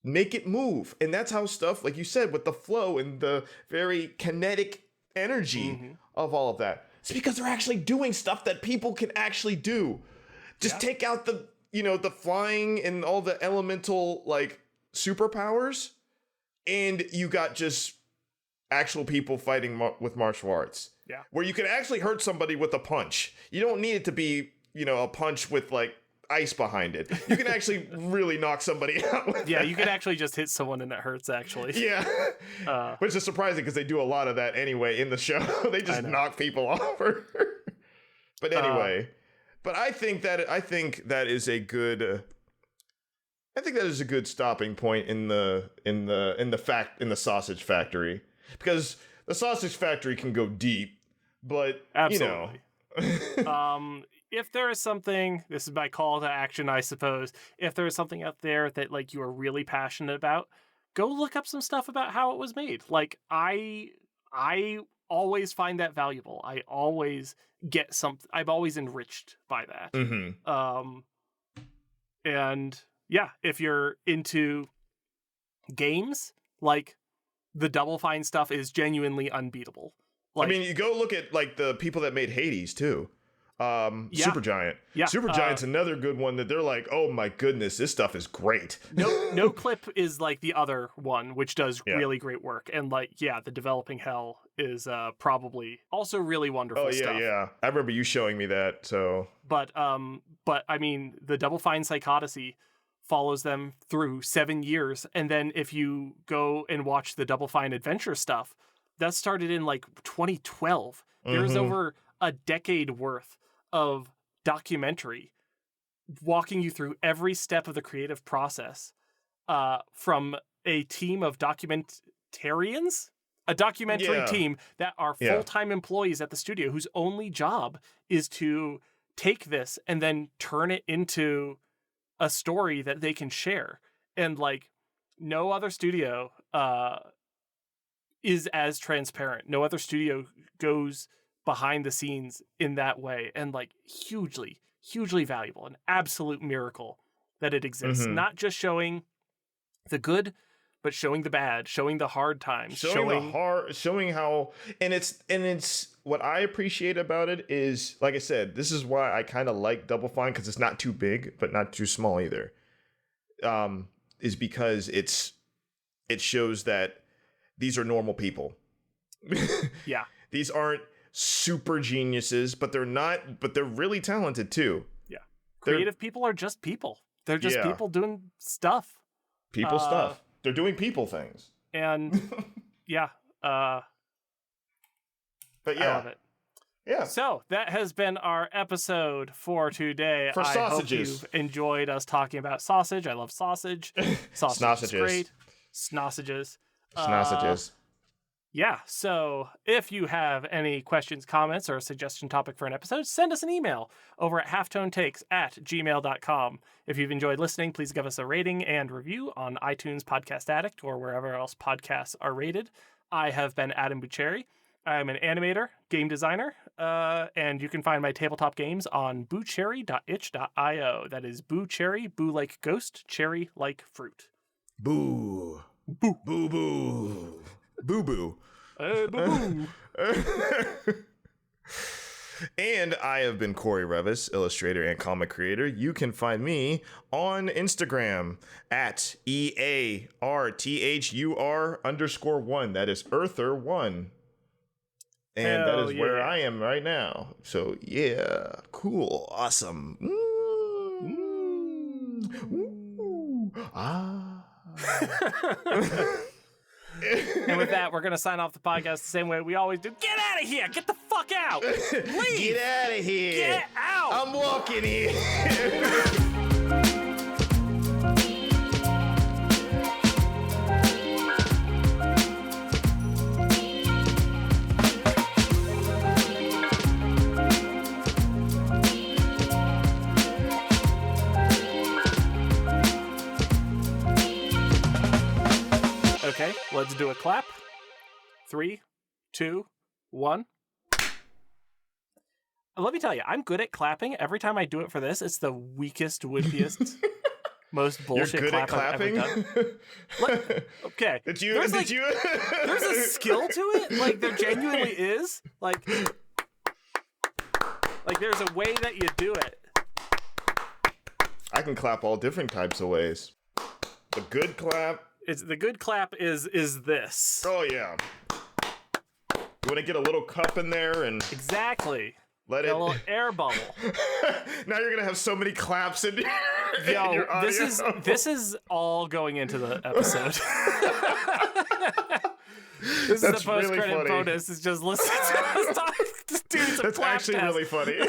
make it move. And that's how stuff, like you said, with the flow and the very kinetic energy of all of that. It's because they're actually doing stuff that people can actually do. Just take out the, the flying and all the elemental like superpowers, and you got just actual people fighting with martial arts. Yeah. Where you can actually hurt somebody with a punch. You don't need it to be, a punch with like ice behind it. You can actually really knock somebody out with that. You can actually just hit someone and it hurts, actually. Yeah. Which is surprising because they do a lot of that anyway in the show. They just knock people over. But anyway, but I think that is a good stopping point in the sausage factory, because the sausage factory can go deep, but absolutely. If there is something, this is my call to action, I suppose. If there is something out there that like you are really passionate about, go look up some stuff about how it was made. Like I always find that valuable. I always get something. I'm always enriched by that. And yeah, if you're into games, like the Double Fine stuff is genuinely unbeatable. Like, I mean, you go look at like the people that made Hades too. Supergiant. Yeah. Supergiant's another good one that they're like, oh my goodness, this stuff is great. No Clip is like the other one, which does really great work. And like, the Developing Hell is probably also really wonderful stuff. Yeah. I remember you showing me that, so. But I mean, the Double Fine Psychodicy follows them through 7 years. And then if you go and watch the Double Fine Adventure stuff, that started in like 2012. There's over a decade worth of documentary walking you through every step of the creative process from a team of documentarians, a documentary team that are full-time employees at the studio whose only job is to take this and then turn it into a story that they can share. And like no other studio is as transparent. No other studio goes behind the scenes in that way, and like hugely valuable, an absolute miracle that it exists. Not just showing the good, but showing the bad, showing the hard times, showing how, and it's what I appreciate about it is, like I said, this is why I kind of like Double Fine, because it's not too big but not too small either. Is because it shows that these are normal people. These aren't super geniuses, but they're really talented too. Creative people are just people. They're just people doing stuff. Stuff. They're doing people things. And but I love it. Yeah. So that has been our episode for today. For sausages. I hope you've enjoyed us talking about sausage. I love sausage. Sausage is great. Snossages. So if you have any questions, comments, or a suggestion topic for an episode, send us an email over at halftonetakes@gmail.com. If you've enjoyed listening, please give us a rating and review on iTunes, Podcast Addict, or wherever else podcasts are rated. I have been Adam Bucheri. I'm an animator, game designer, and you can find my tabletop games on boocherry.itch.io. That is Boo Cherry, boo like ghost, cherry like fruit. Boo. Boo. Boo boo. Boo boo. Boo-boo. And I have been Corey Revis, illustrator and comic creator. You can find me on Instagram at EARTHUR_1. That is Earther1. And that is where I am right now. So, yeah. Cool. Awesome. And with that, we're going to sign off the podcast the same way we always do. Get out of here! Get the fuck out! Leave! Get out of here! Get out! I'm walking here! Okay, let's do a clap. 3, 2, 1. Let me tell you, I'm good at clapping. Every time I do it for this, it's the weakest, wimpiest, most bullshit clap I've ever done. Okay. Did you? There's a skill to it. Like, there genuinely is. Like there's a way that you do it. I can clap all different types of ways. The good clap. The good clap is this. Oh yeah. You want to get a little cup in there and exactly. Let it a little air bubble. Now you're gonna have so many claps in, Yo, in your audio. This is all going into the episode. This is the post-credit really bonus. Is just listen to us talk to dudes. That's actually really funny.